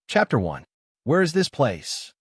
Chapter 1. Where is this place?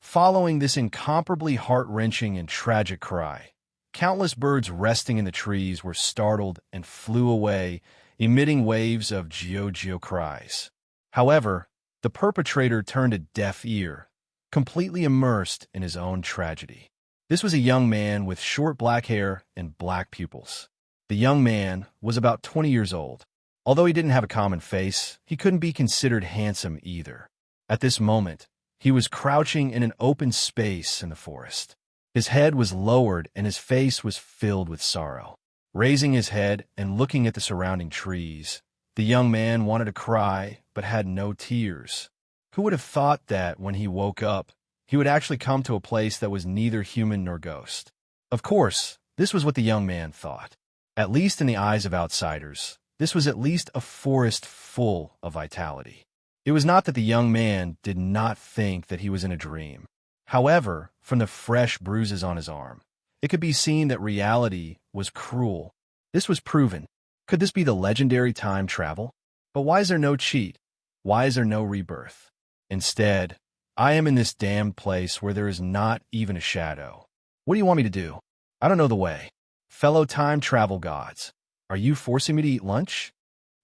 Following this incomparably heart-wrenching and tragic cry, countless birds resting in the trees were startled and flew away, emitting waves of geo cries. However, the perpetrator turned a deaf ear, completely immersed in his own tragedy. This was a young man with short black hair and black pupils. The young man was about 20 years old. Although he didn't have a common face, he couldn't be considered handsome either. At this moment, he was crouching in an open space in the forest. His head was lowered and his face was filled with sorrow. Raising his head and looking at the surrounding trees, the young man wanted to cry but had no tears. Who would have thought that when he woke up, he would actually come to a place that was neither human nor ghost? Of course, this was what the young man thought. At least in the eyes of outsiders, this was at least a forest full of vitality. It was not that the young man did not think that he was in a dream. However, from the fresh bruises on his arm, it could be seen that reality was cruel. This was proven. Could this be the legendary time travel? But why is there no cheat? Why is there no rebirth? Instead, I am in this damned place where there is not even a shadow. What do you want me to do? I don't know the way. Fellow time travel gods, are you forcing me to eat lunch?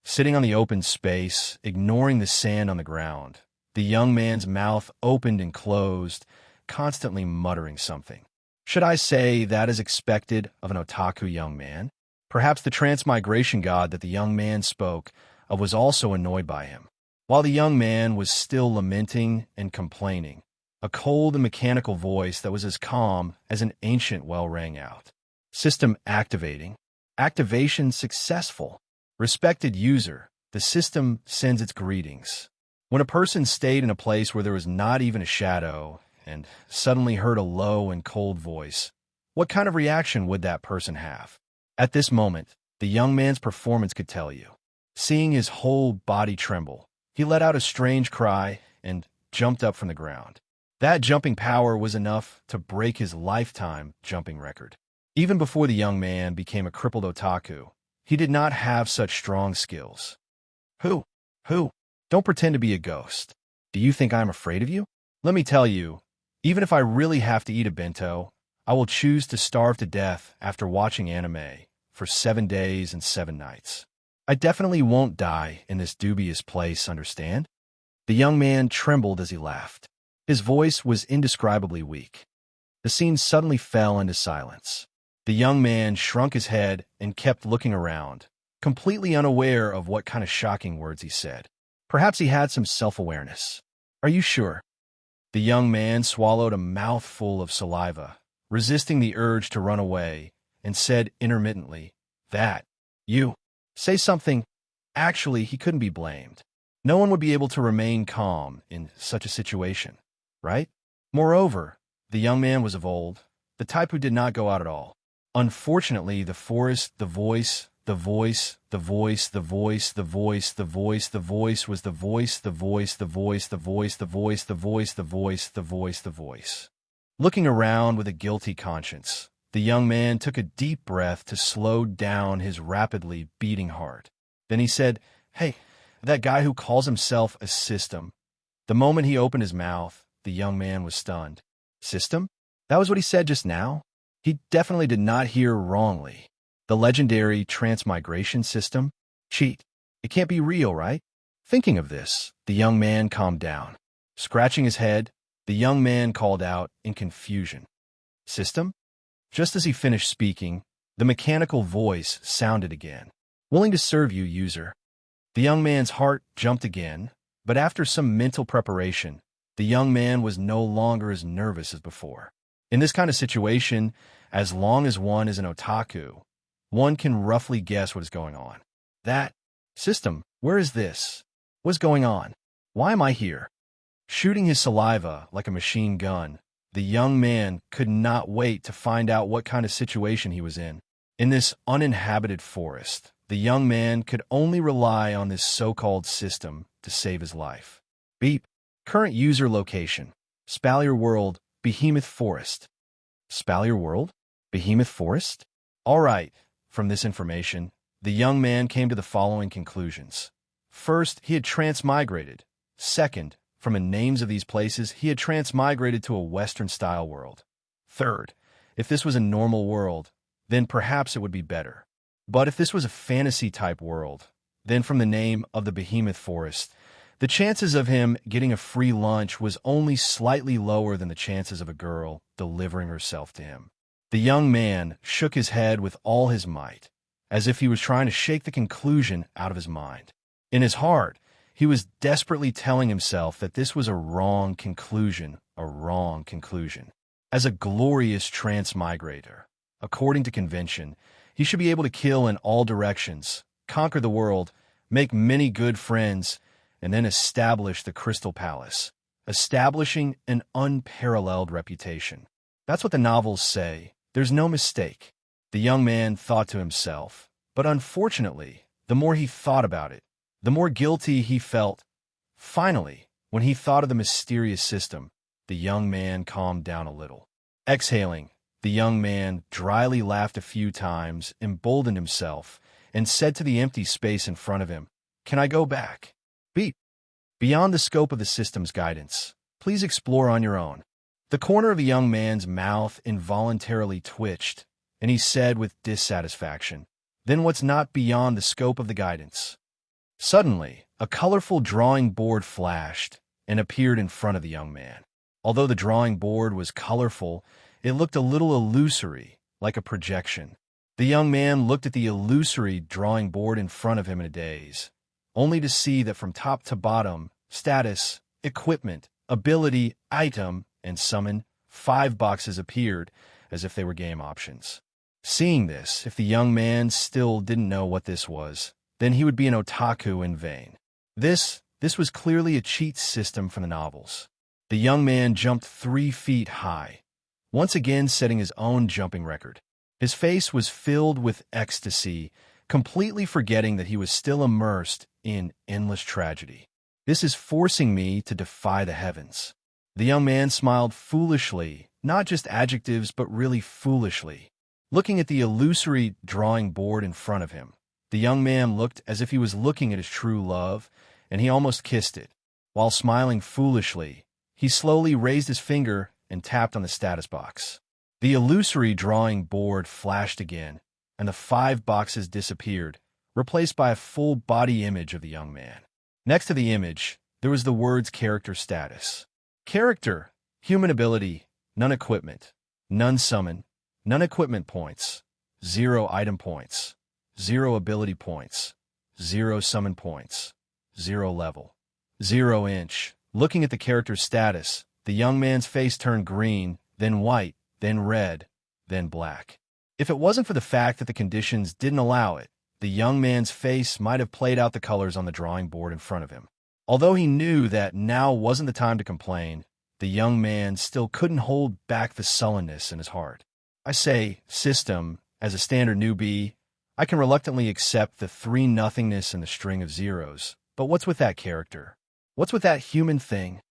Sitting on the open space, ignoring the sand on the ground, the young man's mouth opened and closed, constantly muttering something. Should I say that is expected of an otaku young man? Perhaps the transmigration god that the young man spoke of was also annoyed by him. While the young man was still lamenting and complaining, a cold and mechanical voice that was as calm as an ancient well rang out. System activating. Activation successful. Respected user, the system sends its greetings. When a person stayed in a place where there was not even a shadow and suddenly heard a low and cold voice, what kind of reaction would that person have? At this moment, the young man's performance could tell you. Seeing his whole body tremble, he let out a strange cry and jumped up from the ground. That jumping power was enough to break his lifetime jumping record. Even before the young man became a crippled otaku, he did not have such strong skills. Who? Don't pretend to be a ghost. Do you think I'm afraid of you? Let me tell you, even if I really have to eat a bento, I will choose to starve to death after watching anime for 7 days and 7 nights. I definitely won't die in this dubious place, understand? The young man trembled as he laughed. His voice was indescribably weak. The scene suddenly fell into silence. The young man shrunk his head and kept looking around, completely unaware of what kind of shocking words he said. Perhaps he had some self-awareness. Are you sure? The young man swallowed a mouthful of saliva, resisting the urge to run away, and said intermittently, "That, you, say something." Actually, he couldn't be blamed. No one would be able to remain calm in such a situation, right? Moreover, the young man was of old, the type who did not go out at all. Unfortunately, the forest, the voice was the voice, the voice was the voice, the voice was the voice. Looking around with a guilty conscience, the young man took a deep breath to slow down his rapidly beating heart. Then he said, "Hey, that guy who calls himself a system." The moment he opened his mouth, the young man was stunned. System? That was what he said just now? He definitely did not hear wrongly. The legendary transmigration system? Cheat. It can't be real, right? Thinking of this, the young man calmed down. Scratching his head, the young man called out in confusion. System? Just as he finished speaking, the mechanical voice sounded again. Willing to serve you, user. The young man's heart jumped again, but after some mental preparation, the young man was no longer as nervous as before. In this kind of situation, as long as one is an otaku, one can roughly guess what is going on. That system, where is this? What's going on? Why am I here? Shooting his saliva like a machine gun, the young man could not wait to find out what kind of situation he was in. In this uninhabited forest, the young man could only rely on this so-called system to save his life. Beep. Current user location. Spalier World, Behemoth Forest. Spalier World? Behemoth Forest? All right. From this information, the young man came to the following conclusions. First, he had transmigrated. Second, from the names of these places, he had transmigrated to a Western-style world. Third, if this was a normal world, then perhaps it would be better. But if this was a fantasy-type world, then from the name of the behemoth forest, the chances of him getting a free lunch was only slightly lower than the chances of a girl delivering herself to him. The young man shook his head with all his might, as if he was trying to shake the conclusion out of his mind. In his heart, he was desperately telling himself that this was a wrong conclusion, a wrong conclusion. As a glorious transmigrator, according to convention, he should be able to kill in all directions, conquer the world, make many good friends, and then establish the Crystal Palace, establishing an unparalleled reputation. That's what the novels say. There's no mistake. The young man thought to himself, but unfortunately, the more he thought about it, the more guilty he felt. Finally, when he thought of the mysterious system, the young man calmed down a little. Exhaling, the young man dryly laughed a few times, emboldened himself, and said to the empty space in front of him, "Can I go back?" Beep. Beyond the scope of the system's guidance, please explore on your own. The corner of the young man's mouth involuntarily twitched, and he said with dissatisfaction, "Then what's not beyond the scope of the guidance?" Suddenly, a colorful drawing board flashed and appeared in front of the young man. Although the drawing board was colorful, it looked a little illusory, like a projection. The young man looked at the illusory drawing board in front of him in a daze, only to see that from top to bottom, status, equipment, ability, item, and summon, 5 boxes appeared as if they were game options. Seeing this, if the young man still didn't know what this was, then he would be an otaku in vain. This was clearly a cheat system from the novels. The young man jumped 3 feet high, once again setting his own jumping record. His face was filled with ecstasy, completely forgetting that he was still immersed in endless tragedy. This is forcing me to defy the heavens. The young man smiled foolishly, not just adjectives, but really foolishly. Looking at the illusory drawing board in front of him, the young man looked as if he was looking at his true love, and he almost kissed it. While smiling foolishly, he slowly raised his finger and tapped on the status box. The illusory drawing board flashed again, and the 5 boxes disappeared, replaced by a full body image of the young man. Next to the image, there was the words character status. Character, human ability, none equipment, none summon, none equipment points, 0 item points, 0 ability points, 0 summon points, 0 level, 0 inch. Looking at the character's status, the young man's face turned green, then white, then red, then black. If it wasn't for the fact that the conditions didn't allow it, the young man's face might have played out the colors on the drawing board in front of him. Although he knew that now wasn't the time to complain, the young man still couldn't hold back the sullenness in his heart. I say, system, as a standard newbie, I can reluctantly accept the 3 nothingness and the string of zeros. But what's with that character? What's with that human thing?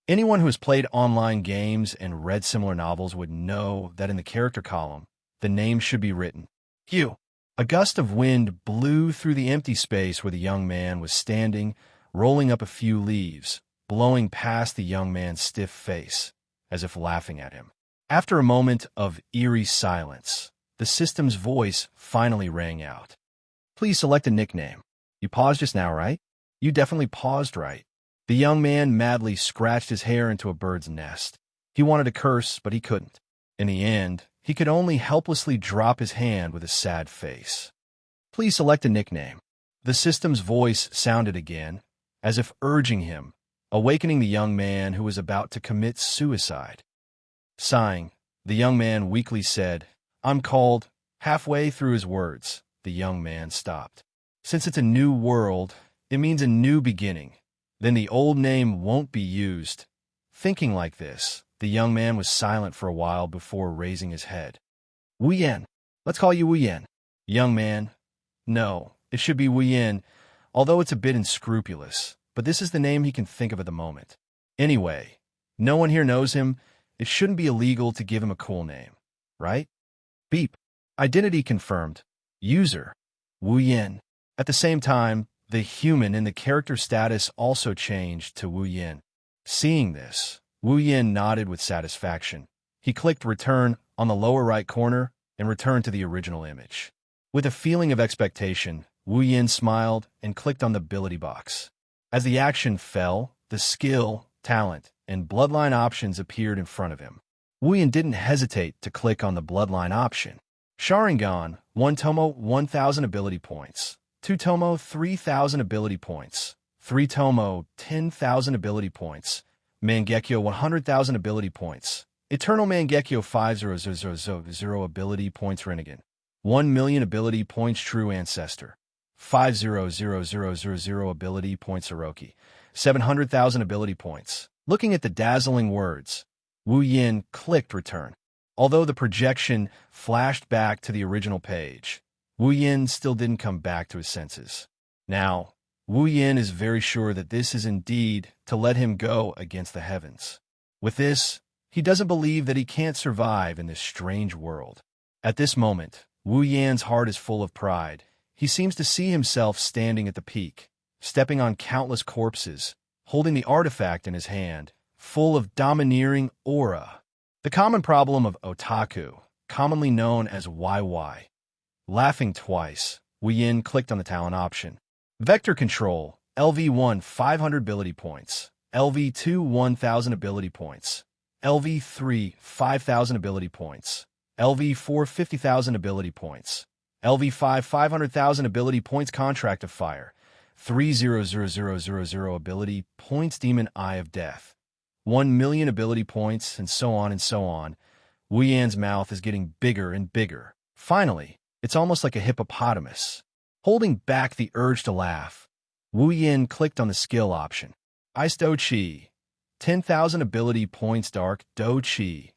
Anyone who has played online games and read similar novels would know that in the character column, the name should be written. Hugh. A gust of wind blew through the empty space where the young man was standing, rolling up a few leaves, blowing past the young man's stiff face, as if laughing at him. After a moment of eerie silence, the system's voice finally rang out. Please select a nickname. You paused just now, right? You definitely paused right. The young man madly scratched his hair into a bird's nest. He wanted to curse, but he couldn't. In the end, he could only helplessly drop his hand with a sad face. Please select a nickname. The system's voice sounded again, as if urging him, awakening the young man who was about to commit suicide. Sighing, the young man weakly said, "I'm called." Halfway through his words, the young man stopped. Since it's a new world, it means a new beginning. Then the old name won't be used. Thinking like this, the young man was silent for a while before raising his head. Wu Yan. Let's call you Wu Yan. Young man. No, it should be Wu Yan, although it's a bit unscrupulous, but this is the name he can think of at the moment. Anyway, no one here knows him. It shouldn't be illegal to give him a cool name, right? Beep. Identity confirmed. User. Wu Yan. At the same time, The human and the character status also changed to Wu Yin. Seeing this, Wu Yin nodded with satisfaction. He clicked Return on the lower right corner and returned to the original image. With a feeling of expectation, Wu Yin smiled and clicked on the ability box. As the action fell, the skill, talent, and bloodline options appeared in front of him. Wu Yin didn't hesitate to click on the bloodline option. Sharingan, 1 Tomo 1,000 ability points, 2 Tomo 3,000 ability points, 3 Tomo 10,000 ability points, Mangekyo 100,000 ability points, Eternal Mangekyo 5,000 ability points Rinnegan, 1 million ability points True Ancestor, 5,000 ability points Orochi, 700,000 ability points. Looking at the dazzling words, Wu Yin clicked Return. Although the projection flashed back to the original page, Wu Yin still didn't come back to his senses. Now, Wu Yin is very sure that this is indeed to let him go against the heavens. With this, he doesn't believe that he can't survive in this strange world. At this moment, Wu Yan's heart is full of pride. He seems to see himself standing at the peak, stepping on countless corpses, holding the artifact in his hand, full of domineering aura. The common problem of otaku, commonly known as YY. Laughing twice, Wu Yin clicked on the talent option. Vector Control, LV1 500 ability points, LV2 1,000 ability points, LV3 5,000 ability points, LV4 50,000 ability points, LV5 500,000 ability points Contract of Fire, 3,000 ability points Demon Eye of Death, 1 million ability points, and so on and so on. Wu Yan's mouth is getting bigger and bigger. Finally, it's almost like a hippopotamus. Holding back the urge to laugh, Wu Yin clicked on the skill option. Ice Do Chi, 10,000 ability points Dark Do Chi,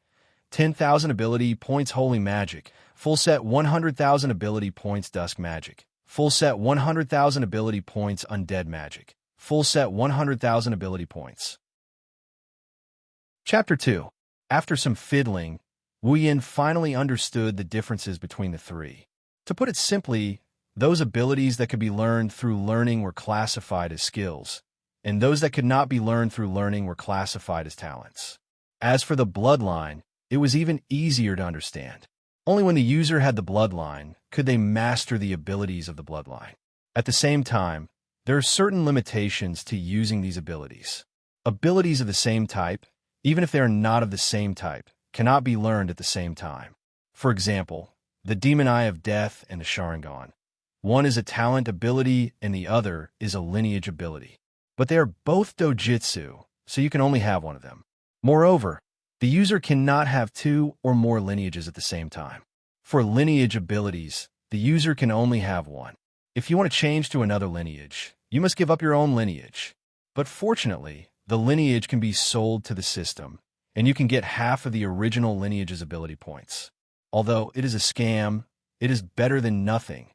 10,000 ability points Holy Magic, full set 100,000 ability points Dusk Magic, full set 100,000 ability points Undead Magic, full set 100,000 ability points. Chapter 2. After some fiddling, Wu Yin finally understood the differences between the three. To put it simply, those abilities that could be learned through learning were classified as skills, and those that could not be learned through learning were classified as talents. As for the bloodline, it was even easier to understand. Only when the user had the bloodline could they master the abilities of the bloodline. At the same time, there are certain limitations to using these abilities. Abilities of the same type, even if they are not of the same type, cannot be learned at the same time. For example, the Demon Eye of Death and the Sharingan. One is a talent ability and the other is a lineage ability. But they are both dojutsu, so you can only have one of them. Moreover, the user cannot have 2 or more lineages at the same time. For lineage abilities, the user can only have one. If you want to change to another lineage, you must give up your own lineage. But fortunately, the lineage can be sold to the system, and you can get half of the original lineage's ability points. Although it is a scam, it is better than nothing.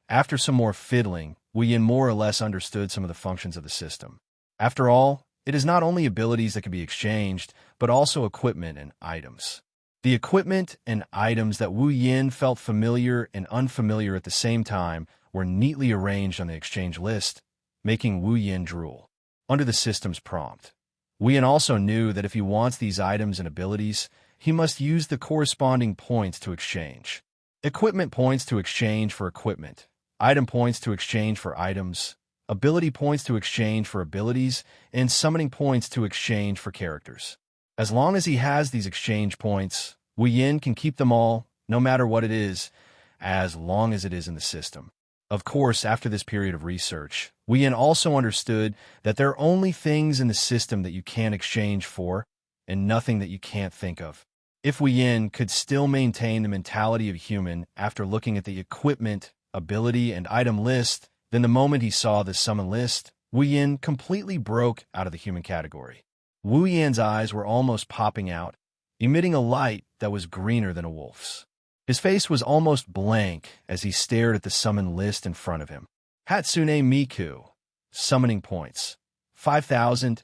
After some more fiddling, Wu Yin more or less understood some of the functions of the system. After all, it is not only abilities that can be exchanged, but also equipment and items. The equipment and items that Wu Yin felt familiar and unfamiliar at the same time were neatly arranged on the exchange list, making Wu Yin drool. Under the system's prompt, Wu Yin also knew that if he wants these items and abilities, he must use the corresponding points to exchange. Equipment points to exchange for equipment, item points to exchange for items, ability points to exchange for abilities, and summoning points to exchange for characters. As long as he has these exchange points, Wu Yin can keep them all, no matter what it is, as long as it is in the system. Of course, after this period of research, Wu Yin also understood that there are only things in the system that you can exchange for, and nothing that you can't think of. If Wu Yin could still maintain the mentality of a human after looking at the equipment, ability, and item list, then the moment he saw the summon list, Wu Yin completely broke out of the human category. Wu Yan's eyes were almost popping out, emitting a light that was greener than a wolf's. His face was almost blank as he stared at the summon list in front of him. Hatsune Miku, summoning points, 5,000.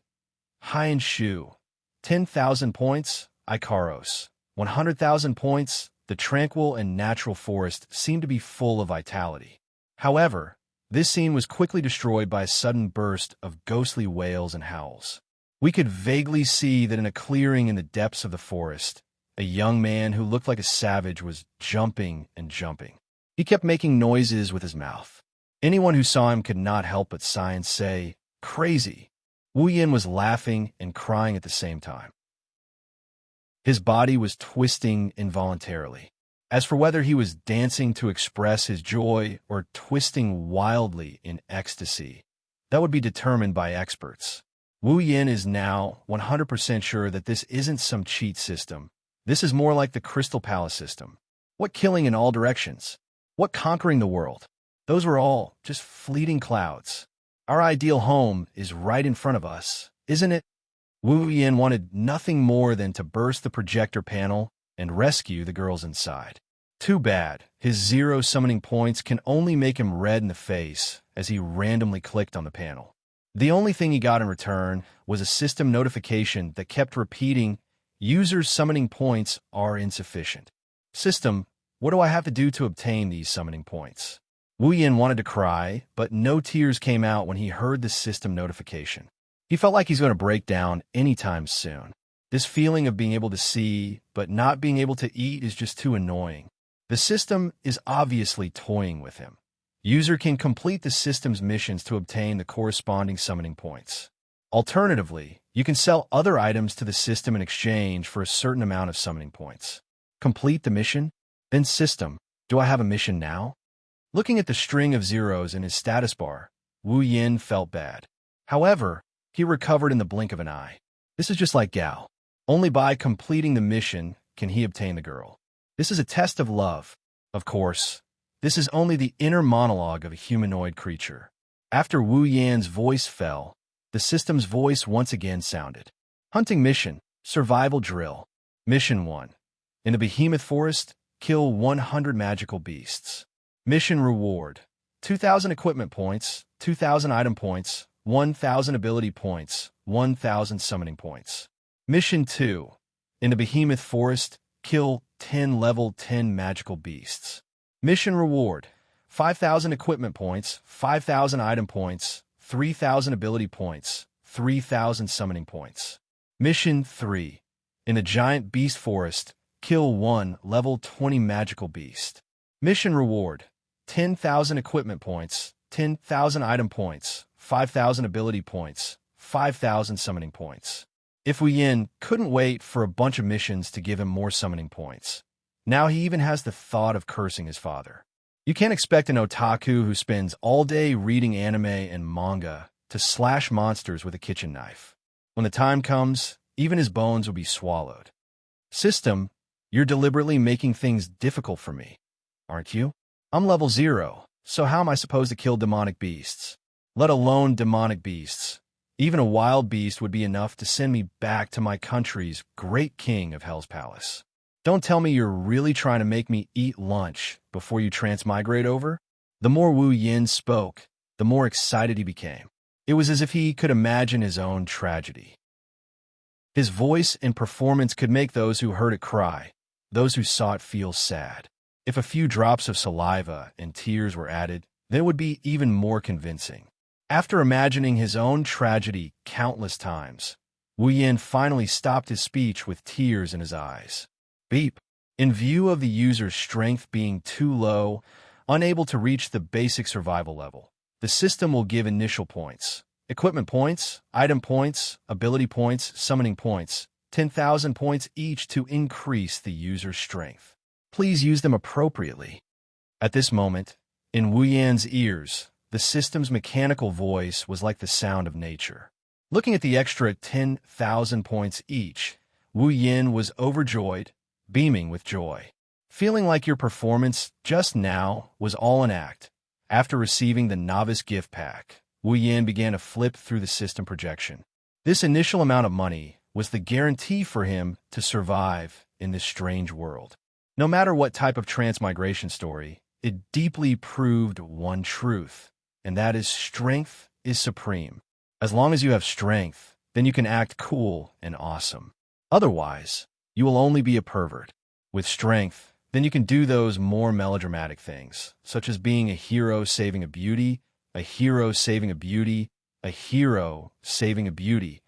Hien Shu, 10,000 points. Ikaros, 100,000 points. The tranquil and natural forest seemed to be full of vitality. However, This scene was quickly destroyed by a sudden burst of ghostly wails and howls. We could vaguely see that in a clearing in the depths of the forest, a young man who looked like a savage was jumping and jumping. He kept making noises with his mouth. Anyone who saw him could not help but sigh and say, "Crazy." Wu Yin was laughing and crying at the same time. His body was twisting involuntarily. As for whether he was dancing to express his joy or twisting wildly in ecstasy, that would be determined by experts. Wu Yin is now 100% sure that this isn't some cheat system. This is more like the Crystal Palace system. What killing in all directions? What conquering the world? Those were all just fleeting clouds. Our ideal home is right in front of us, isn't it? Wu Yin wanted nothing more than to burst the projector panel and rescue the girls inside. Too bad, his 0 summoning points can only make him red in the face as he randomly clicked on the panel. The only thing he got in return was a system notification that kept repeating, "Users' summoning points are insufficient." System, what do I have to do to obtain these summoning points? Wu Yin wanted to cry, but no tears came out when he heard the system notification. He felt like he's going to break down anytime soon. This feeling of being able to see, but not being able to eat is just too annoying. The system is obviously toying with him. User can complete the system's missions to obtain the corresponding summoning points. Alternatively, you can sell other items to the system in exchange for a certain amount of summoning points. Complete the mission? Then system, do I have a mission now? Looking at the string of zeros in his status bar, Wu Yin felt bad. However, he recovered in the blink of an eye. This is just like Gao. Only by completing the mission can he obtain the girl. This is a test of love. Of course, this is only the inner monologue of a humanoid creature. After Wu Yan's voice fell, the system's voice once again sounded. Hunting mission, survival drill. Mission 1. In the Behemoth Forest, kill 100 magical beasts. Mission reward, 2,000 equipment points, 2,000 item points, 1,000 ability points, 1,000 summoning points. Mission 2. In the Behemoth Forest, kill 10 level 10 magical beasts. Mission reward, 5,000 equipment points, 5,000 item points, 3,000 ability points, 3,000 summoning points. Mission 3. In the Giant Beast Forest, kill 1 level 20 magical beast. Mission reward, 10,000 equipment points, 10,000 item points, 5,000 ability points, 5,000 summoning points. If Wu Yin couldn't wait for a bunch of missions to give him more summoning points. Now he even has the thought of cursing his father. You can't expect an otaku who spends all day reading anime and manga to slash monsters with a kitchen knife. When the time comes, even his bones will be swallowed. System, you're deliberately making things difficult for me, aren't you? I'm level 0, so how am I supposed to kill demonic beasts? Let alone demonic beasts. Even a wild beast would be enough to send me back to my country's great king of Hell's Palace. Don't tell me you're really trying to make me eat lunch before you transmigrate over? The more Wu Yin spoke, the more excited he became. It was as if he could imagine his own tragedy. His voice and performance could make those who heard it cry, those who saw it feel sad. If a few drops of saliva and tears were added, then it would be even more convincing. After imagining his own tragedy countless times, Wu Yin finally stopped his speech with tears in his eyes. Beep. In view of the user's strength being too low, unable to reach the basic survival level, the system will give initial points. Equipment points, item points, ability points, summoning points, 10,000 points each to increase the user's strength. Please use them appropriately. At this moment, in Wu Yan's ears, the system's mechanical voice was like the sound of nature. Looking at the extra 10,000 points each, Wu Yin was overjoyed, beaming with joy. Feeling like your performance just now was all an act. After receiving the novice gift pack, Wu Yin began to flip through the system projection. This initial amount of money was the guarantee for him to survive in this strange world. No matter what type of transmigration story, it deeply proved one truth, and that is strength is supreme. As long as you have strength, then you can act cool and awesome. Otherwise, you will only be a pervert. With strength, then you can do those more melodramatic things, such as being a hero saving a beauty, a hero saving a beauty, a hero saving a beauty.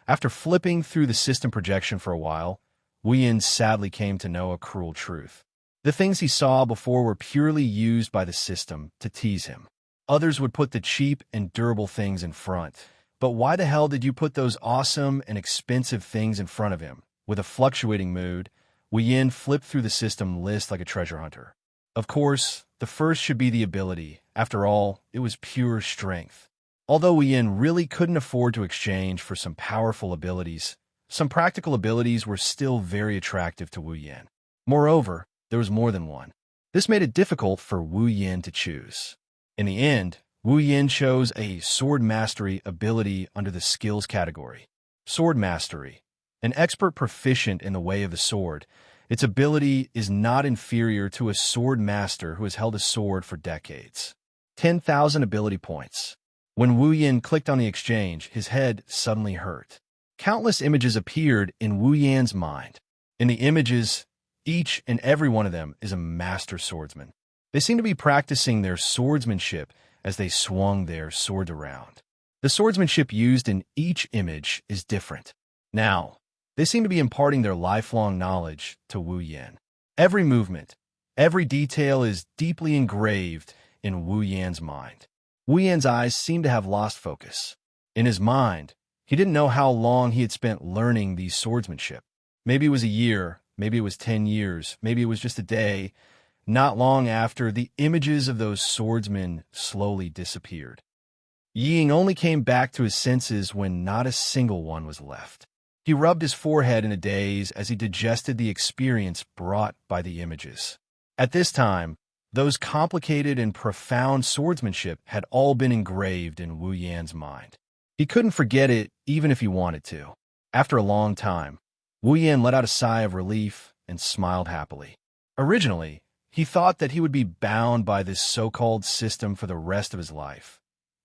After flipping through the system projection for a while, Wu Yin sadly came to know a cruel truth. The things he saw before were purely used by the system to tease him. Others would put the cheap and durable things in front. But why the hell did you put those awesome and expensive things in front of him? With a fluctuating mood, Wu Yin flipped through the system list like a treasure hunter. Of course, the first should be the ability. After all, it was pure strength. Although Wu Yin really couldn't afford to exchange for some powerful abilities, some practical abilities were still very attractive to Wu Yin. Moreover, there was more than one. This made it difficult for Wu Yin to choose. In the end, Wu Yin chose a Sword Mastery ability under the Skills category. Sword Mastery. An expert proficient in the way of the sword, its ability is not inferior to a sword master who has held a sword for decades. 10,000 ability points. When Wu Yin clicked on the exchange, his head suddenly hurt. Countless images appeared in Wu Yin's mind. In the images, each and every one of them is a master swordsman. They seem to be practicing their swordsmanship as they swung their swords around. The swordsmanship used in each image is different. Now, they seem to be imparting their lifelong knowledge to Wu Yin. Every movement, every detail is deeply engraved in Wu Yin's mind. Wu Yin's eyes seemed to have lost focus. In his mind, he didn't know how long he had spent learning these swordsmanship. Maybe it was a year, maybe it was 10 years, maybe it was just a day. Not long after, the images of those swordsmen slowly disappeared. Ying only came back to his senses when not a single one was left. He rubbed his forehead in a daze as he digested the experience brought by the images. At this time, those complicated and profound swordsmanship had all been engraved in Wu Yan's mind. He couldn't forget it even if he wanted to. After a long time, Wu Yan let out a sigh of relief and smiled happily. Originally, he thought that he would be bound by this so-called system for the rest of his life.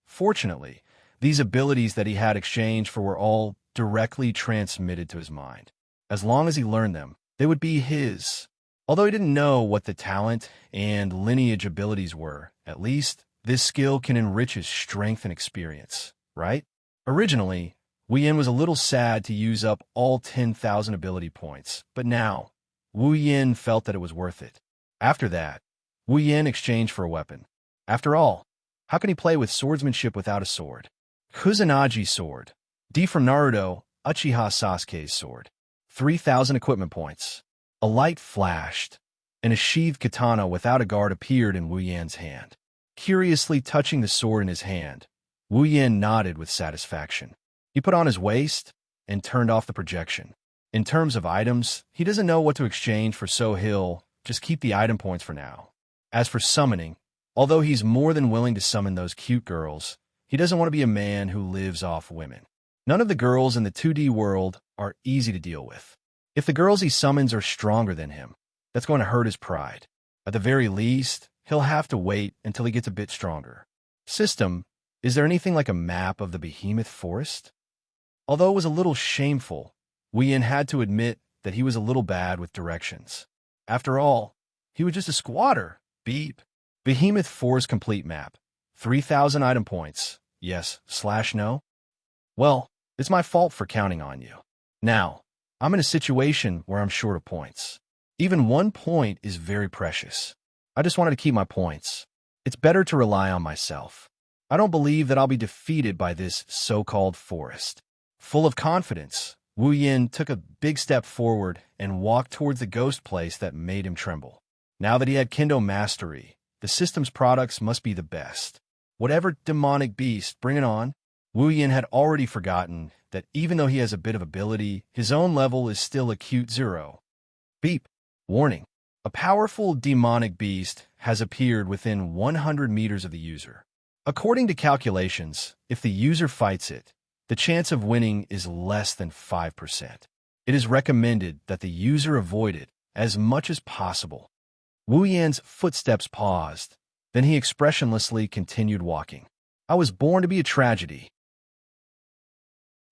Fortunately, these abilities that he had exchanged for were all directly transmitted to his mind. As long as he learned them, they would be his. Although he didn't know what the talent and lineage abilities were, at least this skill can enrich his strength and experience, right? Originally, Wu Yin was a little sad to use up all 10,000 ability points, but now, Wu Yin felt that it was worth it. After that, Wu Yin exchanged for a weapon. After all, how can he play with swordsmanship without a sword? Kusanagi sword. D from Naruto, Uchiha Sasuke's sword. 3,000 equipment points. A light flashed, and a sheathed katana without a guard appeared in Wu Yan's hand. Curiously touching the sword in his hand, Wu Yan nodded with satisfaction. He put on his waist and turned off the projection. In terms of items, he doesn't know what to exchange for, so he'll just keep the item points for now. As for summoning, although he's more than willing to summon those cute girls, he doesn't want to be a man who lives off women. None of the girls in the 2D world are easy to deal with. If the girls he summons are stronger than him, that's going to hurt his pride. At the very least, he'll have to wait until he gets a bit stronger. System, is there anything like a map of the Behemoth Forest? Although it was a little shameful, Wu Yin had to admit that he was a little bad with directions. After all, he was just a squatter. Beep. Behemoth Forest complete map. 3,000 item points. Yes/no? Well, it's my fault for counting on you. Now, I'm in a situation where I'm short of points. Even 1 point is very precious. I just wanted to keep my points. It's better to rely on myself. I don't believe that I'll be defeated by this so-called forest. Full of confidence, Wu Yin took a big step forward and walked towards the ghost place that made him tremble. Now that he had Kendo Mastery, the system's products must be the best. Whatever demonic beast, bring it on. Wu Yin had already forgotten that even though he has a bit of ability, his own level is still a cute 0. Beep. Warning. A powerful demonic beast has appeared within 100 meters of the user. According to calculations, if the user fights it, the chance of winning is less than 5%. It is recommended that the user avoid it as much as possible. Wu Yan's footsteps paused, then he expressionlessly continued walking. I was born to be a tragedy.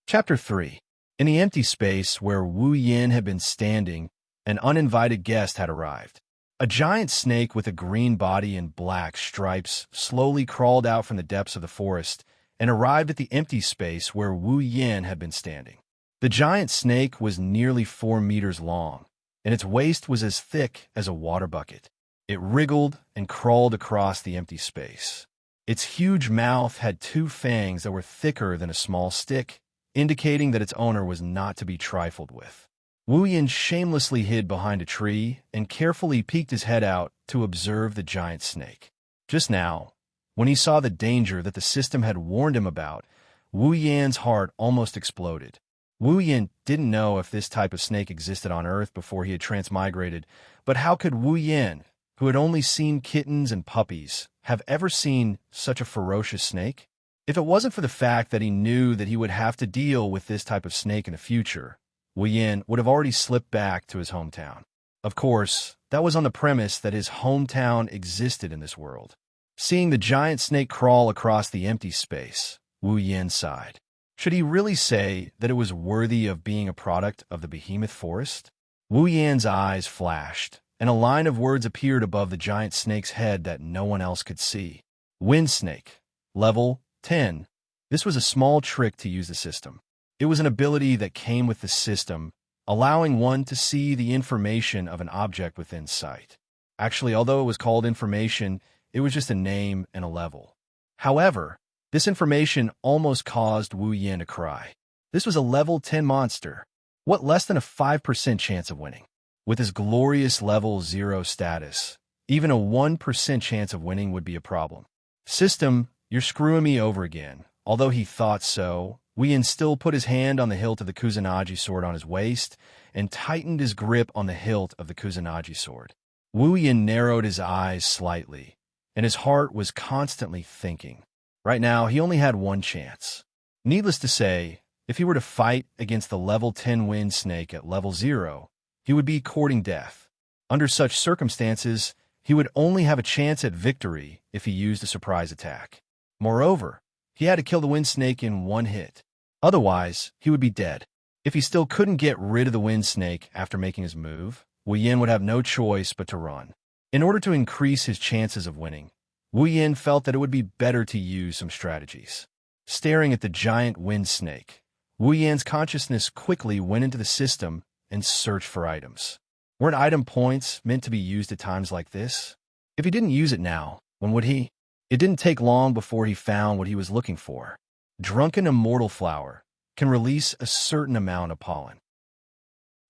Chapter 3. In the empty space where Wu Yin had been standing, an uninvited guest had arrived. A giant snake with a green body and black stripes slowly crawled out from the depths of the forest and arrived at the empty space where Wu Yan had been standing. The giant snake was nearly 4 meters long, and its waist was as thick as a water bucket. It wriggled and crawled across the empty space. Its huge mouth had 2 fangs that were thicker than a small stick, indicating that its owner was not to be trifled with. Wu Yin shamelessly hid behind a tree and carefully peeked his head out to observe the giant snake. Just now, when he saw the danger that the system had warned him about, Wu Yan's heart almost exploded. Wu Yin didn't know if this type of snake existed on Earth before he had transmigrated, but how could Wu Yin, who had only seen kittens and puppies, have ever seen such a ferocious snake? If it wasn't for the fact that he knew that he would have to deal with this type of snake in the future, Wu Yin would have already slipped back to his hometown. Of course, that was on the premise that his hometown existed in this world. Seeing the giant snake crawl across the empty space, Wu Yin sighed. Should he really say that it was worthy of being a product of the behemoth forest? Wu Yan's eyes flashed, and a line of words appeared above the giant snake's head that no one else could see. Wind Snake, level 10. This was a small trick to use the system. It was an ability that came with the system, allowing one to see the information of an object within sight. Actually, although it was called information, it was just a name and a level. However, this information almost caused Wu Yin to cry. This was a level 10 monster. What less than a 5% chance of winning? With his glorious level 0 status, even a 1% chance of winning would be a problem. System, you're screwing me over again. Although he thought so, Wu Yin still put his hand on the hilt of the Kusanagi sword on his waist and tightened his grip on the hilt of the Kusanagi sword. Wu Yin narrowed his eyes slightly, and his heart was constantly thinking. Right now, he only had one chance. Needless to say, if he were to fight against the level 10 wind snake at level 0, he would be courting death. Under such circumstances, he would only have a chance at victory if he used a surprise attack. Moreover, he had to kill the wind snake in one hit. Otherwise, he would be dead. If he still couldn't get rid of the wind snake after making his move, Wu Yin would have no choice but to run. In order to increase his chances of winning, Wu Yin felt that it would be better to use some strategies. Staring at the giant wind snake, Wu Yin's consciousness quickly went into the system and searched for items. Weren't item points meant to be used at times like this? If he didn't use it now, when would he? It didn't take long before he found what he was looking for. Drunken Immortal Flower can release a certain amount of pollen.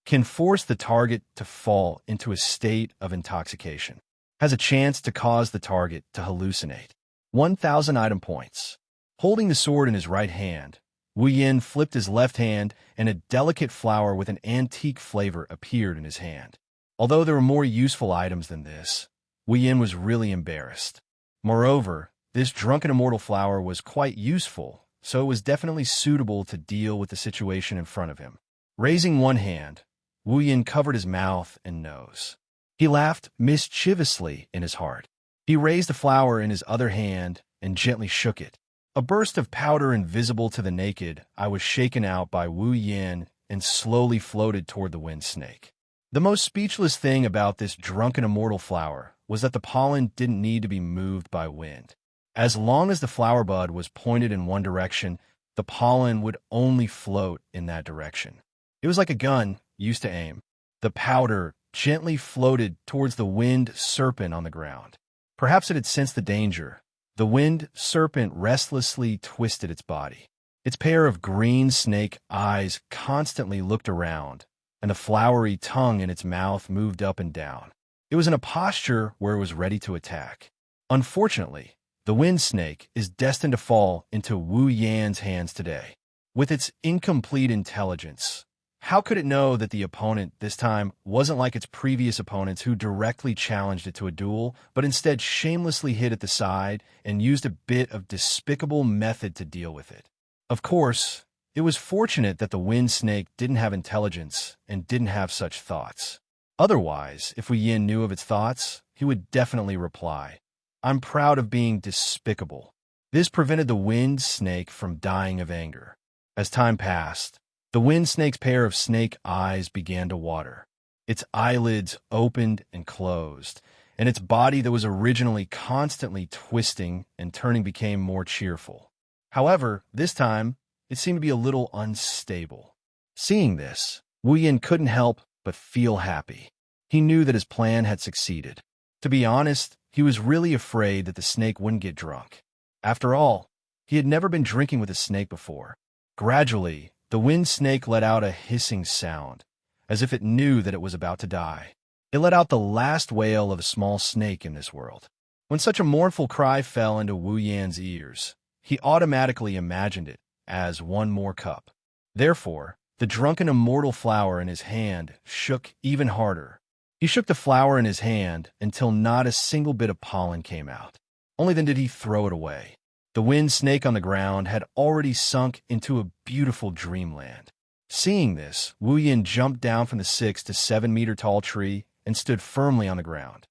Can force the target to fall into a state of intoxication. Has a chance to cause the target to hallucinate. 1,000 item points. Holding the sword in his right hand, Wu Yin flipped his left hand and a delicate flower with an antique flavor appeared in his hand. Although there were more useful items than this, Wu Yin was really embarrassed. Moreover, this drunken immortal flower was quite useful, so it was definitely suitable to deal with the situation in front of him. Raising one hand, Wu Yin covered his mouth and nose. He laughed mischievously in his heart. He raised the flower in his other hand and gently shook it. A burst of powder invisible to the naked eye was shaken out by Wu Yin and slowly floated toward the wind snake. The most speechless thing about this drunken immortal flower was that the pollen didn't need to be moved by wind. As long as the flower bud was pointed in one direction, the pollen would only float in that direction. It was like a gun used to aim. The powder gently floated towards the wind serpent on the ground. Perhaps it had sensed the danger. The wind serpent restlessly twisted its body. Its pair of green snake eyes constantly looked around, and the flowery tongue in its mouth moved up and down. It was in a posture where it was ready to attack. Unfortunately, the wind snake is destined to fall into Wu Yan's hands today. With its incomplete intelligence, how could it know that the opponent this time wasn't like its previous opponents who directly challenged it to a duel, but instead shamelessly hid at the side and used a bit of despicable method to deal with it? Of course, it was fortunate that the wind snake didn't have intelligence and didn't have such thoughts. Otherwise, if Wu Yin knew of its thoughts, he would definitely reply, "I'm proud of being despicable." This prevented the wind snake from dying of anger. As time passed, the wind snake's pair of snake eyes began to water. Its eyelids opened and closed, and its body that was originally constantly twisting and turning became more cheerful. However, this time, it seemed to be a little unstable. Seeing this, Wu Yin couldn't help but feel happy. He knew that his plan had succeeded. To be honest, he was really afraid that the snake wouldn't get drunk. After all, he had never been drinking with a snake before. Gradually, the wind snake let out a hissing sound, as if it knew that it was about to die. It let out the last wail of a small snake in this world. When such a mournful cry fell into Wu Yan's ears, he automatically imagined it as one more cup. Therefore, the drunken immortal flower in his hand shook even harder. He shook the flower in his hand until not a single bit of pollen came out. Only then did he throw it away. The wind snake on the ground had already sunk into a beautiful dreamland. Seeing this, Wu Yin jumped down from the 6 to 7 meter tall tree and stood firmly on the ground.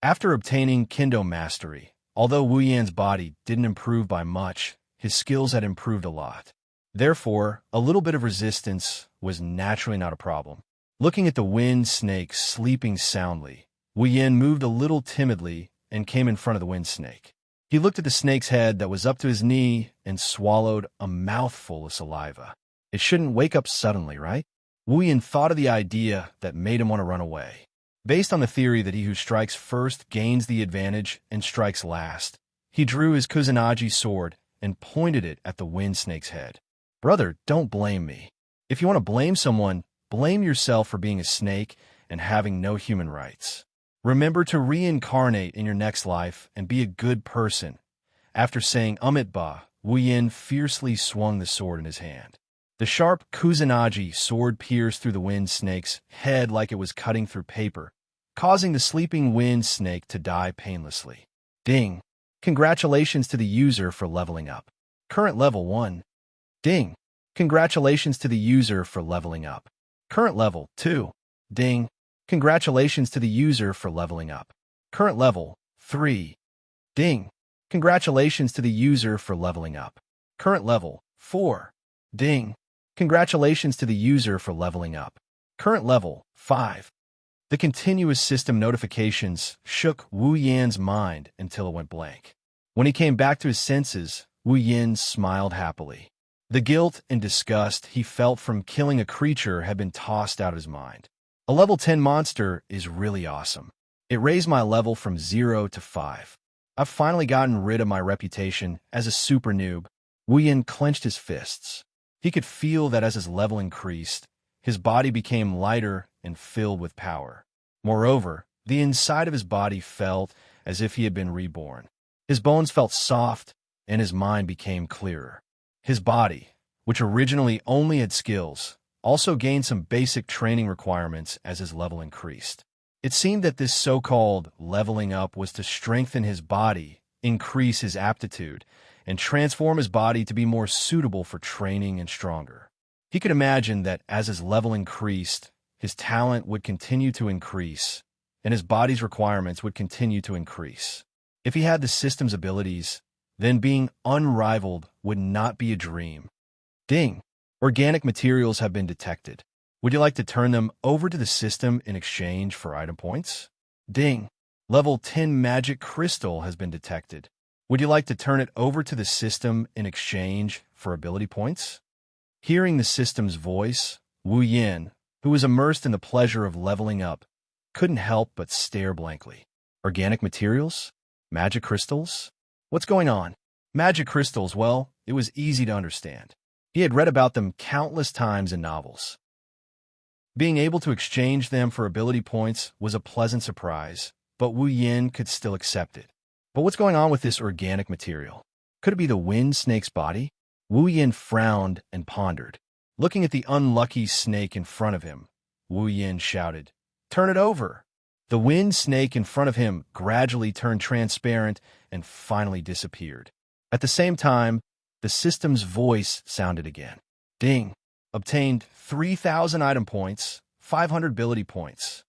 After obtaining Kendo mastery, although Wu Yan's body didn't improve by much, his skills had improved a lot. Therefore, a little bit of resistance was naturally not a problem. Looking at the wind snake sleeping soundly, Wu Yin moved a little timidly and came in front of the wind snake. He looked at the snake's head that was up to his knee and swallowed a mouthful of saliva. It shouldn't wake up suddenly, right? Wu Yin thought of the idea that made him want to run away. Based on the theory that he who strikes first gains the advantage and strikes last, he drew his Kusanagi sword and pointed it at the wind snake's head. Brother, don't blame me. If you want to blame someone, blame yourself for being a snake and having no human rights. Remember to reincarnate in your next life and be a good person. After saying Ba, Wu Yin fiercely swung the sword in his hand. The sharp Kusanagi sword pierced through the wind snake's head like it was cutting through paper, causing the sleeping wind snake to die painlessly. Ding! Congratulations to the user for leveling up. Current level 1. Ding! Congratulations to the user for leveling up. Current level 2. Ding! Congratulations to the user for leveling up. Current level 3. Ding! Congratulations to the user for leveling up. Current level 4. Ding! Congratulations to the user for leveling up. Current level 5. The continuous system notifications shook Wu Yan's mind until it went blank. When he came back to his senses, Wu Yin smiled happily. The guilt and disgust he felt from killing a creature had been tossed out of his mind. A level 10 monster is really awesome. It raised my level from 0 to 5. I've finally gotten rid of my reputation as a super noob. Wu Yin clenched his fists. He could feel that as his level increased, his body became lighter and filled with power. Moreover, the inside of his body felt as if he had been reborn. His bones felt soft, and his mind became clearer. His body, which originally only had skills, also gained some basic training requirements as his level increased. It seemed that this so-called leveling up was to strengthen his body, increase his aptitude, and transform his body to be more suitable for training and stronger. He could imagine that as his level increased, his talent would continue to increase, and his body's requirements would continue to increase. If he had the system's abilities, then being unrivaled would not be a dream. Ding! Organic materials have been detected. Would you like to turn them over to the system in exchange for item points? Ding! Level 10 magic crystal has been detected. Would you like to turn it over to the system in exchange for ability points? Hearing the system's voice, Wu Yin, who was immersed in the pleasure of leveling up, couldn't help but stare blankly. Organic materials? Magic crystals? What's going on? Magic crystals, well, it was easy to understand. He had read about them countless times in novels. Being able to exchange them for ability points was a pleasant surprise, but Wu Yin could still accept it. But what's going on with this organic material? Could it be the wind snake's body? Wu Yin frowned and pondered. Looking at the unlucky snake in front of him, Wu Yin shouted, "Turn it over!" The wind snake in front of him gradually turned transparent and finally disappeared. At the same time, the system's voice sounded again. Ding! Obtained 3,000 item points, 500 ability points.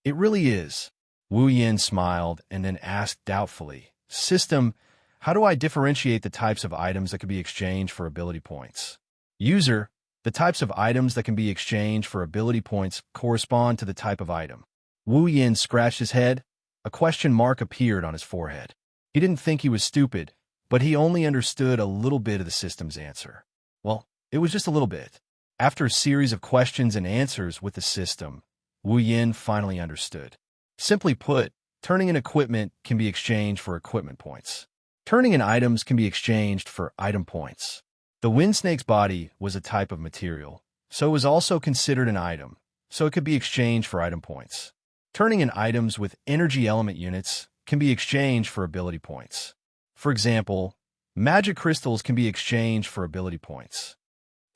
It really is. Wu Yin smiled and then asked doubtfully, "System, how do I differentiate the types of items that could be exchanged for ability points?" User, The types of items that can be exchanged for ability points correspond to the type of item. Wu Yin scratched his head. A question mark appeared on his forehead. He didn't think he was stupid, but he only understood a little bit of the system's answer. Well, it was just a little bit. After a series of questions and answers with the system, Wu Yin finally understood. Simply put, turning in equipment can be exchanged for equipment points. Turning in items can be exchanged for item points. The wind snake's body was a type of material, so it was also considered an item, so it could be exchanged for item points. Turning in items with energy element units can be exchanged for ability points. For example, magic crystals can be exchanged for ability points.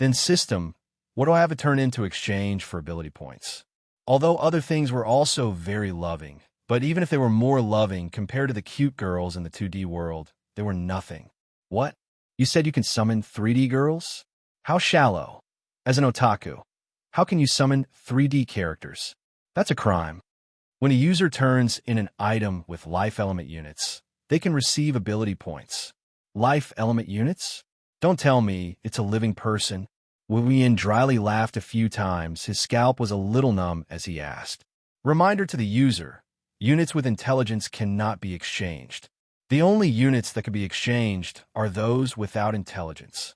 Then system, what do I have to turn in to exchange for ability points? Although other things were also very loving, but even if they were more loving compared to the cute girls in the 2D world, they were nothing. What? You said you can summon 3D girls? How shallow. As an otaku, how can you summon 3D characters? That's a crime. When a user turns in an item with life element units, they can receive ability points. Life element units? Don't tell me it's a living person. Wu Yin dryly laughed a few times. His scalp was a little numb as he asked. Reminder to the user, units with intelligence cannot be exchanged. The only units that can be exchanged are those without intelligence.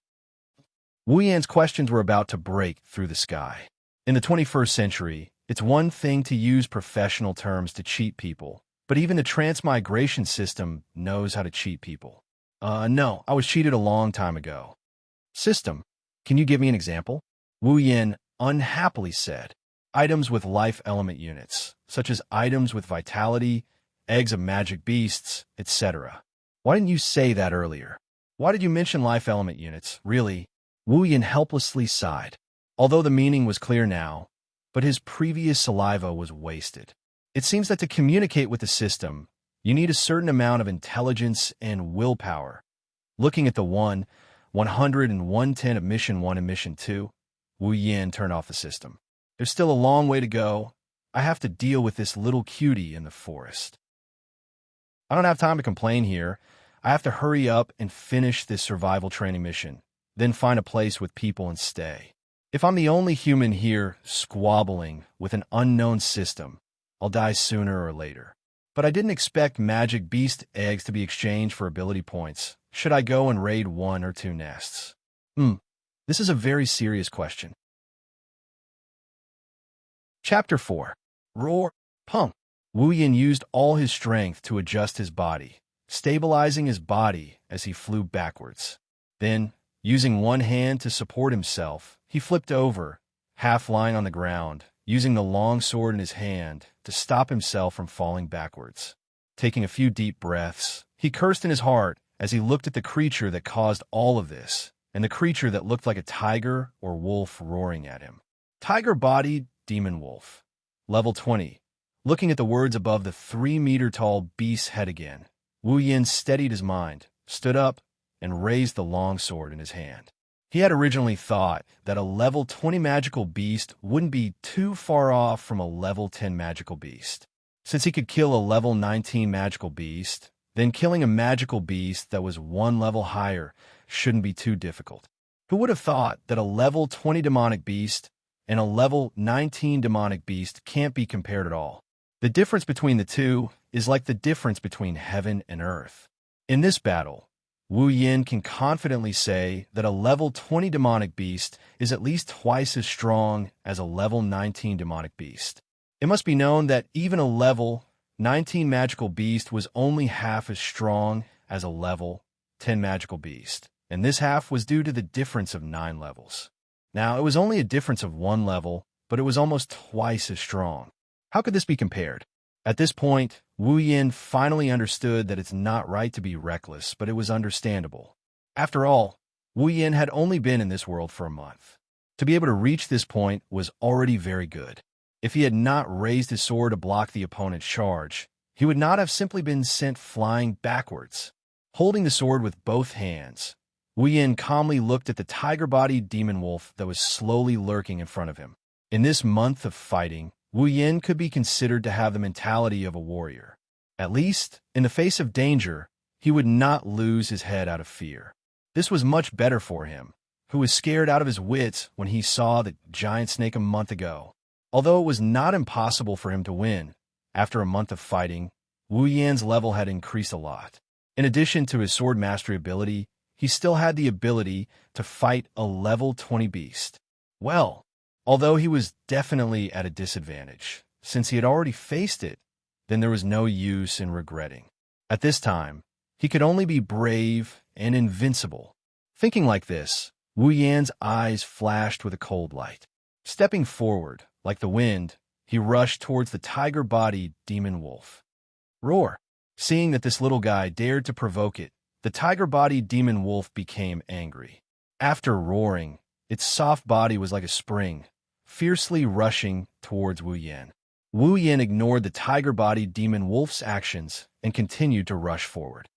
Wu Yan's questions were about to break through the sky. In the 21st century, it's one thing to use professional terms to cheat people, but even the transmigration system knows how to cheat people. No, I was cheated a long time ago. System, can you give me an example? Wu Yin unhappily said. Items with life element units, such as items with vitality, eggs of magic beasts, etc. Why didn't you say that earlier? Why did you mention life element units, really? Wu Yin helplessly sighed. Although the meaning was clear now, but his previous saliva was wasted. It seems that to communicate with the system, you need a certain amount of intelligence and willpower. Looking at the 100 and 110 of Mission 1 and Mission 2, Wu Yin turned off the system. There's still a long way to go. I have to deal with this little cutie in the forest. I don't have time to complain here. I have to hurry up and finish this survival training mission, then find a place with people and stay. If I'm the only human here squabbling with an unknown system, I'll die sooner or later. But I didn't expect magic beast eggs to be exchanged for ability points. Should I go and raid 1 or 2 nests? This is a very serious question. Chapter 4. Roar. Punk. Wu Yin used all his strength to adjust his body, stabilizing his body as he flew backwards. Then, using one hand to support himself, he flipped over, half lying on the ground, using the long sword in his hand to stop himself from falling backwards. Taking a few deep breaths, he cursed in his heart as he looked at the creature that caused all of this, and the creature that looked like a tiger or wolf roaring at him. Tiger-bodied demon wolf. Level 20. Looking at the words above the 3-meter-tall beast's head again, Wu Yin steadied his mind, stood up, and raised the long sword in his hand. He had originally thought that a level 20 magical beast wouldn't be too far off from a level 10 magical beast. Since he could kill a level 19 magical beast, then killing a magical beast that was 1 level higher shouldn't be too difficult. Who would have thought that a level 20 demonic beast and a level 19 demonic beast can't be compared at all? The difference between the two is like the difference between heaven and earth. In this battle, Wu Yin can confidently say that a level 20 demonic beast is at least twice as strong as a level 19 demonic beast. It must be known that even a level 19 magical beast was only half as strong as a level 10 magical beast, and this half was due to the difference of 9 levels. Now, it was only a difference of 1 level, but it was almost twice as strong. How could this be compared? At this point, Wu Yin finally understood that it's not right to be reckless, but it was understandable. After all, Wu Yin had only been in this world for a month. To be able to reach this point was already very good. If he had not raised his sword to block the opponent's charge, he would not have simply been sent flying backwards. Holding the sword with both hands, Wu Yin calmly looked at the tiger-bodied demon wolf that was slowly lurking in front of him. In this month of fighting, Wu Yin could be considered to have the mentality of a warrior. At least, in the face of danger, he would not lose his head out of fear. This was much better for him, who was scared out of his wits when he saw the giant snake a month ago. Although it was not impossible for him to win, after a month of fighting, Wu Yan's level had increased a lot. In addition to his sword mastery ability, he still had the ability to fight a level 20 beast. Well, although he was definitely at a disadvantage, since he had already faced it, then there was no use in regretting. At this time, he could only be brave and invincible. Thinking like this, Wu Yan's eyes flashed with a cold light. Stepping forward, like the wind, he rushed towards the tiger-bodied demon wolf. Roar! Seeing that this little guy dared to provoke it, the tiger-bodied demon wolf became angry. After roaring, its soft body was like a spring, fiercely rushing towards Wu Yan. Wu Yan ignored the tiger-bodied demon wolf's actions and continued to rush forward.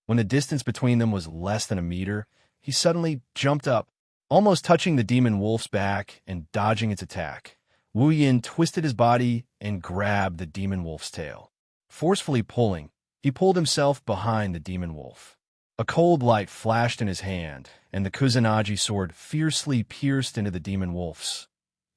When the distance between them was less than a meter, he suddenly jumped up, almost touching the demon wolf's back and dodging its attack. Wu Yan twisted his body and grabbed the demon wolf's tail. Forcefully pulling, he pulled himself behind the demon wolf. A cold light flashed in his hand, and the Kusanagi sword fiercely pierced into the demon wolf's.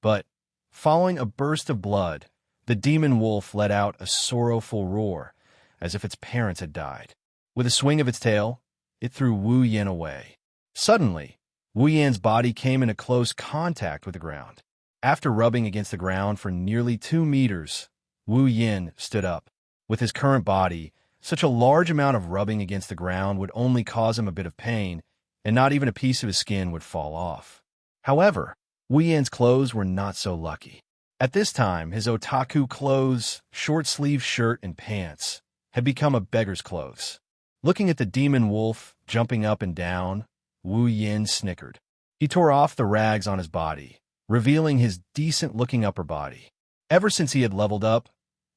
But, following a burst of blood, the demon wolf let out a sorrowful roar, as if its parents had died. With a swing of its tail, it threw Wu Yan away. Suddenly, Wu Yan's body came into close contact with the ground. After rubbing against the ground for nearly 2 meters, Wu Yan stood up. With his current body, such a large amount of rubbing against the ground would only cause him a bit of pain, and not even a piece of his skin would fall off. However, Wu Yan's clothes were not so lucky. At this time, his otaku clothes, short-sleeved shirt and pants, had become a beggar's clothes. Looking at the demon wolf jumping up and down, Wu Yan snickered. He tore off the rags on his body, revealing his decent-looking upper body. Ever since he had leveled up,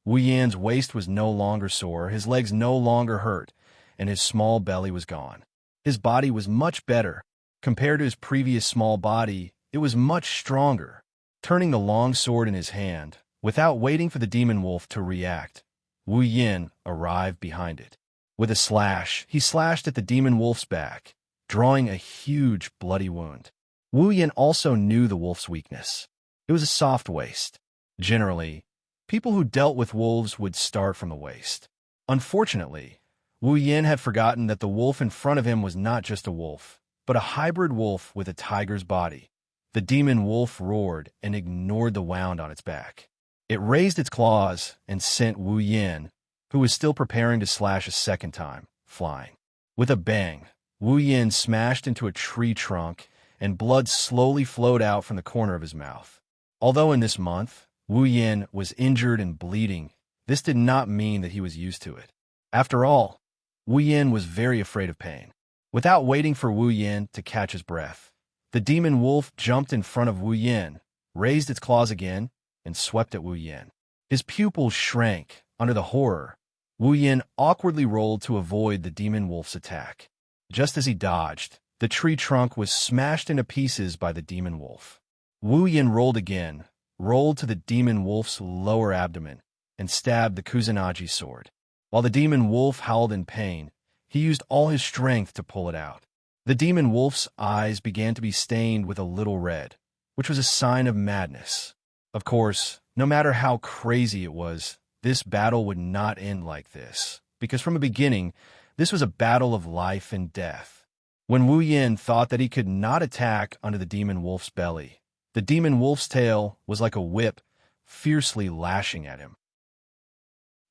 Wu Yan's waist was no longer sore, his legs no longer hurt, and his small belly was gone. His body was much better. Compared to his previous small body, it was much stronger. Turning the long sword in his hand, without waiting for the demon wolf to react, Wu Yan arrived behind it. With a slash, he slashed at the demon wolf's back, drawing a huge bloody wound. Wu Yan also knew the wolf's weakness. It was a soft waist. Generally, people who dealt with wolves would start from the waist. Unfortunately, Wu Yan had forgotten that the wolf in front of him was not just a wolf, but a hybrid wolf with a tiger's body. The demon wolf roared and ignored the wound on its back. It raised its claws and sent Wu Yan, who was still preparing to slash a second time, flying. With a bang, Wu Yan smashed into a tree trunk, and blood slowly flowed out from the corner of his mouth. Although in this month, Wu Yan was injured and bleeding, this did not mean that he was used to it. After all, Wu Yan was very afraid of pain. Without waiting for Wu Yan to catch his breath, the demon wolf jumped in front of Wu Yan, raised its claws again, and swept at Wu Yan. His pupils shrank under the horror. Wu Yan awkwardly rolled to avoid the demon wolf's attack. Just as he dodged, the tree trunk was smashed into pieces by the demon wolf. Wu Yan rolled again, rolled to the demon wolf's lower abdomen, and stabbed the Kusanagi sword. While the demon wolf howled in pain, he used all his strength to pull it out. The demon wolf's eyes began to be stained with a little red, which was a sign of madness. Of course, no matter how crazy it was, this battle would not end like this, because from the beginning, this was a battle of life and death. When Wu Yan thought that he could not attack under the demon wolf's belly, the demon wolf's tail was like a whip, fiercely lashing at him.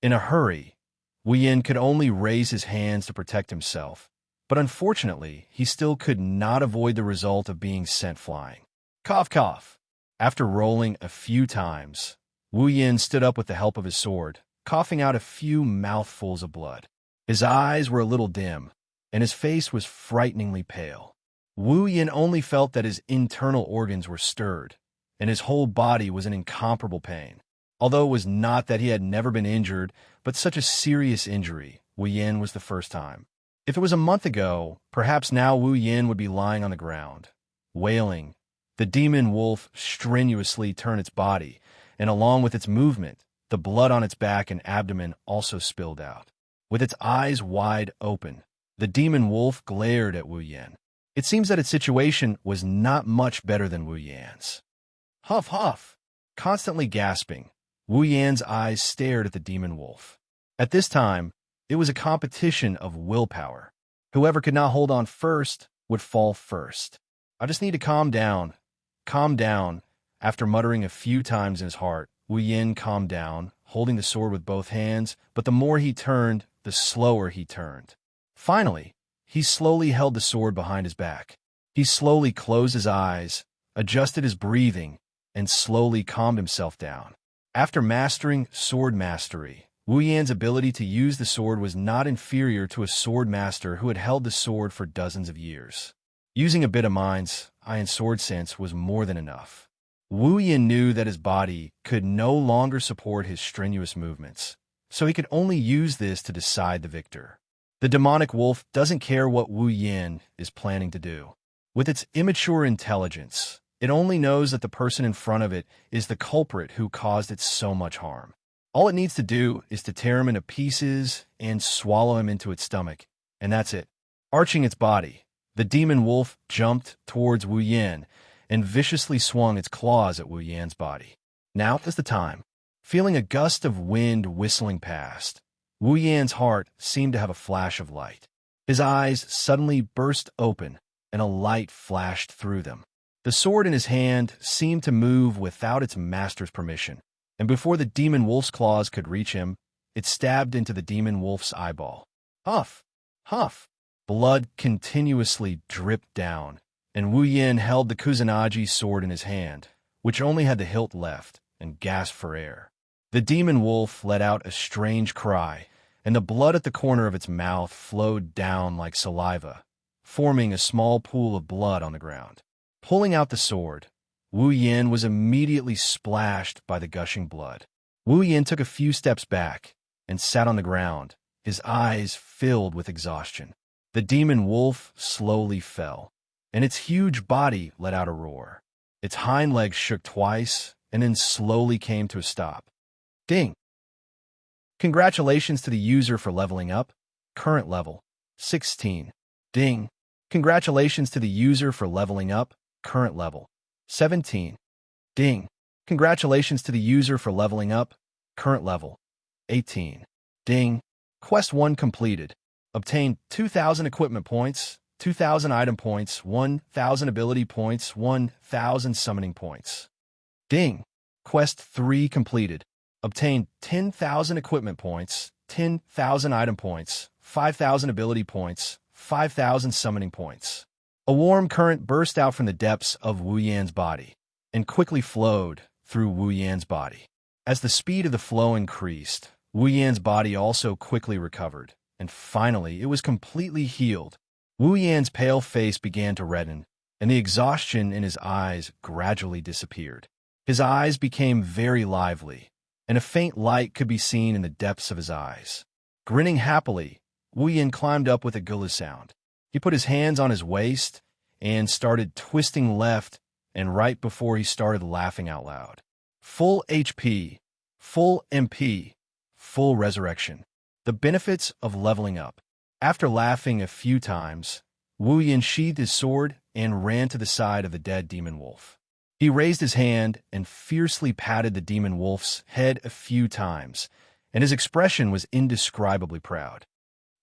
In a hurry, Wu Yan could only raise his hands to protect himself, but unfortunately, he still could not avoid the result of being sent flying. Cough, cough. After rolling a few times, Wu Yan stood up with the help of his sword, coughing out a few mouthfuls of blood. His eyes were a little dim, and his face was frighteningly pale. Wu Yan only felt that his internal organs were stirred, and his whole body was in incomparable pain. Although it was not that he had never been injured, but such a serious injury, Wu Yan was the first time. If it was a month ago, perhaps now Wu Yan would be lying on the ground, wailing. The demon wolf strenuously turned its body, and along with its movement, the blood on its back and abdomen also spilled out. With its eyes wide open, the demon wolf glared at Wu Yan. It seems that its situation was not much better than Wu Yan's. Huff, huff! Constantly gasping, Wu Yan's eyes stared at the demon wolf. At this time, it was a competition of willpower. Whoever could not hold on first would fall first. I just need to calm down. Calm down. After muttering a few times in his heart, Wu Yan calmed down, holding the sword with both hands, but the more he turned, the slower he turned. Finally, he slowly held the sword behind his back. He slowly closed his eyes, adjusted his breathing, and slowly calmed himself down. After mastering sword mastery, Wu Yan's ability to use the sword was not inferior to a sword master who had held the sword for dozens of years. Using a bit of mind's eye and sword sense was more than enough. Wu Yan knew that his body could no longer support his strenuous movements, so he could only use this to decide the victor. The demonic wolf doesn't care what Wu Yan is planning to do. With its immature intelligence, it only knows that the person in front of it is the culprit who caused it so much harm. All it needs to do is to tear him into pieces and swallow him into its stomach, and that's it. Arching its body, the demon wolf jumped towards Wu Yan and viciously swung its claws at Wu Yan's body. Now is the time. Feeling a gust of wind whistling past, Wu Yan's heart seemed to have a flash of light. His eyes suddenly burst open, and a light flashed through them. The sword in his hand seemed to move without its master's permission, and before the demon wolf's claws could reach him, it stabbed into the demon wolf's eyeball. Huff! Huff! Blood continuously dripped down, and Wu Yan held the Kusanagi sword in his hand, which only had the hilt left, and gasped for air. The demon wolf let out a strange cry, and the blood at the corner of its mouth flowed down like saliva, forming a small pool of blood on the ground. Pulling out the sword, Wu Yan was immediately splashed by the gushing blood. Wu Yan took a few steps back and sat on the ground, his eyes filled with exhaustion. The demon wolf slowly fell, and its huge body let out a roar. Its hind legs shook twice and then slowly came to a stop. Ding! Congratulations to the user for leveling up. Current level, 16. Ding! Congratulations to the user for leveling up. Current level, 17. Ding! Congratulations to the user for leveling up. Current level, 18. Ding! Quest 1 completed. Obtained 2,000 equipment points, 2,000 item points, 1,000 ability points, 1,000 summoning points. Ding! Quest 3 completed. Obtained 10,000 equipment points, 10,000 item points, 5,000 ability points, 5,000 summoning points. A warm current burst out from the depths of Wu Yan's body and quickly flowed through Wu Yan's body. As the speed of the flow increased, Wu Yan's body also quickly recovered, and finally it was completely healed. Wu Yan's pale face began to redden, and the exhaustion in his eyes gradually disappeared. His eyes became very lively, and a faint light could be seen in the depths of his eyes. Grinning happily, Wu Yan climbed up with a gulu sound. He put his hands on his waist and started twisting left and right before he started laughing out loud. Full HP, full MP, full resurrection. The benefits of leveling up. After laughing a few times, Wu Yan sheathed his sword and ran to the side of the dead demon wolf. He raised his hand and fiercely patted the demon wolf's head a few times, and his expression was indescribably proud.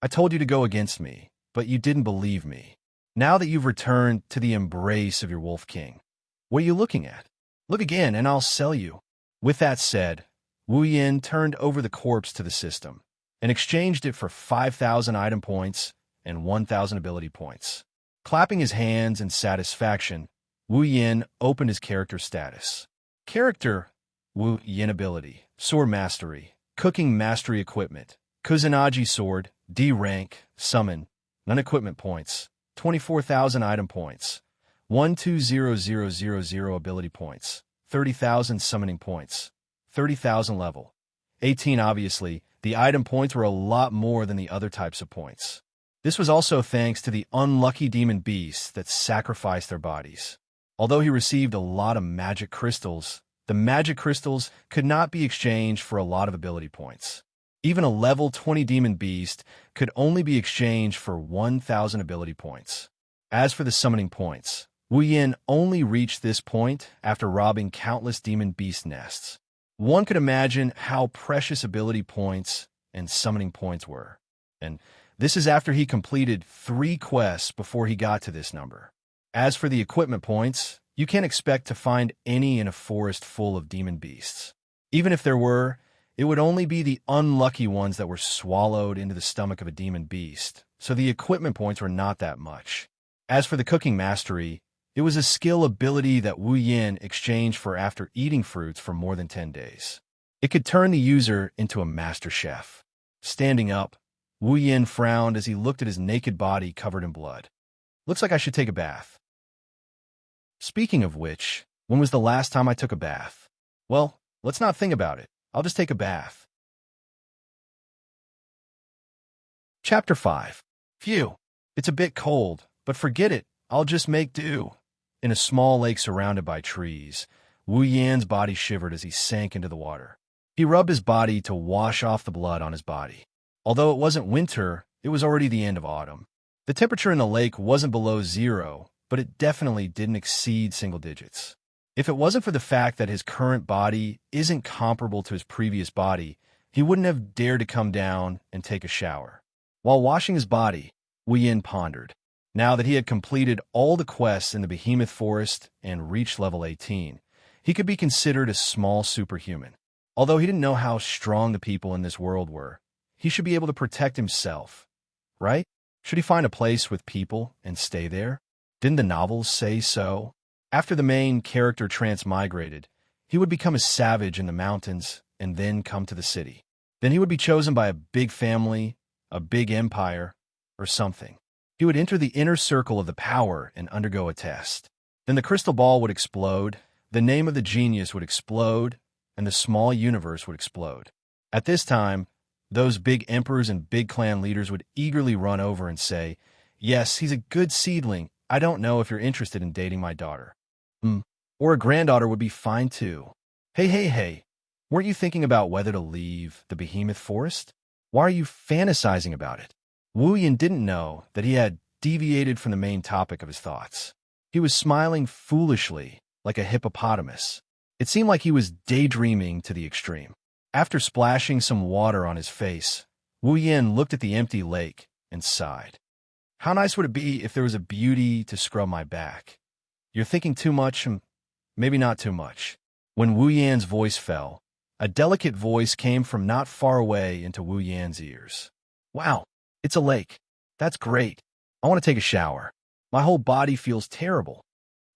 I told you to go against me, but you didn't believe me. Now that you've returned to the embrace of your wolf king, what are you looking at? Look again, and I'll sell you. With that said, Wu Yan turned over the corpse to the system and exchanged it for 5,000 item points and 1,000 ability points. Clapping his hands in satisfaction, Wu Yan opened his character status. Character: Wu Yan ability, sword mastery, cooking mastery equipment, Kusanagi sword, D rank, summon, none equipment points, 24,000 item points, 120000 ability points, 30,000 summoning points, 30,000 level. 18 Obviously, the item points were a lot more than the other types of points. This was also thanks to the unlucky demon beasts that sacrificed their bodies. Although he received a lot of magic crystals, the magic crystals could not be exchanged for a lot of ability points. Even a level 20 demon beast could only be exchanged for 1,000 ability points. As for the summoning points, Wu Yin only reached this point after robbing countless demon beast nests. One could imagine how precious ability points and summoning points were. And this is after he completed 3 quests before he got to this number. As for the equipment points, you can't expect to find any in a forest full of demon beasts. Even if there were, it would only be the unlucky ones that were swallowed into the stomach of a demon beast, so the equipment points were not that much. As for the cooking mastery, it was a skill ability that Wu Yin exchanged for after eating fruits for more than 10 days. It could turn the user into a master chef. Standing up, Wu Yin frowned as he looked at his naked body covered in blood. Looks like I should take a bath. Speaking of which, when was the last time I took a bath? Well, let's not think about it. I'll just take a bath. Chapter 5. Phew, it's a bit cold, but forget it. I'll just make do. In a small lake surrounded by trees, Wu Yan's body shivered as he sank into the water. He rubbed his body to wash off the blood on his body. Although it wasn't winter, it was already the end of autumn. The temperature in the lake wasn't below 0, but it definitely didn't exceed single digits. If it wasn't for the fact that his current body isn't comparable to his previous body, he wouldn't have dared to come down and take a shower. While washing his body, Wu Yin pondered. Now that he had completed all the quests in the Behemoth Forest and reached level 18, he could be considered a small superhuman. Although he didn't know how strong the people in this world were, he should be able to protect himself, right? Should he find a place with people and stay there? Didn't the novels say so? After the main character transmigrated, he would become a savage in the mountains and then come to the city. Then he would be chosen by a big family, a big empire, or something. He would enter the inner circle of the power and undergo a test. Then the crystal ball would explode, the name of the genius would explode, and the small universe would explode. At this time, those big emperors and big clan leaders would eagerly run over and say, "Yes, he's a good seedling. I don't know if you're interested in dating my daughter." Or a granddaughter would be fine too. Hey, weren't you thinking about whether to leave the Behemoth Forest? Why are you fantasizing about it? Wu Yin didn't know that he had deviated from the main topic of his thoughts. He was smiling foolishly, like a hippopotamus. It seemed like he was daydreaming to the extreme. After splashing some water on his face, Wu Yin looked at the empty lake and sighed. How nice would it be if there was a beauty to scrub my back? You're thinking too much, maybe not too much. When Wu Yan's voice fell, a delicate voice came from not far away into Wu Yan's ears. Wow, it's a lake. That's great. I want to take a shower. My whole body feels terrible.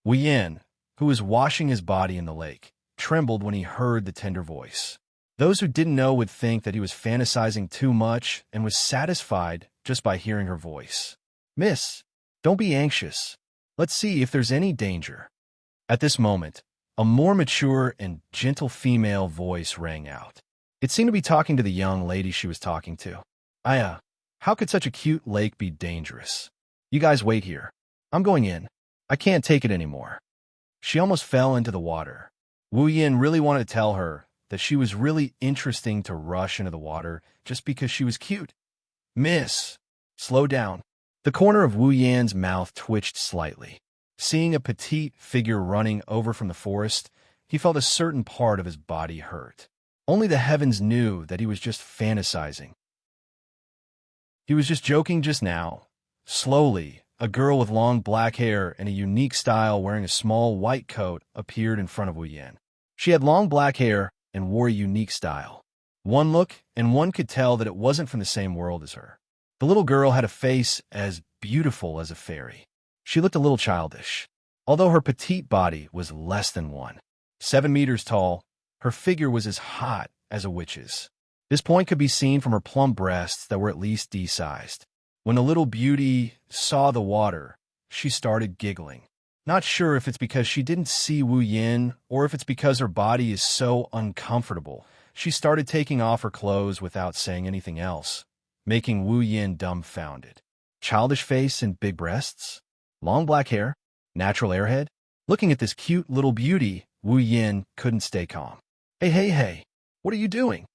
Wu Yan, who was washing his body in the lake, trembled when he heard the tender voice. Those who didn't know would think that he was fantasizing too much and was satisfied just by hearing her voice. Miss, don't be anxious. Let's see if there's any danger. At this moment, a more mature and gentle female voice rang out. It seemed to be talking to the young lady she was talking to. How could such a cute lake be dangerous? You guys wait here. I'm going in. I can't take it anymore. She almost fell into the water. Wu Yin really wanted to tell her that she was really interesting to rush into the water just because she was cute. Miss, slow down. The corner of Wu Yan's mouth twitched slightly. Seeing a petite figure running over from the forest, he felt a certain part of his body hurt. Only the heavens knew that he was just fantasizing. He was just joking just now. Slowly, a girl with long black hair and a unique style wearing a small white coat appeared in front of Wu Yan. She had long black hair and wore a unique style. One look, and one could tell that it wasn't from the same world as her. The little girl had a face as beautiful as a fairy. She looked a little childish. Although her petite body was less than 7 meters tall, her figure was as hot as a witch's. This point could be seen from her plump breasts that were at least D-sized. When the little beauty saw the water, she started giggling. Not sure if it's because she didn't see Wu Yin or if it's because her body is so uncomfortable. She started taking off her clothes without saying anything else, making Wu Yin dumbfounded. Childish face and big breasts? Long black hair? Natural airhead? Looking at this cute little beauty, Wu Yin couldn't stay calm. Hey, what are you doing?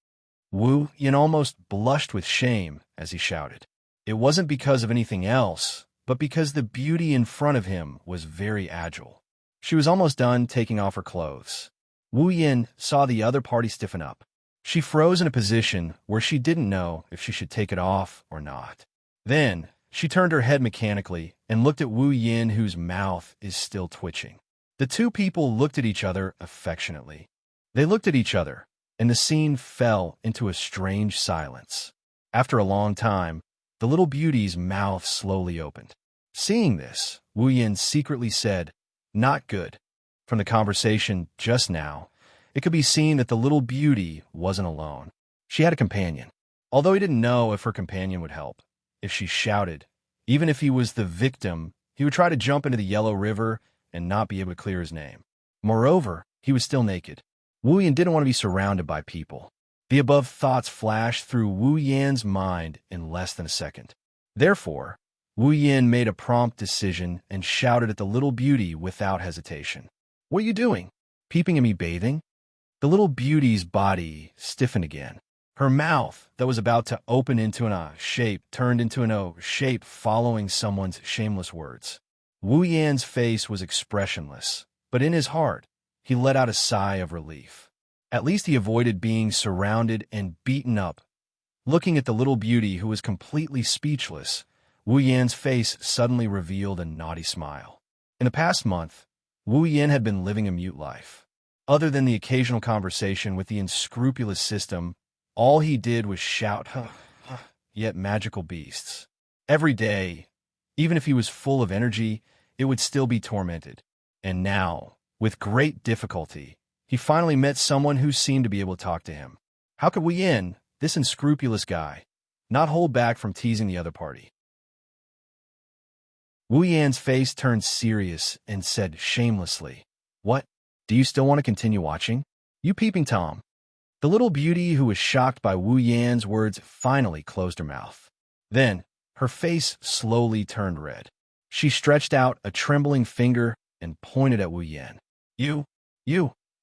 Wu Yin almost blushed with shame as he shouted. It wasn't because of anything else, but because the beauty in front of him was very agile. She was almost done taking off her clothes. Wu Yin saw the other party stiffen up. She froze in a position where she didn't know if she should take it off or not. Then, she turned her head mechanically and looked at Wu Yin, whose mouth is still twitching. The two people looked at each other affectionately. They looked at each other, and the scene fell into a strange silence. After a long time, the little beauty's mouth slowly opened. Seeing this, Wu Yin secretly said, "Not good." From the conversation just now, it could be seen that the little beauty wasn't alone. She had a companion. Although he didn't know if her companion would help. If she shouted, even if he was the victim, he would try to jump into the yellow river and not be able to clear his name. Moreover, he was still naked. Wu Yin didn't want to be surrounded by people. The above thoughts flashed through Wu Yan's mind in less than a second. Therefore, Wu Yin made a prompt decision and shouted at the little beauty without hesitation. "What are you doing? Peeping at me bathing?" The little beauty's body stiffened again. Her mouth, that was about to open into an A shape, turned into an O shape following someone's shameless words. Wu Yan's face was expressionless, but in his heart, he let out a sigh of relief. At least he avoided being surrounded and beaten up. Looking at the little beauty, who was completely speechless, Wu Yan's face suddenly revealed a naughty smile. In the past month, Wu Yan had been living a mute life. Other than the occasional conversation with the unscrupulous system, all he did was shout, yet magical beasts. Every day, even if he was full of energy, it would still be tormented. And now, with great difficulty, he finally met someone who seemed to be able to talk to him. How could Wu Yan, this unscrupulous guy, not hold back from teasing the other party? Wu Yan's face turned serious and said shamelessly, "What? Do you still want to continue watching? You peeping Tom?" The little beauty, who was shocked by Wu Yan's words, finally closed her mouth. Then, her face slowly turned red. She stretched out a trembling finger and pointed at Wu Yan. You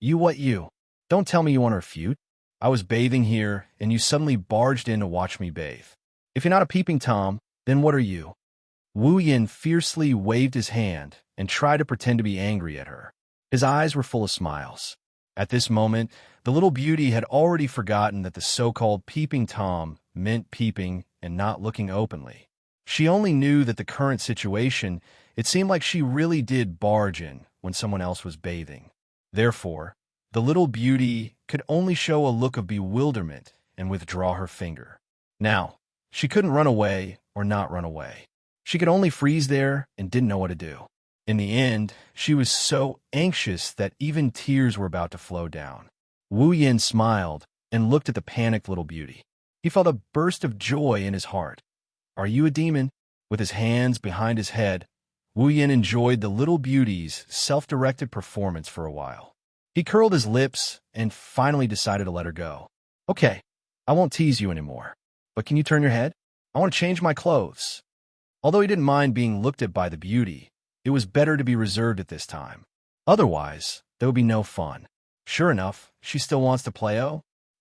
what you? Don't tell me you want to refute. I was bathing here, and you suddenly barged in to watch me bathe. If you're not a peeping Tom, then what are you?" Wu Yan fiercely waved his hand and tried to pretend to be angry at her. His eyes were full of smiles. At this moment, the little beauty had already forgotten that the so-called peeping Tom meant peeping and not looking openly. She only knew that the current situation, it seemed like she really did barge in when someone else was bathing. Therefore, the little beauty could only show a look of bewilderment and withdraw her finger. Now, she couldn't run away or not run away. She could only freeze there and didn't know what to do. In the end, she was so anxious that even tears were about to flow down. Wu Yan smiled and looked at the panicked little beauty. He felt a burst of joy in his heart. "Are you a demon?" With his hands behind his head, Wu Yan enjoyed the little beauty's self-directed performance for a while. He curled his lips and finally decided to let her go. "Okay, I won't tease you anymore. But can you turn your head? I want to change my clothes." Although he didn't mind being looked at by the beauty, it was better to be reserved at this time. Otherwise, there would be no fun. Sure enough, she still wants to play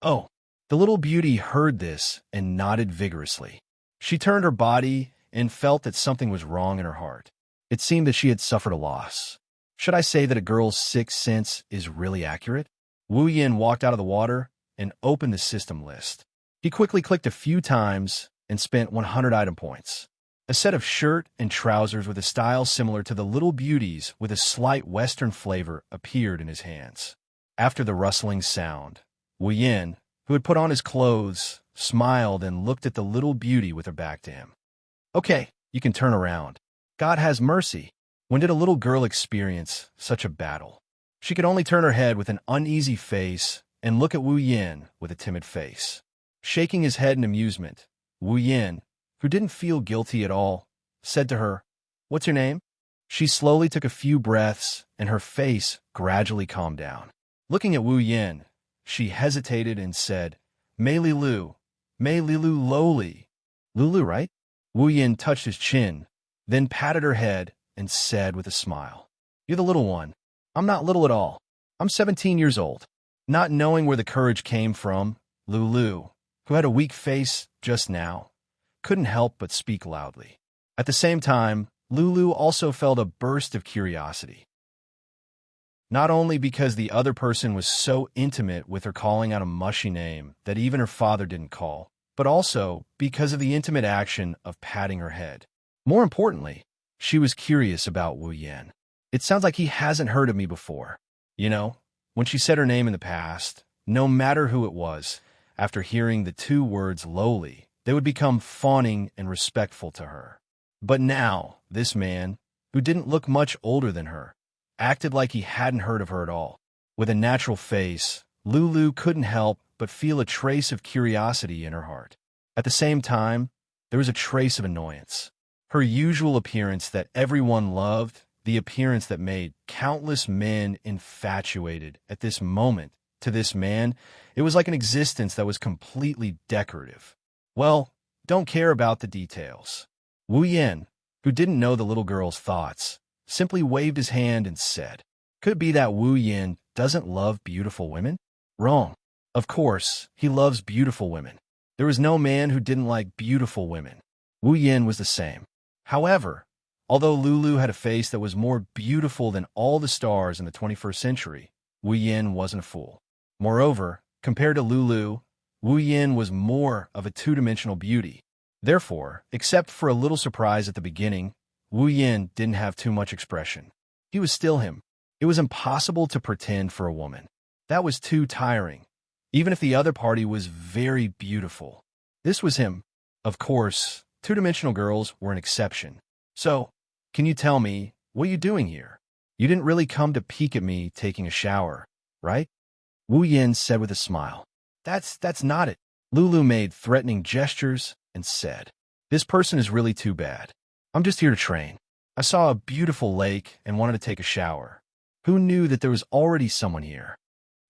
Oh. The little beauty heard this and nodded vigorously. She turned her body and felt that something was wrong in her heart. It seemed that she had suffered a loss. Should I say that a girl's sixth sense is really accurate? Wu Yan walked out of the water and opened the system list. He quickly clicked a few times and spent 100 item points. A set of shirt and trousers with a style similar to the little beauty's with a slight Western flavor appeared in his hands. After the rustling sound, Wu Yan, who had put on his clothes, smiled and looked at the little beauty with her back to him. "Okay, you can turn around. God has mercy. When did a little girl experience such a battle?" She could only turn her head with an uneasy face and look at Wu Yan with a timid face. Shaking his head in amusement, Wu Yan, who didn't feel guilty at all, said to her, "What's your name?" She slowly took a few breaths, and her face gradually calmed down. Looking at Wu Yan, she hesitated and said, "Mei Lilu, Mei Lilu Loli." "Lulu, right?" Wu Yan touched his chin, then patted her head and said with a smile, "You're the little one. I'm not little at all. I'm 17 years old." Not knowing where the courage came from, Lulu, who had a weak face just now, couldn't help but speak loudly. At the same time, Lulu also felt a burst of curiosity. Not only because the other person was so intimate with her calling out a mushy name that even her father didn't call, but also because of the intimate action of patting her head. More importantly, she was curious about Wu Yan. It sounds like he hasn't heard of me before. You know, when she said her name in the past, no matter who it was, after hearing the two words lowly, they would become fawning and respectful to her. But now, this man, who didn't look much older than her, acted like he hadn't heard of her at all. With a natural face, Lulu couldn't help but feel a trace of curiosity in her heart. At the same time, there was a trace of annoyance. Her usual appearance that everyone loved, the appearance that made countless men infatuated at this moment, to this man, it was like an existence that was completely decorative. Well, don't care about the details. Wu Yan, who didn't know the little girl's thoughts, simply waved his hand and said, "Could it be that Wu Yan doesn't love beautiful women?" Wrong. Of course, he loves beautiful women. There was no man who didn't like beautiful women. Wu Yan was the same. However, although Lulu had a face that was more beautiful than all the stars in the 21st century, Wu Yan wasn't a fool. Moreover, compared to Lulu, Wu Yan was more of a two-dimensional beauty. Therefore, except for a little surprise at the beginning, Wu Yan didn't have too much expression. He was still him. It was impossible to pretend for a woman. That was too tiring, even if the other party was very beautiful. This was him. Of course, two-dimensional girls were an exception. So, can you tell me, what are you doing here? You didn't really come to peek at me taking a shower, right? Wu Yan said with a smile. That's not it. Lulu made threatening gestures and said, "This person is really too bad. I'm just here to train. I saw a beautiful lake and wanted to take a shower. Who knew that there was already someone here?"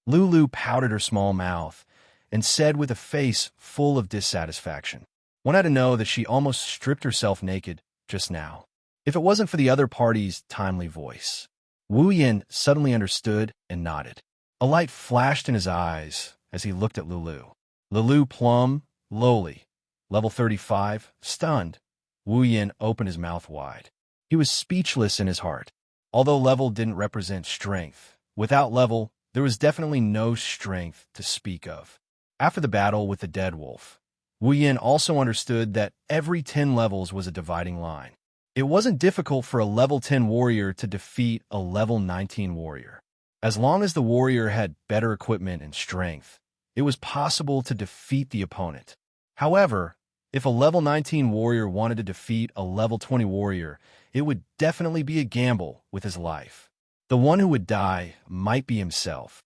Lulu pouted her small mouth and said with a face full of dissatisfaction. One had to know that she almost stripped herself naked just now. If it wasn't for the other party's timely voice. Wu Yan suddenly understood and nodded. A light flashed in his eyes as he looked at Lulu. Lulu plumb, lowly, level 35, stunned. Wu Yan opened his mouth wide. He was speechless in his heart. Although level didn't represent strength, without level, there was definitely no strength to speak of. After the battle with the dead wolf, Wu Yan also understood that every 10 levels was a dividing line. It wasn't difficult for a level 10 warrior to defeat a level 19 warrior. As long as the warrior had better equipment and strength, it was possible to defeat the opponent. However, if a level 19 warrior wanted to defeat a level 20 warrior, it would definitely be a gamble with his life. The one who would die might be himself.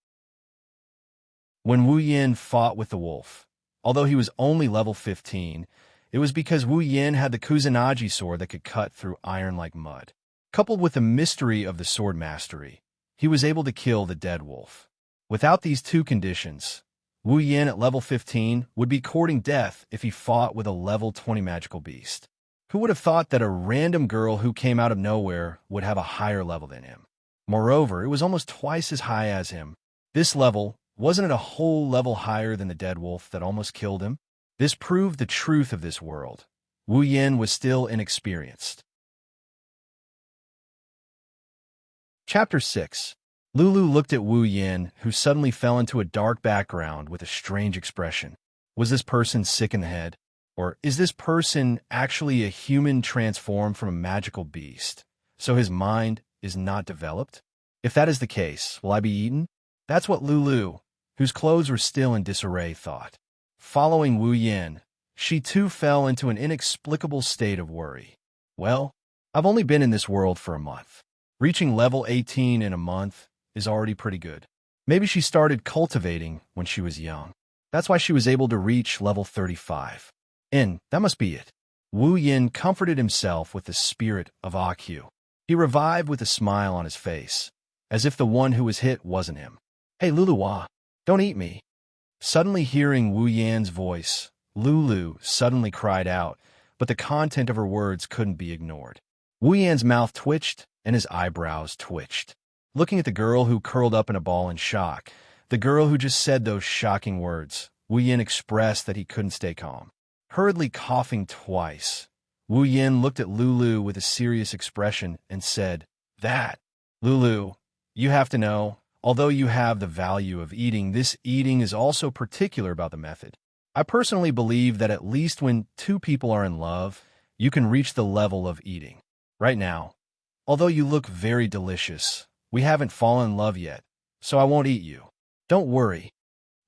When Wu Yan fought with the wolf, although he was only level 15, it was because Wu Yan had the Kusanagi sword that could cut through iron like mud. Coupled with the mystery of the sword mastery, he was able to kill the dead wolf. Without these two conditions, Wu Yan at level 15 would be courting death if he fought with a level 20 magical beast. Who would have thought that a random girl who came out of nowhere would have a higher level than him? Moreover, it was almost twice as high as him. This level, wasn't it a whole level higher than the dead wolf that almost killed him? This proved the truth of this world. Wu Yan was still inexperienced. Chapter 6. Lulu looked at Wu Yan, who suddenly fell into a dark background with a strange expression. Was this person sick in the head? Or is this person actually a human transformed from a magical beast, so his mind is not developed? If that is the case, will I be eaten? That's what Lulu, whose clothes were still in disarray, thought. Following Wu Yan, she too fell into an inexplicable state of worry. Well, I've only been in this world for a month. Reaching level 18 in a month is already pretty good. Maybe she started cultivating when she was young. That's why she was able to reach level 35. And that must be it. Wu Yan comforted himself with the spirit of Akyu. He revived with a smile on his face, as if the one who was hit wasn't him. "Hey, Luluwa, don't eat me." Suddenly hearing Wu Yan's voice, Lulu suddenly cried out, but the content of her words couldn't be ignored. Wu Yan's mouth twitched and his eyebrows twitched. Looking at the girl who curled up in a ball in shock, the girl who just said those shocking words, Wu Yan expressed that he couldn't stay calm. Hurriedly coughing twice, Wu Yin looked at Lulu with a serious expression and said, "That, Lulu, you have to know, although you have the value of eating, this eating is also particular about the method. I personally believe that at least when two people are in love, you can reach the level of eating. Right now, although you look very delicious, we haven't fallen in love yet, so I won't eat you. Don't worry."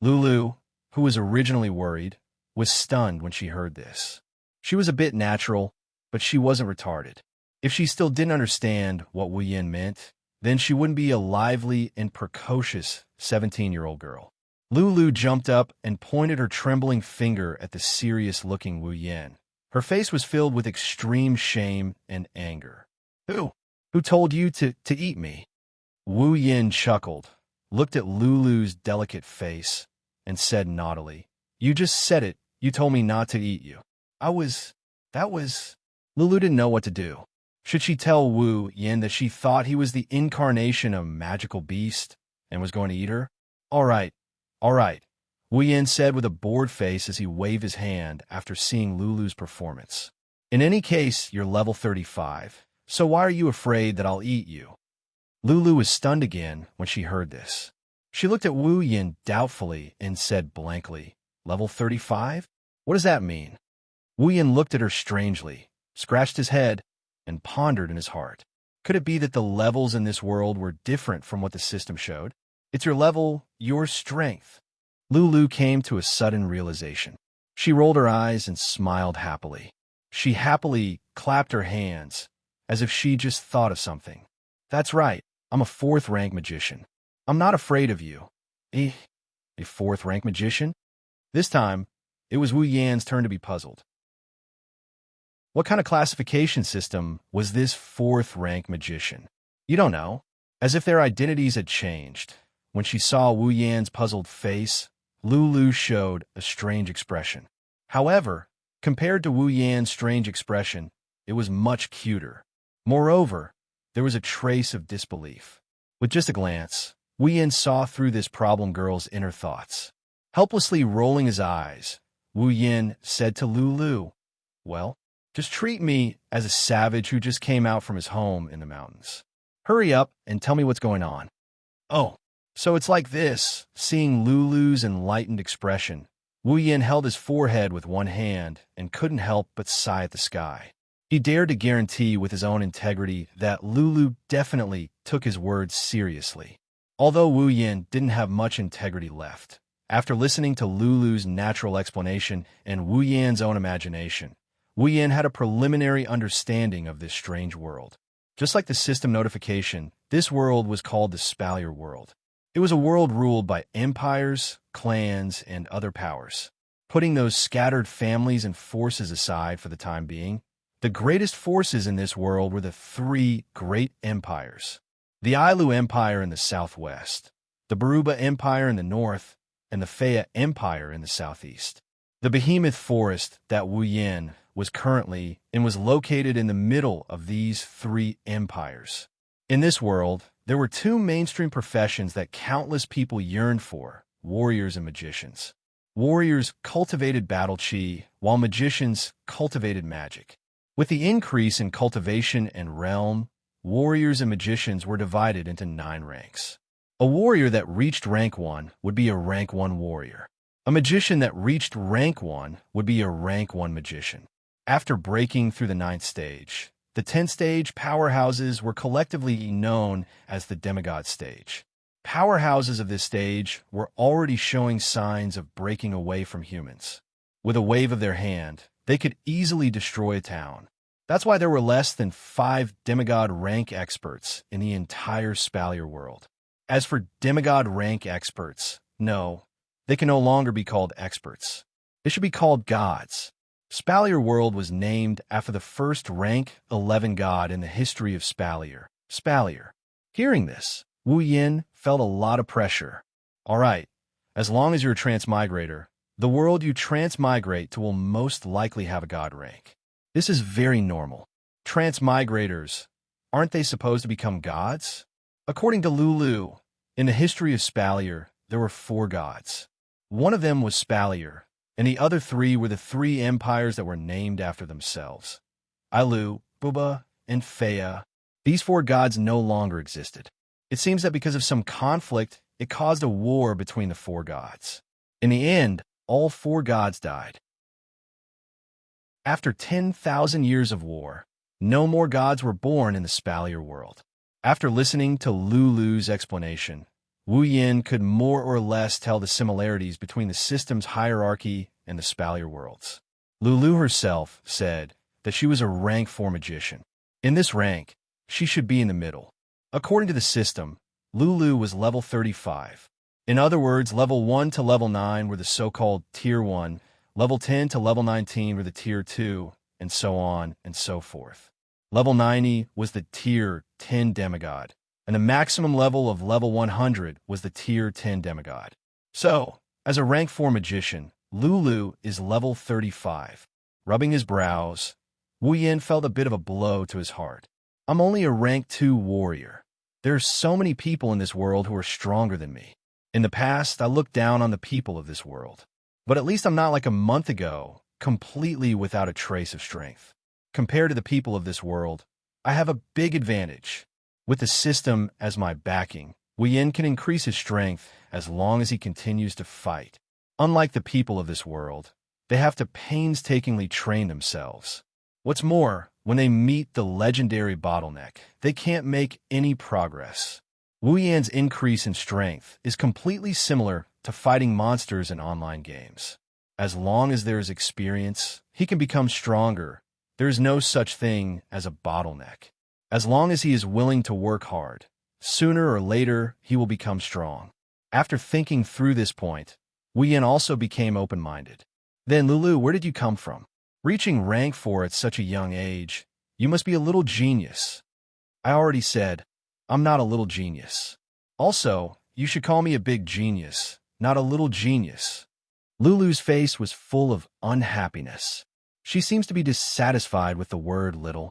Lulu, who was originally worried, was stunned when she heard this. She was a bit natural, but she wasn't retarded. If she still didn't understand what Wu Yin meant, then she wouldn't be a lively and precocious 17-year-old girl. Lulu jumped up and pointed her trembling finger at the serious-looking Wu Yin. Her face was filled with extreme shame and anger. Who told you to eat me?" Wu Yin chuckled, looked at Lulu's delicate face, and said naughtily, "You just said it. You told me not to eat you." That was... Lulu didn't know what to do. Should she tell Wu Yin that she thought he was the incarnation of a magical beast and was going to eat her? All right. Wu Yin said with a bored face as he waved his hand after seeing Lulu's performance. "In any case, you're level 35, so why are you afraid that I'll eat you?" Lulu was stunned again when she heard this. She looked at Wu Yin doubtfully and said blankly, "Level 35? What does that mean?" Wu Yin looked at her strangely, scratched his head, and pondered in his heart. Could it be that the levels in this world were different from what the system showed? It's your level, your strength. Lulu came to a sudden realization. She rolled her eyes and smiled happily. She happily clapped her hands, as if she just thought of something. "That's right, I'm a 4th-rank magician. I'm not afraid of you." A 4th-rank magician? This time, it was Wu Yan's turn to be puzzled. What kind of classification system was this 4th-rank magician? You don't know. As if their identities had changed. When she saw Wu Yan's puzzled face, Lulu showed a strange expression. However, compared to Wu Yan's strange expression, it was much cuter. Moreover, there was a trace of disbelief. With just a glance, Wu Yan saw through this problem girl's inner thoughts. Helplessly rolling his eyes, Wu Yan said to Lulu, "Well, just treat me as a savage who just came out from his home in the mountains. Hurry up and tell me what's going on." "Oh, so it's like this." Seeing Lulu's enlightened expression, Wu Yin held his forehead with one hand and couldn't help but sigh at the sky. He dared to guarantee with his own integrity that Lulu definitely took his words seriously. Although Wu Yin didn't have much integrity left, after listening to Lulu's natural explanation and Wu Yan's own imagination, Wu Yin had a preliminary understanding of this strange world. Just like the system notification, this world was called the Spalier world. It was a world ruled by empires, clans, and other powers. Putting those scattered families and forces aside for the time being, the greatest forces in this world were the 3 great empires. The Ailu Empire in the southwest, the Baruba Empire in the north, and the Faya Empire in the southeast. The behemoth forest that Wu Yin was currently in was located in the middle of these 3 empires. In this world, there were 2 mainstream professions that countless people yearned for: warriors and magicians. Warriors cultivated battle chi, while magicians cultivated magic. With the increase in cultivation and realm, warriors and magicians were divided into 9 ranks. A warrior that reached rank 1 would be a rank 1 warrior. A magician that reached rank 1 would be a rank 1 magician. After breaking through the 9th stage, the 10th stage powerhouses were collectively known as the demigod stage. Powerhouses of this stage were already showing signs of breaking away from humans. With a wave of their hand, they could easily destroy a town. That's why there were less than 5 demigod rank experts in the entire Spalier world. As for demigod rank experts, no, they can no longer be called experts. They should be called gods. Spalier world was named after the first rank 11 god in the history of Spalier, Spalier. Hearing this, Wu Yin felt a lot of pressure. All right, as long as you're a transmigrator, the world you transmigrate to will most likely have a god rank. This is very normal. Transmigrators, aren't they supposed to become gods? According to Lulu, in the history of Spalier, there were 4 gods. One of them was Spalier, and the other 3 were the 3 empires that were named after themselves. Ailu, Buba, and Fea. These four gods no longer existed. It seems that because of some conflict, it caused a war between the four gods. In the end, all four gods died. After 10,000 years of war, no more gods were born in the Spalier world. After listening to Lulu's explanation, Wu Yin could more or less tell the similarities between the system's hierarchy and the Spalier worlds. Lulu herself said that she was a rank 4 magician. In this rank, she should be in the middle. According to the system, Lulu was level 35. In other words, level 1 to level 9 were the so-called Tier 1, level 10 to level 19 were the Tier 2, and so on and so forth. Level 90 was the Tier 10 demigod, and the maximum level of level 100 was the Tier 10 demigod. So, as a rank 4 magician, Lulu is level 35. Rubbing his brows, Wu Yin felt a bit of a blow to his heart. I'm only a rank 2 warrior. There are so many people in this world who are stronger than me. In the past, I looked down on the people of this world. But at least I'm not like a month ago, completely without a trace of strength. Compared to the people of this world, I have a big advantage. With the system as my backing, Wu Yin can increase his strength as long as he continues to fight. Unlike the people of this world, they have to painstakingly train themselves. What's more, when they meet the legendary bottleneck, they can't make any progress. Wu Yan's increase in strength is completely similar to fighting monsters in online games. As long as there is experience, he can become stronger. There is no such thing as a bottleneck. As long as he is willing to work hard, sooner or later he will become strong. After thinking through this point, Wu Yan also became open-minded. Then, Lulu, where did you come from? Reaching rank 4 at such a young age, you must be a little genius. I already said, I'm not a little genius. Also, you should call me a big genius, not a little genius. Lulu's face was full of unhappiness. She seems to be dissatisfied with the word little.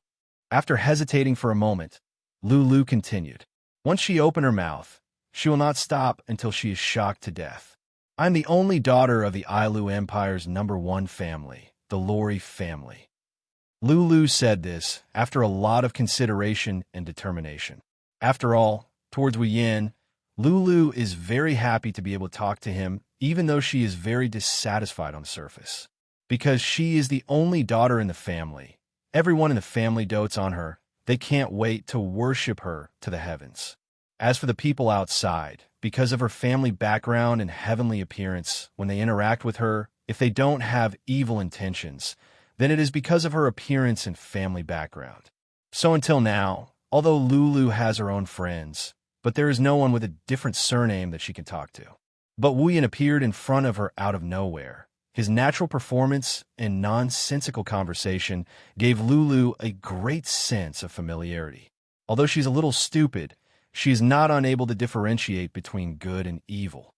After hesitating for a moment, Lulu continued. Once she opened her mouth, she will not stop until she is shocked to death. I'm the only daughter of the Ailu Empire's #1 family, the Lori family. Lulu said this after a lot of consideration and determination. After all, towards Wu Yin, Lulu is very happy to be able to talk to him, even though she is very dissatisfied on the surface. Because she is the only daughter in the family, everyone in the family dotes on her. They can't wait to worship her to the heavens. As for the people outside, because of her family background and heavenly appearance, when they interact with her, if they don't have evil intentions, then it is because of her appearance and family background. So until now, although Lulu has her own friends, but there is no one with a different surname that she can talk to. But Wu Yin appeared in front of her out of nowhere. His natural performance and nonsensical conversation gave Lulu a great sense of familiarity. Although she's a little stupid, she is not unable to differentiate between good and evil.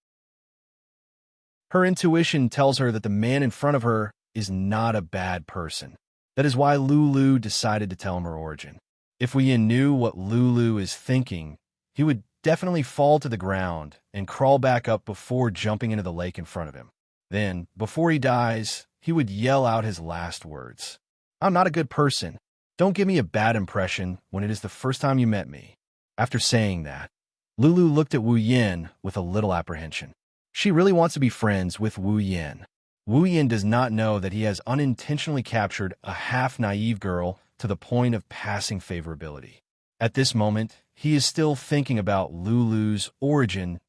Her intuition tells her that the man in front of her is not a bad person. That is why Lulu decided to tell him her origin. If Wu Yin knew what Lulu is thinking, he would definitely fall to the ground and crawl back up before jumping into the lake in front of him. Then, before he dies, he would yell out his last words. I'm not a good person. Don't give me a bad impression when it is the first time you met me. After saying that, Lulu looked at Wu Yin with a little apprehension. She really wants to be friends with Wu Yin. Wu Yin does not know that he has unintentionally captured a half-naive girl to the point of passing favorability. At this moment, he is still thinking about Lulu's origin,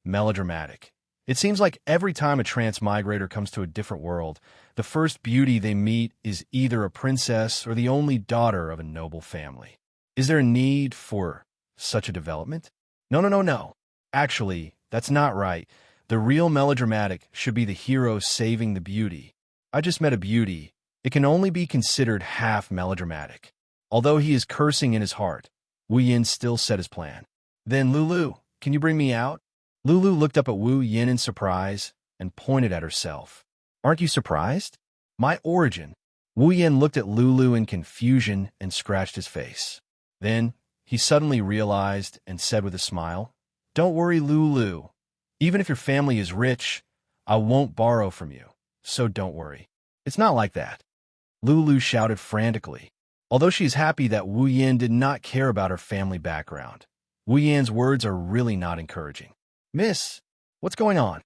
melodramatic. It seems like every time a transmigrator comes to a different world, the first beauty they meet is either a princess or the only daughter of a noble family. Is there a need for such a development? No. Actually, that's not right. The real melodramatic should be the hero saving the beauty. I just met a beauty. It can only be considered half melodramatic. Although he is cursing in his heart, Wu Yin still said his plan. Then, Lulu, can you bring me out? Lulu looked up at Wu Yin in surprise and pointed at herself. Aren't you surprised? My origin. Wu Yin looked at Lulu in confusion and scratched his face. Then, he suddenly realized and said with a smile, Don't worry, Lulu. Even if your family is rich, I won't borrow from you, so don't worry. It's not like that. Lulu shouted frantically. Although she is happy that Wu Yin did not care about her family background, Wu Yan's words are really not encouraging. Miss, what's going on?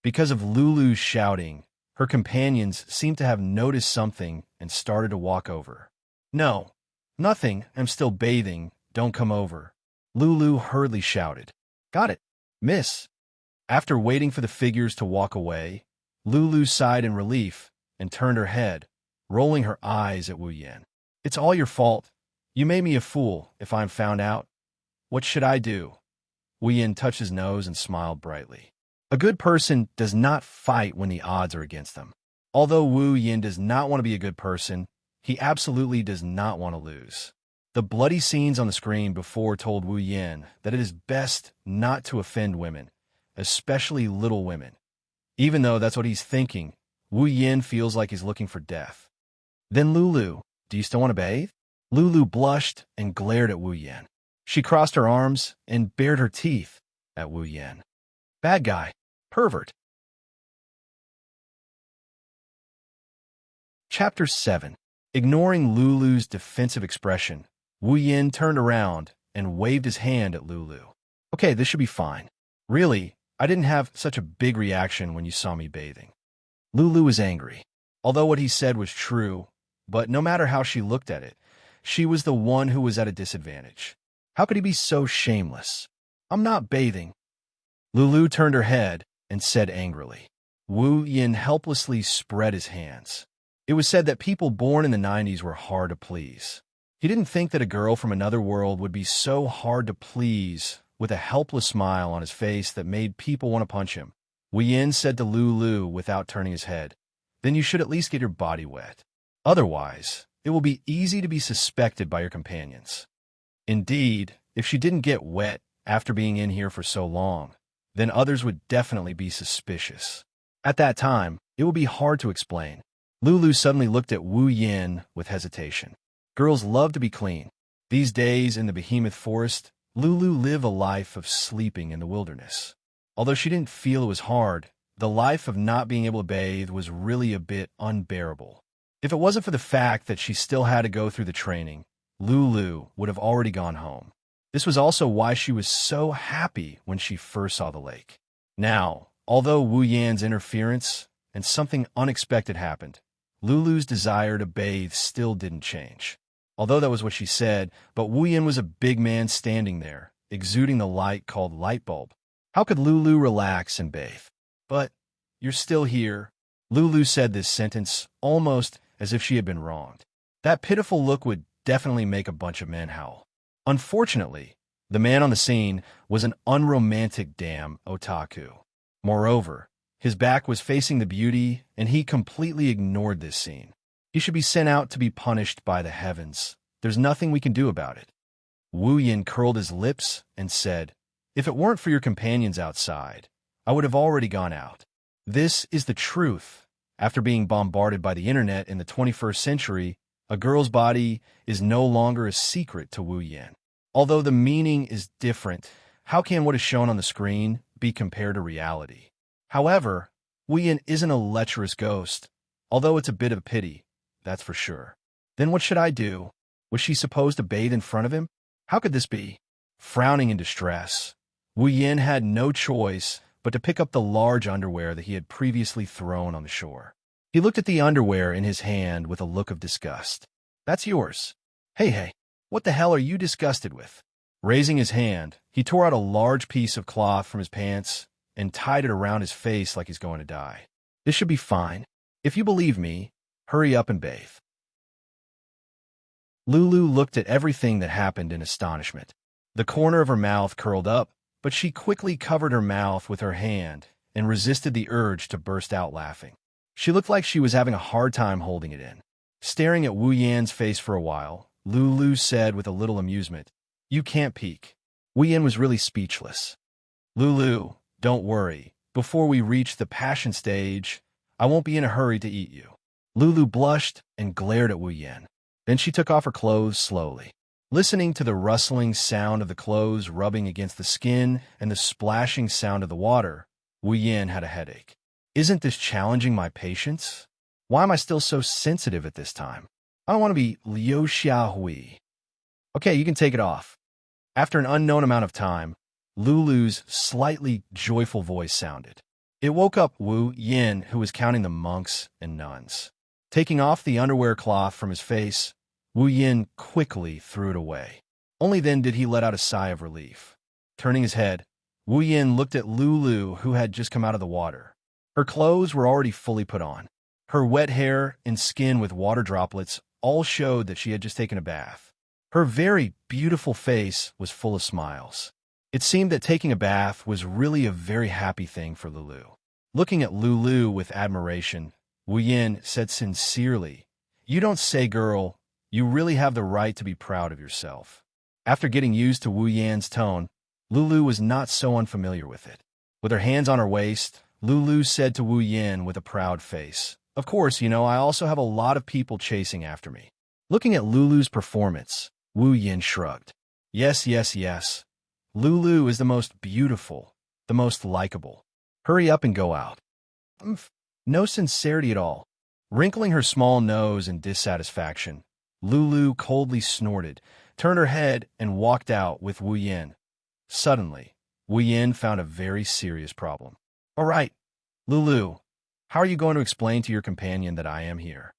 Because of Lulu's shouting, her companions seemed to have noticed something and started to walk over. No, nothing. I'm still bathing. Don't come over. Lulu hurriedly shouted. Got it, miss. After waiting for the figures to walk away, Lulu sighed in relief and turned her head, rolling her eyes at Wu Yan. It's all your fault. You made me a fool if I'm found out. What should I do? Wu Yan touched his nose and smiled brightly. A good person does not fight when the odds are against them. Although Wu Yan does not want to be a good person, he absolutely does not want to lose. The bloody scenes on the screen before told Wu Yan that it is best not to offend women, especially little women. Even though that's what he's thinking, Wu Yan feels like he's looking for death. Then Lulu, do you still want to bathe? Lulu blushed and glared at Wu Yan. She crossed her arms and bared her teeth at Wu Yan. Bad guy. Pervert. Chapter 7. Ignoring Lulu's defensive expression, Wu Yan turned around and waved his hand at Lulu. Okay, this should be fine. Really, I didn't have such a big reaction when you saw me bathing. Lulu was angry. Although what he said was true, but no matter how she looked at it, she was the one who was at a disadvantage. How could he be so shameless? I'm not bathing. Lulu turned her head and said angrily. Wu Yan helplessly spread his hands. It was said that people born in the 90s were hard to please. He didn't think that a girl from another world would be so hard to please, with a helpless smile on his face that made people want to punch him. Wu Yan said to Lulu without turning his head, then you should at least get your body wet. Otherwise, it will be easy to be suspected by your companions. Indeed, if she didn't get wet after being in here for so long, then others would definitely be suspicious. At that time, it would be hard to explain. Lulu suddenly looked at Wu Yan with hesitation. Girls love to be clean. These days in the behemoth forest, Lulu lived a life of sleeping in the wilderness. Although she didn't feel it was hard, the life of not being able to bathe was really a bit unbearable. If it wasn't for the fact that she still had to go through the training, Lulu would have already gone home. This was also why she was so happy when she first saw the lake. Now, although Wu Yan's interference and something unexpected happened, Lulu's desire to bathe still didn't change. Although that was what she said, but Wu Yan was a big man standing there, exuding the light called light bulb. How could Lulu relax and bathe? But, you're still here. Lulu said this sentence almost as if she had been wronged. That pitiful look would definitely make a bunch of men howl. Unfortunately, the man on the scene was an unromantic damn otaku. Moreover, his back was facing the beauty, and he completely ignored this scene. He should be sent out to be punished by the heavens. There's nothing we can do about it. Wu Yan curled his lips and said, if it weren't for your companions outside, I would have already gone out. This is the truth. After being bombarded by the internet in the 21st century, a girl's body is no longer a secret to Wu Yan. Although the meaning is different, how can what is shown on the screen be compared to reality? However, Wu Yan isn't a lecherous ghost, although it's a bit of a pity, that's for sure. Then what should I do? Was she supposed to bathe in front of him? How could this be? Frowning in distress, Wu Yan had no choice but to pick up the large underwear that he had previously thrown on the shore. He looked at the underwear in his hand with a look of disgust. That's yours. Hey, what the hell are you disgusted with? Raising his hand, he tore out a large piece of cloth from his pants and tied it around his face like he's going to die. This should be fine. If you believe me, hurry up and bathe. Lulu looked at everything that happened in astonishment. The corner of her mouth curled up, but she quickly covered her mouth with her hand and resisted the urge to burst out laughing. She looked like she was having a hard time holding it in. Staring at Wu Yan's face for a while, Lulu said with a little amusement, you can't peek. Wu Yan was really speechless. Lulu, don't worry. Before we reach the passion stage, I won't be in a hurry to eat you. Lulu blushed and glared at Wu Yan. Then she took off her clothes slowly. Listening to the rustling sound of the clothes rubbing against the skin and the splashing sound of the water, Wu Yan had a headache. Isn't this challenging my patience? Why am I still so sensitive at this time? I don't want to be Liu Xiaohui. Okay, you can take it off. After an unknown amount of time, Lulu's slightly joyful voice sounded. It woke up Wu Yin, who was counting the monks and nuns. Taking off the underwear cloth from his face, Wu Yin quickly threw it away. Only then did he let out a sigh of relief. Turning his head, Wu Yin looked at Lulu, who had just come out of the water. Her clothes were already fully put on. Her wet hair and skin with water droplets all showed that she had just taken a bath. Her very beautiful face was full of smiles. It seemed that taking a bath was really a very happy thing for Lulu. Looking at Lulu with admiration, Wu Yin said sincerely, "You don't say, girl. You really have the right to be proud of yourself." After getting used to Wu Yan's tone, Lulu was not so unfamiliar with it. With her hands on her waist, Lulu said to Wu Yin with a proud face, "Of course, I also have a lot of people chasing after me." Looking at Lulu's performance, Wu Yin shrugged. Yes, yes, yes. Lulu is the most beautiful, the most likable. Hurry up and go out. No sincerity at all. Wrinkling her small nose in dissatisfaction, Lulu coldly snorted, turned her head, and walked out with Wu Yin. Suddenly, Wu Yin found a very serious problem. "All right, Lulu, how are you going to explain to your companion that I am here?"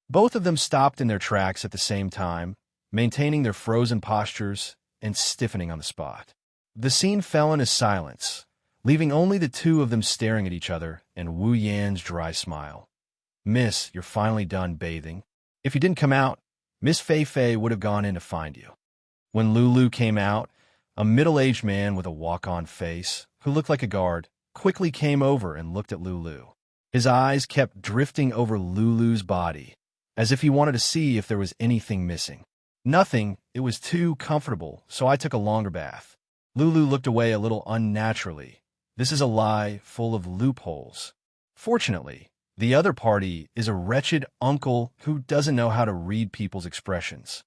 Both of them stopped in their tracks at the same time, maintaining their frozen postures and stiffening on the spot. The scene fell into silence, leaving only the two of them staring at each other and Wu Yan's dry smile. "Miss, you're finally done bathing. If you didn't come out, Miss Fei Fei would have gone in to find you." When Lulu came out, a middle-aged man with a walk-on face, who looked like a guard, quickly came over and looked at Lulu. His eyes kept drifting over Lulu's body, as if he wanted to see if there was anything missing. "Nothing, it was too comfortable, so I took a longer bath." Lulu looked away a little unnaturally. This is a lie full of loopholes. Fortunately, the other party is a wretched uncle who doesn't know how to read people's expressions.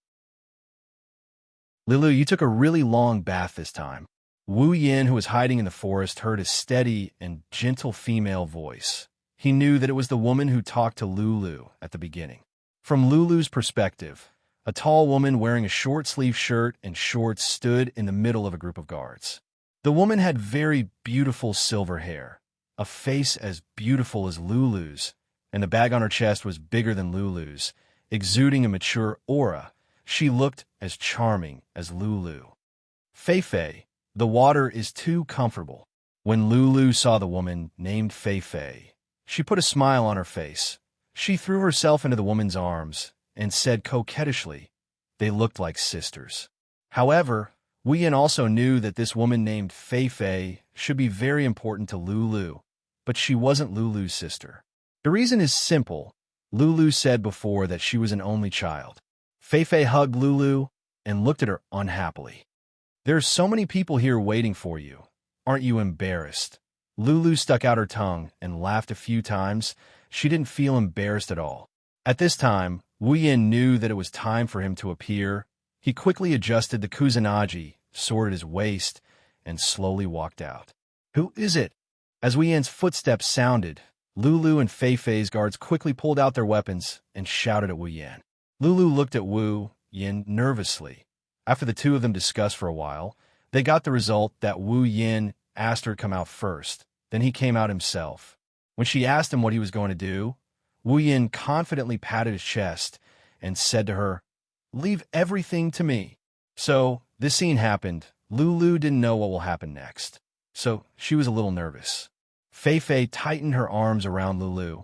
"Lulu, you took a really long bath this time." Wu Yin, who was hiding in the forest, heard a steady and gentle female voice. He knew that it was the woman who talked to Lulu at the beginning. From Lulu's perspective, a tall woman wearing a short-sleeved shirt and shorts stood in the middle of a group of guards. The woman had very beautiful silver hair, a face as beautiful as Lulu's, and the bag on her chest was bigger than Lulu's, exuding a mature aura. She looked as charming as Lulu. "Fei Fei, the water is too comfortable." When Lulu saw the woman named Fei Fei, she put a smile on her face. She threw herself into the woman's arms and said coquettishly, they looked like sisters. However, Wu Yin also knew that this woman named Fei Fei should be very important to Lulu, but she wasn't Lulu's sister. The reason is simple. Lulu said before that she was an only child. Fei Fei hugged Lulu and looked at her unhappily. "There are so many people here waiting for you. Aren't you embarrassed?" Lulu stuck out her tongue and laughed a few times. She didn't feel embarrassed at all. At this time, Wu Yin knew that it was time for him to appear. He quickly adjusted the kusanagi, sword at his waist, and slowly walked out. "Who is it?" As Wu Yin's footsteps sounded, Lulu and Fei Fei's guards quickly pulled out their weapons and shouted at Wu Yin. Lulu looked at Wu Yin nervously. After the two of them discussed for a while, they got the result that Wu Yin asked her to come out first. Then he came out himself. When she asked him what he was going to do, Wu Yin confidently patted his chest and said to her, "Leave everything to me." So, this scene happened. Lulu didn't know what will happen next, so she was a little nervous. Fei Fei tightened her arms around Lulu.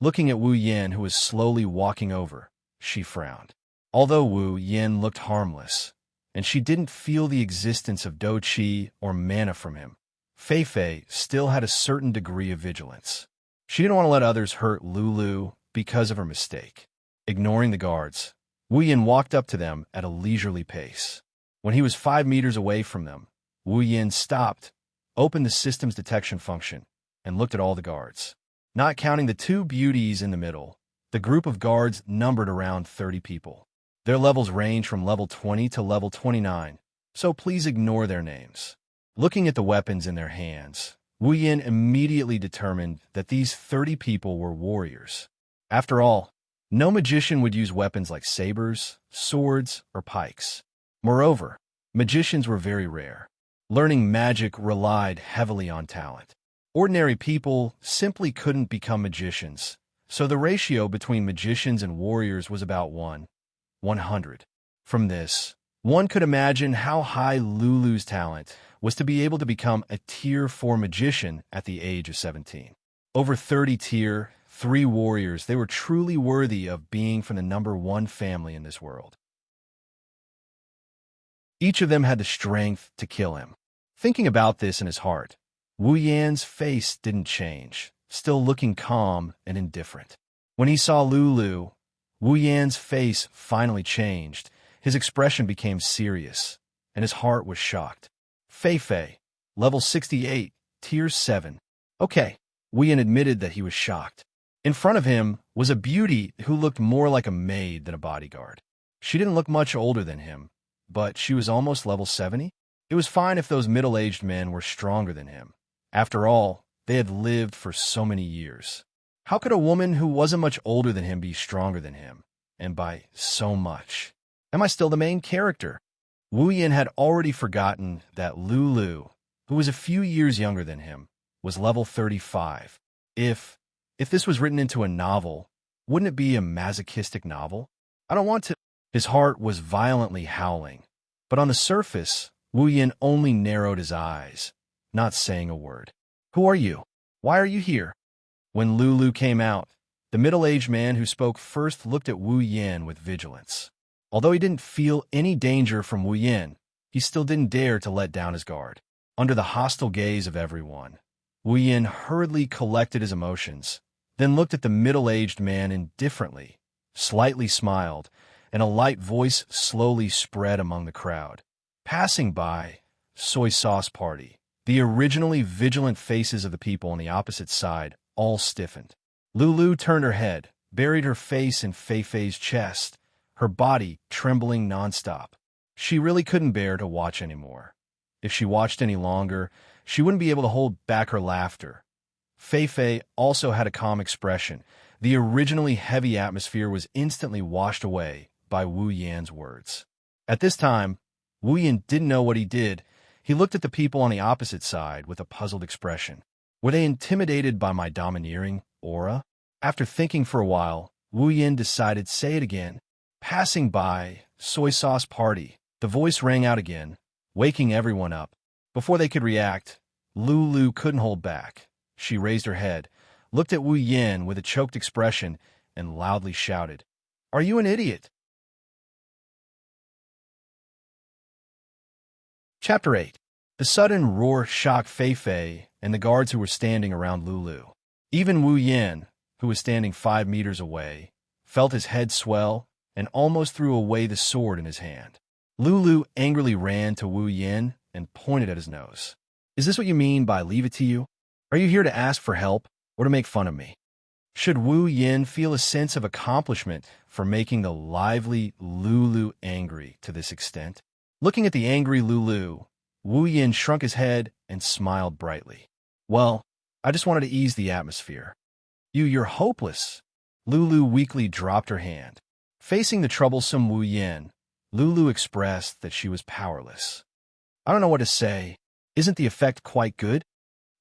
Looking at Wu Yin, who was slowly walking over, she frowned. Although Wu Yin looked harmless, and she didn't feel the existence of Do Qi or mana from him, Fei Fei still had a certain degree of vigilance. She didn't want to let others hurt Lulu because of her mistake. Ignoring the guards, Wu Yin walked up to them at a leisurely pace. When he was 5 meters away from them, Wu Yin stopped, opened the system's detection function, and looked at all the guards. Not counting the two beauties in the middle, the group of guards numbered around 30 people. Their levels range from level 20 to level 29, so please ignore their names. Looking at the weapons in their hands, Wu Yin immediately determined that these 30 people were warriors. After all, No magician would use weapons like sabers, swords, or pikes. Moreover, magicians were very rare. Learning magic relied heavily on talent. Ordinary people simply couldn't become magicians, so the ratio between magicians and warriors was about 100. From this, one could imagine how high Lulu's talent was to be able to become a Tier 4 magician at the age of 17. Over 30 Tier 3 warriors, they were truly worthy of being from the number 1 family in this world. Each of them had the strength to kill him. Thinking about this in his heart, Wu Yan's face didn't change, still looking calm and indifferent. When he saw Lulu, Wu Yan's face finally changed. His expression became serious, and his heart was shocked. Fei Fei, level 68, Tier 7. Okay, Wu Yan admitted that he was shocked. In front of him was a beauty who looked more like a maid than a bodyguard. She didn't look much older than him, but she was almost level 70. It was fine if those middle-aged men were stronger than him. After all, they had lived for so many years. How could a woman who wasn't much older than him be stronger than him? And by so much. Am I still the main character? Wu Yan had already forgotten that Lulu, who was a few years younger than him, was level 35. If this was written into a novel, wouldn't it be a masochistic novel? I don't want to. His heart was violently howling, but on the surface, Wu Yan only narrowed his eyes, not saying a word. Who are you? Why are you here? When Lulu came out, the middle-aged man who spoke first looked at Wu Yan with vigilance. Although he didn't feel any danger from Wu Yan, he still didn't dare to let down his guard. Under the hostile gaze of everyone, Wu Yan hurriedly collected his emotions, then looked at the middle-aged man indifferently, slightly smiled, and a light voice slowly spread among the crowd. Passing by, soy sauce party. The originally vigilant faces of the people on the opposite side all stiffened. Lulu turned her head, buried her face in Fei Fei's chest, her body trembling nonstop. She really couldn't bear to watch anymore. If she watched any longer, she wouldn't be able to hold back her laughter. Fei Fei also had a calm expression. The originally heavy atmosphere was instantly washed away by Wu Yan's words. At this time, Wu Yan didn't know what he did. He looked at the people on the opposite side with a puzzled expression. Were they intimidated by my domineering aura? After thinking for a while, Wu Yan decided, say it again. Passing by, soy sauce party. The voice rang out again, waking everyone up. Before they could react, Lulu couldn't hold back. She raised her head, looked at Wu Yan with a choked expression, and loudly shouted, "Are you an idiot?" Chapter 8. The sudden roar shocked Fei Fei and the guards who were standing around Lulu. Even Wu Yan, who was standing 5 meters away, felt his head swell and almost threw away the sword in his hand. Lulu angrily ran to Wu Yan and pointed at his nose. "Is this what you mean by leave it to you? Are you here to ask for help or to make fun of me?" Should Wu Yan feel a sense of accomplishment for making the lively Lulu angry to this extent? Looking at the angry Lulu, Wu Yan shrunk his head and smiled brightly. "Well, I just wanted to ease the atmosphere." You're hopeless." Lulu weakly dropped her hand. Facing the troublesome Wu Yan, Lulu expressed that she was powerless. "I don't know what to say. Isn't the effect quite good?"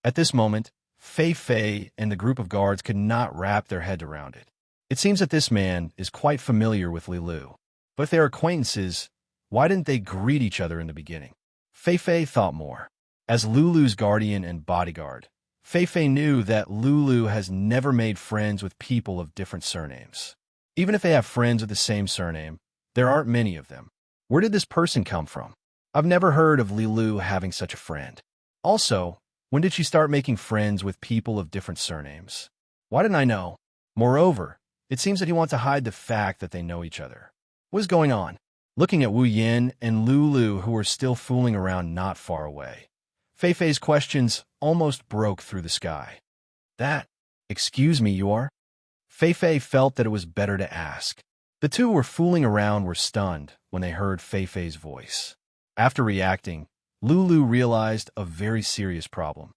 At this moment, Fei Fei and the group of guards could not wrap their heads around it. It seems that this man is quite familiar with Lulu. But if they are acquaintances, why didn't they greet each other in the beginning? Fei Fei thought more. As Lulu's guardian and bodyguard, Fei Fei knew that Lulu has never made friends with people of different surnames. Even if they have friends with the same surname, there aren't many of them. Where did this person come from? I've never heard of Lulu having such a friend. Also, when did she start making friends with people of different surnames? Why didn't I know? Moreover, it seems that he wants to hide the fact that they know each other. What is going on? Looking at Wu Yan and Lulu, who were still fooling around not far away, Fei Fei's questions almost broke through the sky. Excuse me, you are? Fei Fei felt that it was better to ask. The two who were fooling around were stunned when they heard Fei Fei's voice. After reacting, Lulu realized a very serious problem.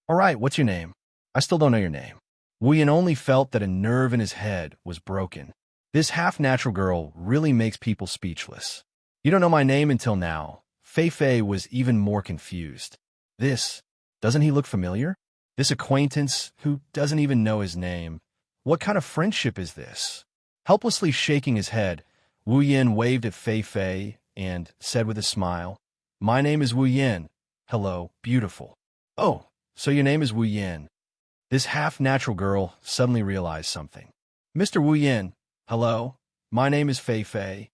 "All right, what's your name?" "I still don't know your name." Wu Yan only felt that a nerve in his head was broken. This half-natural girl really makes people speechless. You don't know my name until now. Fei Fei was even more confused. Doesn't he look familiar? This acquaintance who doesn't even know his name. What kind of friendship is this? Helplessly shaking his head, Wu Yin waved at Fei Fei and said with a smile, "My name is Wu Yin. Hello, beautiful." "Oh, so your name is Wu Yin." This half-natural girl suddenly realized something. "Mr. Wu Yin, hello, my name is Fei Fei."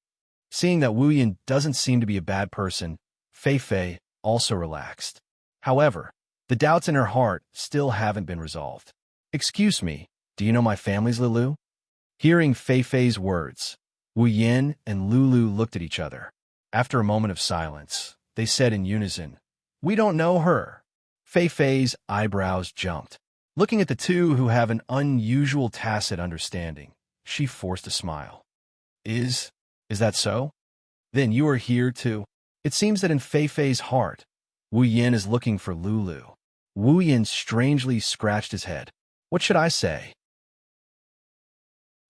Seeing that Wu Yin doesn't seem to be a bad person, Fei Fei also relaxed. However, the doubts in her heart still haven't been resolved. "Excuse me, do you know my family's Lulu?" Hearing Fei Fei's words, Wu Yin and Lulu looked at each other. After a moment of silence, they said in unison, "We don't know her." Fei Fei's eyebrows jumped. Looking at the two who have an unusual tacit understanding, she forced a smile. Is that so? Then you are here too? It seems that in Fei Fei's heart, Wu Yin is looking for Lulu. Wu Yin strangely scratched his head. What should I say?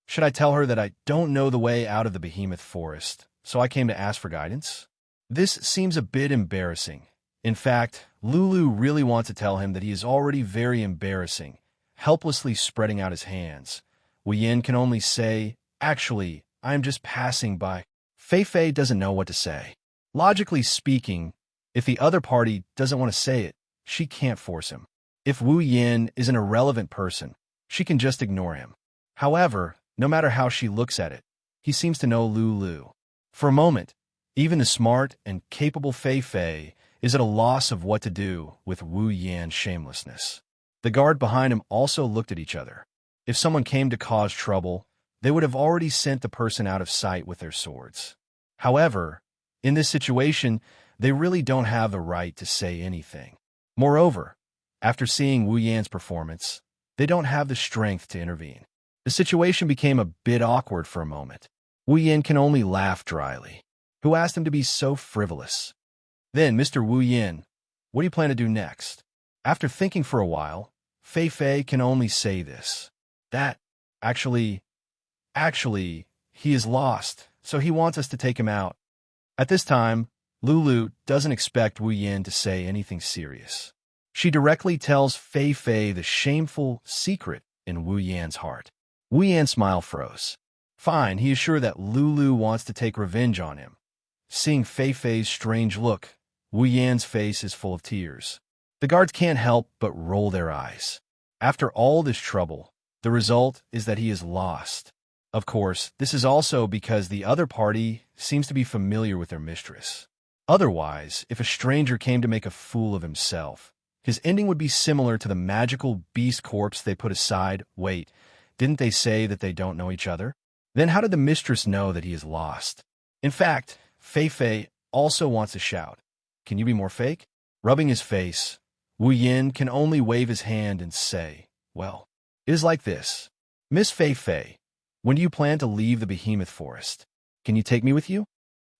Should I tell her that I don't know the way out of the behemoth forest, so I came to ask for guidance? This seems a bit embarrassing. In fact, Lulu really wants to tell him that he is already very embarrassing, helplessly spreading out his hands. Wu Yin can only say, "Actually, I am just passing by." Fei Fei doesn't know what to say. Logically speaking, if the other party doesn't want to say it, she can't force him. If Wu Yin is an irrelevant person, she can just ignore him. However, no matter how she looks at it, he seems to know Lulu. For a moment, even the smart and capable Fei Fei is at a loss of what to do with Wu Yan's shamelessness. The guard behind him also looked at each other. If someone came to cause trouble, they would have already sent the person out of sight with their swords. However, in this situation, they really don't have the right to say anything. Moreover, after seeing Wu Yan's performance, they don't have the strength to intervene. The situation became a bit awkward for a moment. Wu Yan can only laugh dryly. Who asked him to be so frivolous? Then, "Mr. Wu Yin, what do you plan to do next?" After thinking for a while, Fei Fei can only say this. That, actually, he is lost, so he wants us to take him out. At this time, Lulu doesn't expect Wu Yin to say anything serious. She directly tells Fei Fei the shameful secret in Wu Yan's heart. Wu Yan's smile froze. Fine, he is sure that Lulu wants to take revenge on him. Seeing Fei Fei's strange look, Wu Yan's face is full of tears. The guards can't help but roll their eyes. After all this trouble, the result is that he is lost. Of course, this is also because the other party seems to be familiar with their mistress. Otherwise, if a stranger came to make a fool of himself, his ending would be similar to the magical beast corpse they put aside. Wait, didn't they say that they don't know each other? Then how did the mistress know that he is lost? In fact, Fei Fei also wants to shout, "Can you be more fake?" Rubbing his face, Wu Yin can only wave his hand and say, "Well, it is like this. Miss Fei Fei, when do you plan to leave the behemoth forest? Can you take me with you?"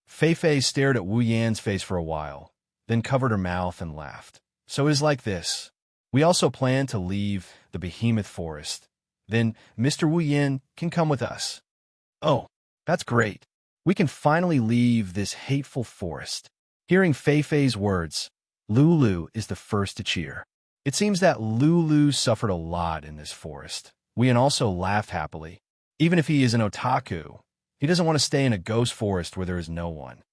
Fei Fei stared at Wu Yan's face for a while, then covered her mouth and laughed. "So it is like this. We also plan to leave the behemoth forest. Then Mr. Wu Yin can come with us." "Oh, that's great. We can finally leave this hateful forest." Hearing Fei Fei's words, Lulu is the first to cheer. It seems that Lulu suffered a lot in this forest. Wu Yin also laughed happily. Even if he is an otaku, he doesn't want to stay in a ghost forest where there is no one.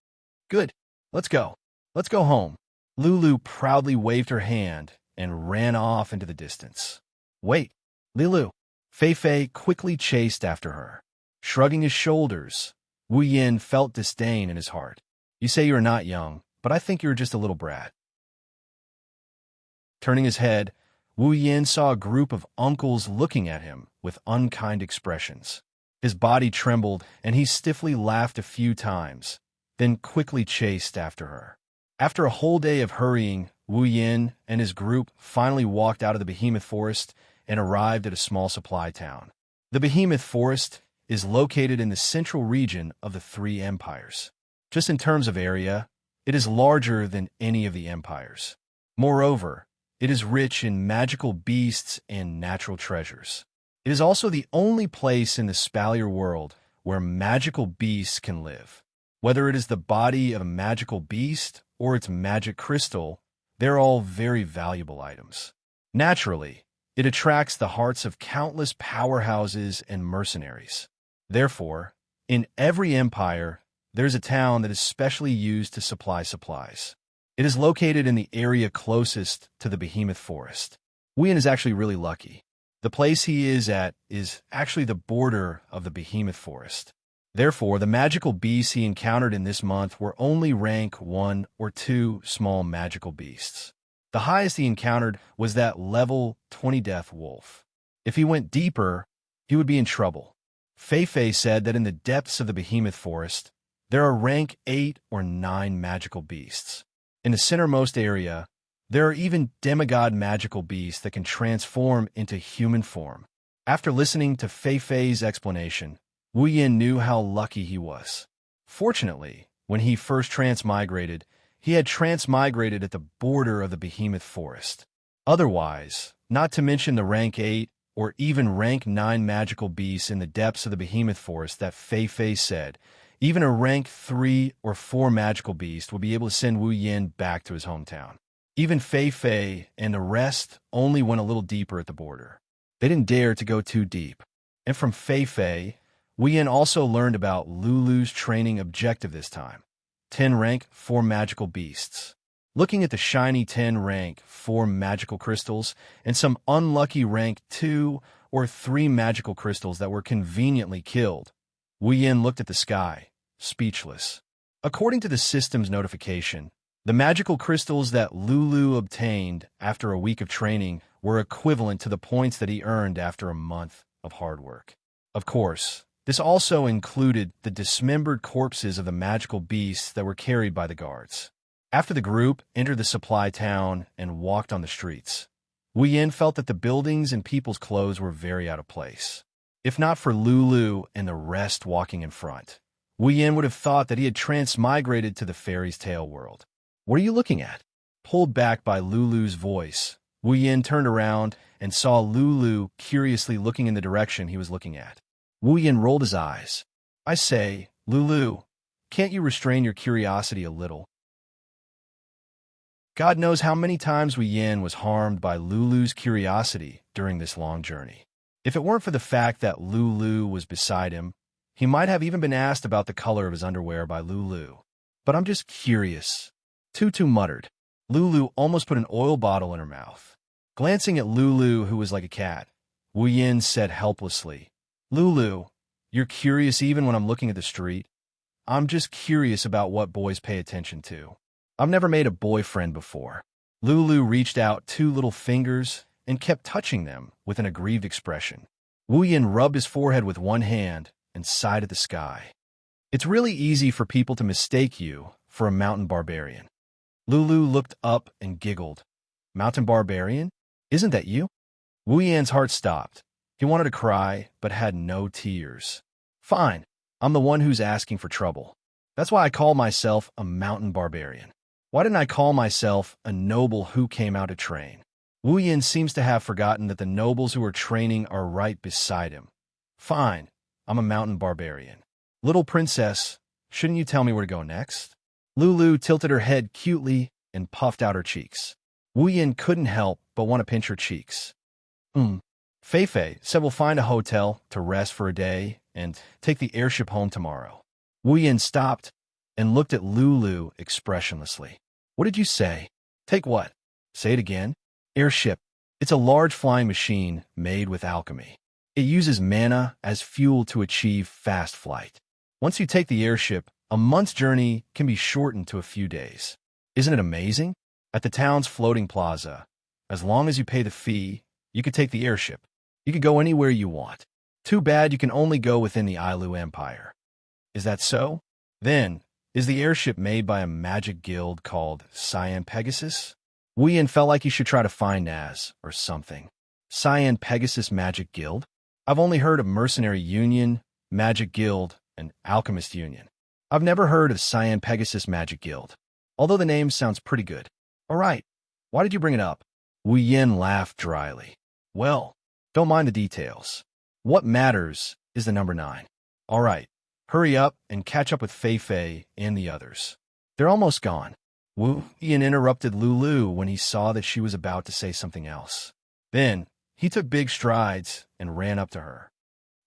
"Good. Let's go. Let's go home." Lulu proudly waved her hand and ran off into the distance. "Wait, Lulu." Fei Fei quickly chased after her. Shrugging his shoulders, Wu Yin felt disdain in his heart. "You say you are not young, but I think you're just a little brat." Turning his head, Wu Yin saw a group of uncles looking at him with unkind expressions. His body trembled, and he stiffly laughed a few times, then quickly chased after her. After a whole day of hurrying, Wu Yin and his group finally walked out of the behemoth forest and arrived at a small supply town. The behemoth forest is located in the central region of the three empires. Just in terms of area, it is larger than any of the empires. Moreover, it is rich in magical beasts and natural treasures. It is also the only place in the Spalier world where magical beasts can live. Whether it is the body of a magical beast or its magic crystal, they're all very valuable items. Naturally, it attracts the hearts of countless powerhouses and mercenaries. Therefore, in every empire, there's a town that is specially used to supply supplies. It is located in the area closest to the behemoth forest. Wuyan is actually really lucky. The place he is at is actually the border of the behemoth forest. Therefore, the magical beasts he encountered in this month were only rank 1 or 2 small magical beasts. The highest he encountered was that level 20 death wolf. If he went deeper, he would be in trouble. Fei said that in the depths of the behemoth forest, there are rank 8 or 9 magical beasts. In the centermost area, there are even demigod magical beasts that can transform into human form. After listening to Fei's explanation, Wuyan knew how lucky he was. Fortunately, when he first transmigrated, he had transmigrated at the border of the behemoth forest. Otherwise, not to mention the rank 8 or even rank 9 magical beasts in the depths of the behemoth forest that Fei said, even a rank 3 or 4 magical beast would be able to send Wuyan back to his hometown. Even Fei and the rest only went a little deeper at the border. They didn't dare to go too deep. And from Fei, Wuyan also learned about Lulu's training objective this time. 10 rank 4 magical beasts. Looking at the shiny 10 rank 4 magical crystals and some unlucky rank 2 or 3 magical crystals that were conveniently killed, Wuyan looked at the sky, speechless. According to the system's notification, the magical crystals that Lulu obtained after a week of training were equivalent to the points that he earned after a month of hard work. Of course, this also included the dismembered corpses of the magical beasts that were carried by the guards. After the group entered the supply town and walked on the streets, Wuyan felt that the buildings and people's clothes were very out of place. If not for Lulu and the rest walking in front, Wuyan would have thought that he had transmigrated to the fairy's tale world. "What are you looking at?" Pulled back by Lulu's voice, Wuyan turned around and saw Lulu curiously looking in the direction he was looking at. Wuyan rolled his eyes. "I say, Lulu, can't you restrain your curiosity a little?" God knows how many times Wuyan was harmed by Lulu's curiosity during this long journey. If it weren't for the fact that Lulu was beside him, he might have even been asked about the color of his underwear by Lulu. "But I'm just curious," Tutu muttered. Lulu almost put an oil bottle in her mouth. Glancing at Lulu, who was like a cat, Wuyan said helplessly, "Lulu, you're curious even when I'm looking at the street? I'm just curious about what boys pay attention to. I've never made a boyfriend before." Lulu reached out 2 little fingers and kept touching them with an aggrieved expression. Wuyan rubbed his forehead with one hand and sighed at the sky. "It's really easy for people to mistake you for a mountain barbarian." Lulu looked up and giggled. "Mountain barbarian? Isn't that you?" Wuyan's heart stopped. He wanted to cry, but had no tears. "Fine, I'm the one who's asking for trouble. That's why I call myself a mountain barbarian. Why didn't I call myself a noble who came out to train?" Wuyan seems to have forgotten that the nobles who are training are right beside him. "Fine, I'm a mountain barbarian. Little princess, shouldn't you tell me where to go next?" Lulu tilted her head cutely and puffed out her cheeks. Wuyan couldn't help but want to pinch her cheeks. Fei said we'll find a hotel to rest for a day and take the airship home tomorrow. Wuyan stopped and looked at Lulu expressionlessly. "What did you say?" "Take what?" "Say it again." "Airship. It's a large flying machine made with alchemy. It uses mana as fuel to achieve fast flight. Once you take the airship, a month's journey can be shortened to a few days. Isn't it amazing? At the town's floating plaza, as long as you pay the fee, you could take the airship. You could go anywhere you want. Too bad you can only go within the Ailu Empire." "Is that so? Then, is the airship made by a magic guild called Cyan Pegasus?" Wuyan felt like he should try to find Naz or something. Cyan Pegasus Magic Guild? I've only heard of Mercenary Union, Magic Guild, and Alchemist Union. I've never heard of Cyan Pegasus Magic Guild, although the name sounds pretty good. "All right, why did you bring it up?" Wuyan laughed dryly. "Well, don't mind the details. What matters is the number 9. All right, Hurry up and catch up with Fei Fei and the others. They're almost gone. Wu Yan interrupted Lulu when he saw that she was about to say something else. Then, he took big strides and ran up to her.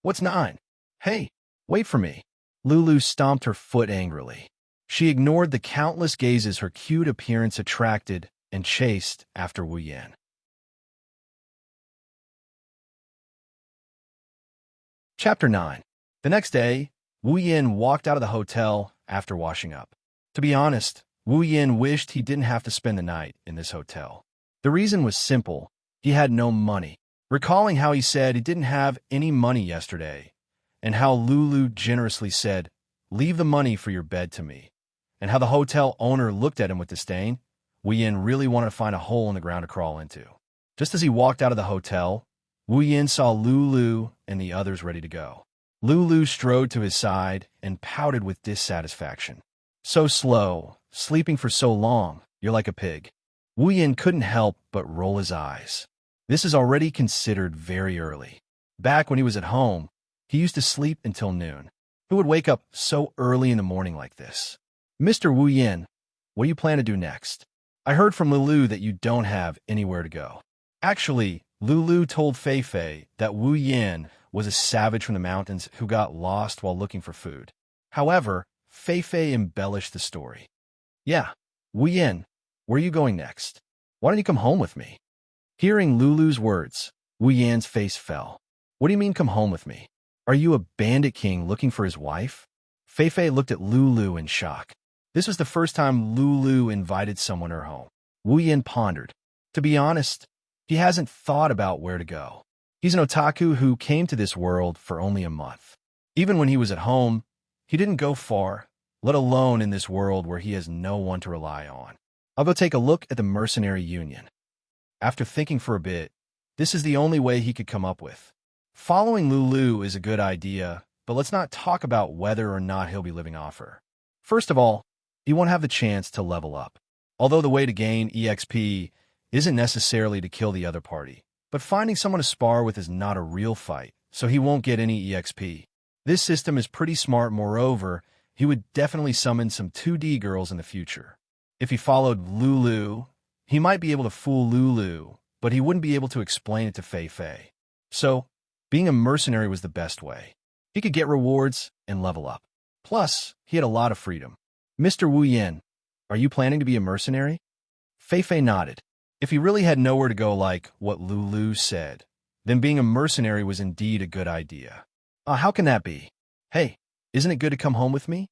What's 9? Hey, wait for me. Lulu stomped her foot angrily. She ignored the countless gazes her cute appearance attracted and chased after Wu Yan. Chapter 9. The next day, Wu Yan walked out of the hotel after washing up. To be honest, Wu Yan wished he didn't have to spend the night in this hotel. The reason was simple. He had no money. Recalling how he said he didn't have any money yesterday, and how Lulu generously said, "Leave the money for your bed to me," and how the hotel owner looked at him with disdain, Wu Yan really wanted to find a hole in the ground to crawl into. Just as he walked out of the hotel, Wu Yan saw Lulu and the others ready to go. Lulu strode to his side and pouted with dissatisfaction. So slow, sleeping for so long, you're like a pig. Wu Yan couldn't help but roll his eyes. This is already considered very early. Back when he was at home, he used to sleep until noon. Who would wake up so early in the morning like this? Mr. Wu Yan, what do you plan to do next? I heard from Lulu that you don't have anywhere to go. Actually, Lulu told Fei Fei that Wu Yan was a savage from the mountains who got lost while looking for food. However, Fei Fei embellished the story. Yeah, Wu Yan, where are you going next? Why don't you come home with me? Hearing Lulu's words, Wu Yan's face fell. What do you mean come home with me? Are you a bandit king looking for his wife? Fei Fei looked at Lulu in shock. This was the first time Lulu invited someone to her home. Wu Yan pondered. To be honest, he hasn't thought about where to go. He's an otaku who came to this world for only a month. Even when he was at home, he didn't go far, let alone in this world where he has no one to rely on. I'll go take a look at the mercenary union. After thinking for a bit, this is the only way he could come up with. Following Lulu is a good idea, but let's not talk about whether or not he'll be living off her. First of all, he won't have the chance to level up. Although the way to gain EXP isn't necessarily to kill the other party, but finding someone to spar with is not a real fight, so he won't get any EXP. This system is pretty smart. Moreover, he would definitely summon some 2D girls in the future. If he followed Lulu, he might be able to fool Lulu, but he wouldn't be able to explain it to Fei Fei. So, being a mercenary was the best way. He could get rewards and level up. Plus, he had a lot of freedom. Mr. Wu Yan, are you planning to be a mercenary? Fei Fei nodded. If he really had nowhere to go like what Lulu said, then being a mercenary was indeed a good idea. How can that be? Hey, isn't it good to come home with me?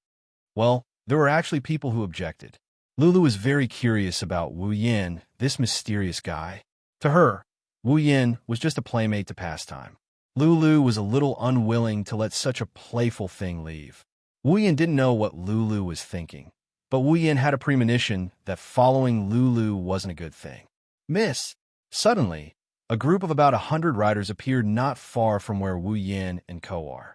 Well, there were actually people who objected. Lulu was very curious about Wu Yan, this mysterious guy. To her, Wu Yan was just a playmate to pass time. Lulu was a little unwilling to let such a playful thing leave. Wu Yan didn't know what Lulu was thinking, but Wu Yan had a premonition that following Lulu wasn't a good thing. Miss! Suddenly, a group of about 100 riders appeared not far from where Wu Yan and Co are.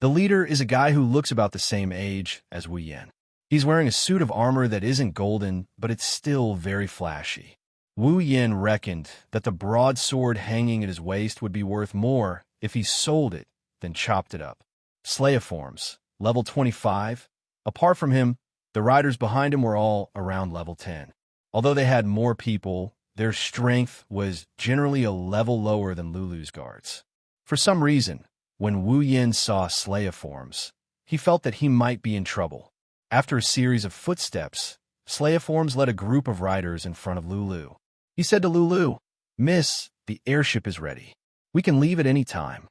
The leader is a guy who looks about the same age as Wu Yan. He's wearing a suit of armor that isn't golden, but it's still very flashy. Wu Yan reckoned that the broadsword hanging at his waist would be worth more if he sold it than chopped it up. Slayiforms, level 25. Apart from him, the riders behind him were all around level 10. Although they had more people, their strength was generally a level lower than Lulu's guards. For some reason, when Wu Yan saw Slayiforms, he felt that he might be in trouble. After a series of footsteps, Slayiforms led a group of riders in front of Lulu. He said to Lulu, "Miss, the airship is ready. We can leave at any time."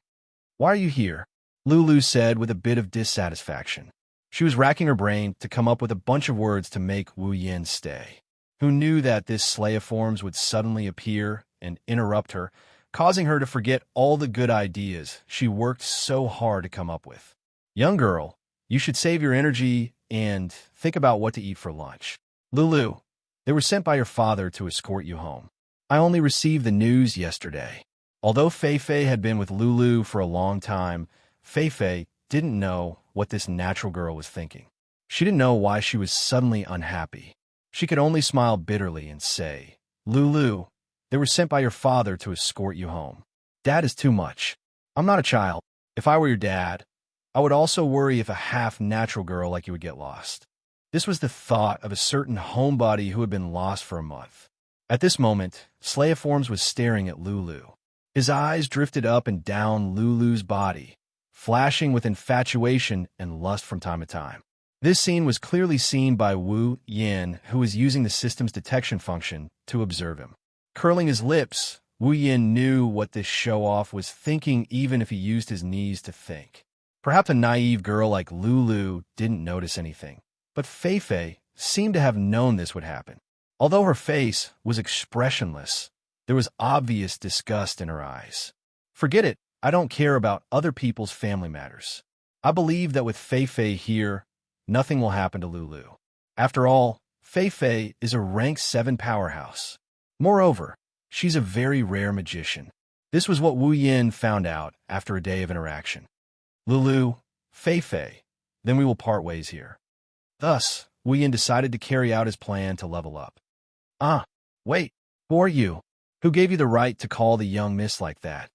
"Why are you here?" Lulu said with a bit of dissatisfaction. She was racking her brain to come up with a bunch of words to make Wu Yan stay. Who knew that this Slayiforms would suddenly appear and interrupt her, causing her to forget all the good ideas she worked so hard to come up with. "Young girl, you should save your energy and think about what to eat for lunch." "Lulu, they were sent by your father to escort you home. I only received the news yesterday." Although Fei Fei had been with Lulu for a long time, Fei Fei didn't know what this natural girl was thinking. She didn't know why she was suddenly unhappy. She could only smile bitterly and say, "Lulu, they were sent by your father to escort you home. Dad is too much. I'm not a child. If I were your dad, I would also worry if a half-natural girl like you would get lost. This was the thought of a certain homebody who had been lost for a month. At this moment, Slayiforms was staring at Lulu. His eyes drifted up and down Lulu's body, flashing with infatuation and lust from time to time. This scene was clearly seen by Wu Yin, who was using the system's detection function to observe him. Curling his lips, Wu Yin knew what this show-off was thinking even if he used his knees to think. Perhaps a naive girl like Lulu didn't notice anything, but Fei Fei seemed to have known this would happen. Although her face was expressionless, there was obvious disgust in her eyes. Forget it, I don't care about other people's family matters. I believe that with Fei Fei here, nothing will happen to Lulu. After all, Fei Fei is a rank 7 powerhouse. Moreover, she's a very rare magician. This was what Wu Yin found out after a day of interaction. Lulu, Fei Fei, then we will part ways here. Thus, Wu Yin decided to carry out his plan to level up. Wait, who are you? Who gave you the right to call the young miss like that?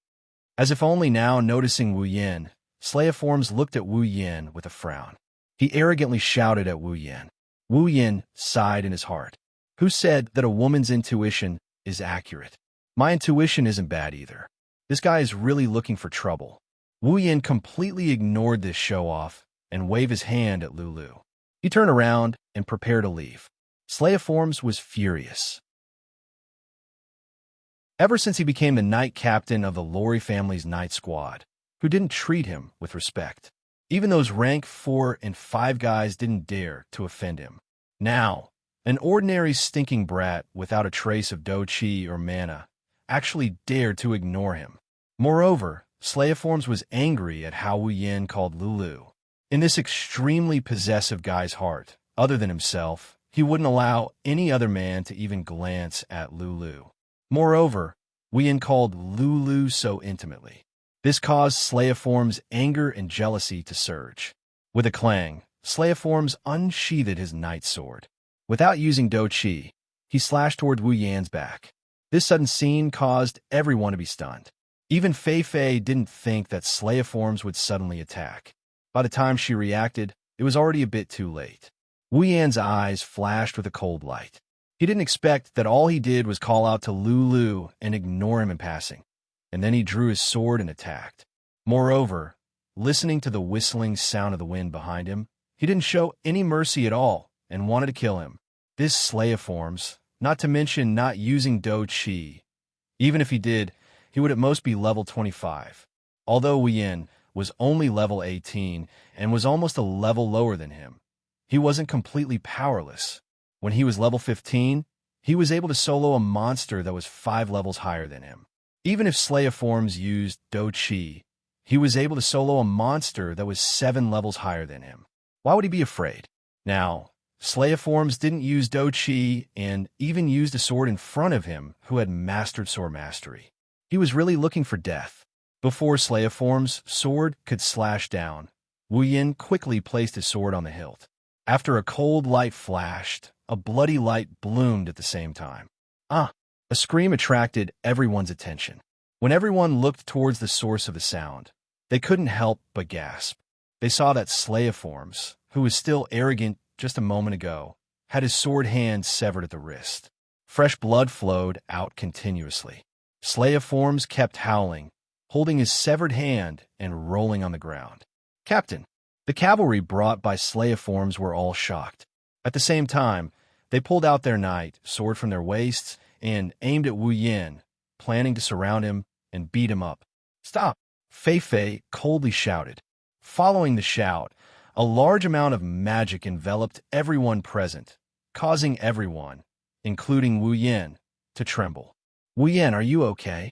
As if only now noticing Wu Yin, Slayiforms looked at Wu Yin with a frown. He arrogantly shouted at Wu Yin. Wu Yin sighed in his heart. Who said that a woman's intuition is accurate? My intuition isn't bad either. This guy is really looking for trouble. Wu Yin completely ignored this show-off and waved his hand at Lulu. He turned around and prepared to leave. Slayiforms was furious. Ever since he became the night captain of the Lori family's night squad, who didn't treat him with respect. Even those rank 4 and 5 guys didn't dare to offend him. Now, an ordinary stinking brat without a trace of do chi or mana actually dared to ignore him. Moreover, Slayiforms was angry at how Wu Yin called Lulu. In this extremely possessive guy's heart, other than himself, he wouldn't allow any other man to even glance at Lulu. Moreover, Wu Yin called Lulu so intimately. This caused Slayiforms' anger and jealousy to surge. With a clang, Slayiforms unsheathed his night sword. Without using do chi, he slashed toward Wu Yan's back. This sudden scene caused everyone to be stunned. Even Fei Fei didn't think that Slayiforms would suddenly attack. By the time she reacted, it was already a bit too late. Wu Yan's eyes flashed with a cold light. He didn't expect that all he did was call out to Lulu and ignore him in passing, and then he drew his sword and attacked. Moreover, listening to the whistling sound of the wind behind him, he didn't show any mercy at all and wanted to kill him. This Slayiforms, not to mention not using do chi. Even if he did, he would at most be level 25. Although Wu Yin was only level 18 and was almost a level lower than him, he wasn't completely powerless. When he was level 15, he was able to solo a monster that was 5 levels higher than him. Even if Slayiforms used do chi, he was able to solo a monster that was 7 levels higher than him. Why would he be afraid? Now, Slayiforms didn't use do chi and even used a sword in front of him who had mastered sword mastery. He was really looking for death. Before Slayiforms' sword could slash down, Wu Yin quickly placed his sword on the hilt. After a cold light flashed, a bloody light bloomed at the same time. A scream attracted everyone's attention. When everyone looked towards the source of the sound, they couldn't help but gasp. They saw that Slayiforms, who was still arrogant just a moment ago, had his sword hand severed at the wrist. Fresh blood flowed out continuously. Slayiforms kept howling, holding his severed hand and rolling on the ground. Captain, the cavalry brought by Slayiforms were all shocked. At the same time, they pulled out their knight sword from their waists and aimed at Wu Yin, planning to surround him and beat him up. Stop! Fei Fei coldly shouted. Following the shout, a large amount of magic enveloped everyone present, causing everyone, including Wu Yin, to tremble. Wu Yin, are you okay?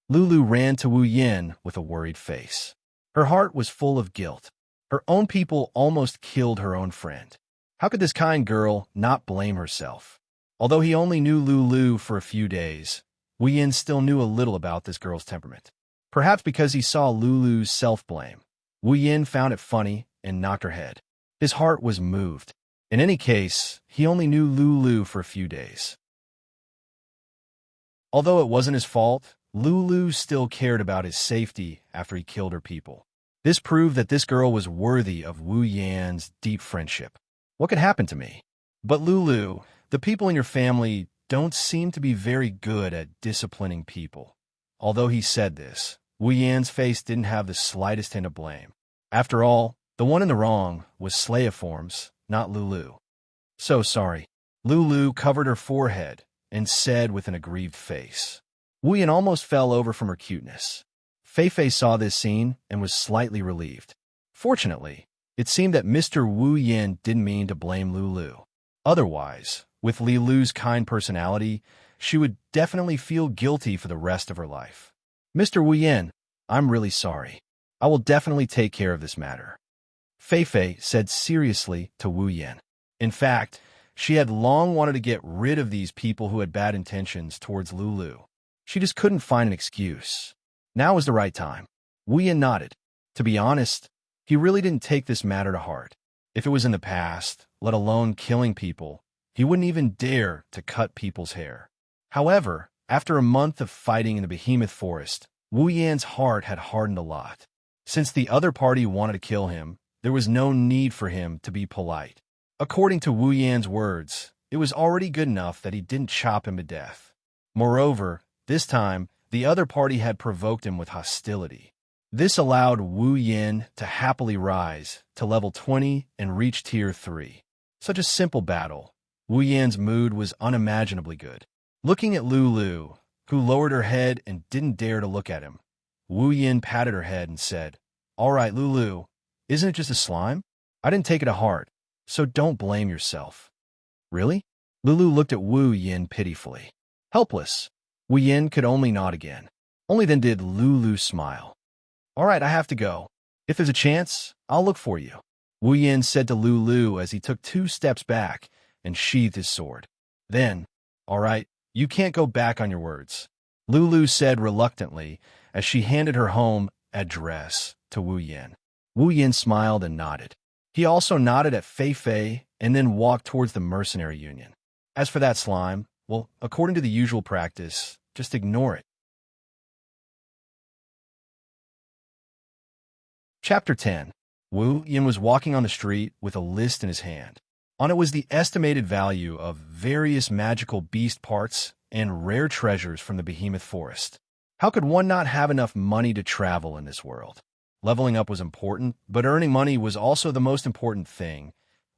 Lulu ran to Wu Yin with a worried face. Her heart was full of guilt. Her own people almost killed her own friend. How could this kind girl not blame herself? Although he only knew Lulu for a few days, Wu Yin still knew a little about this girl's temperament. Perhaps because he saw Lulu's self-blame, Wu Yin found it funny and knocked her head. His heart was moved. In any case, he only knew Lulu for a few days. Although it wasn't his fault, Lulu still cared about his safety after he killed her people. This proved that this girl was worthy of Wu Yan's deep friendship. What could happen to me? But Lulu, the people in your family don't seem to be very good at disciplining people. Although he said this, Wu Yan's face didn't have the slightest hint of blame. After all, the one in the wrong was Slayiforms, not Lulu. So sorry. Lulu covered her forehead and said with an aggrieved face. Wu Yan almost fell over from her cuteness. Fei saw this scene and was slightly relieved. Fortunately, it seemed that Mr. Wu Yan didn't mean to blame Lulu. Otherwise, with Lulu's kind personality, she would definitely feel guilty for the rest of her life. Mr. Wu Yan, I'm really sorry. I will definitely take care of this matter. Fei said seriously to Wu Yan. In fact, she had long wanted to get rid of these people who had bad intentions towards Lulu. She just couldn't find an excuse. Now was the right time. Wu Yan nodded. To be honest, he really didn't take this matter to heart. If it was in the past, let alone killing people, he wouldn't even dare to cut people's hair. However, after a month of fighting in the behemoth forest, Wu Yan's heart had hardened a lot. Since the other party wanted to kill him, there was no need for him to be polite. According to Wu Yan's words, it was already good enough that he didn't chop him to death. Moreover, this time, the other party had provoked him with hostility. This allowed Wu Yan to happily rise to level 20 and reach tier 3. Such a simple battle. Wu Yan's mood was unimaginably good. Looking at Lulu, who lowered her head and didn't dare to look at him, Wu Yan patted her head and said, "All right, Lulu, isn't it just a slime? I didn't take it to heart, so don't blame yourself." Really? Lulu looked at Wu Yan pitifully. Helpless, Wu Yan could only nod again. Only then did Lulu smile. "All right, I have to go. If there's a chance, I'll look for you," Wu Yan said to Lulu as he took 2 steps back and sheathed his sword. Then, "All right, you can't go back on your words," Lulu said reluctantly as she handed her home address to Wu Yan. Wu Yan smiled and nodded. He also nodded at Fei and then walked towards the mercenary union. As for that slime, well, according to the usual practice, just ignore it. Chapter 10. Wu Yan was walking on the street with a list in his hand. On it was the estimated value of various magical beast parts and rare treasures from the behemoth forest. How could one not have enough money to travel in this world? Leveling up was important, but earning money was also the most important thing.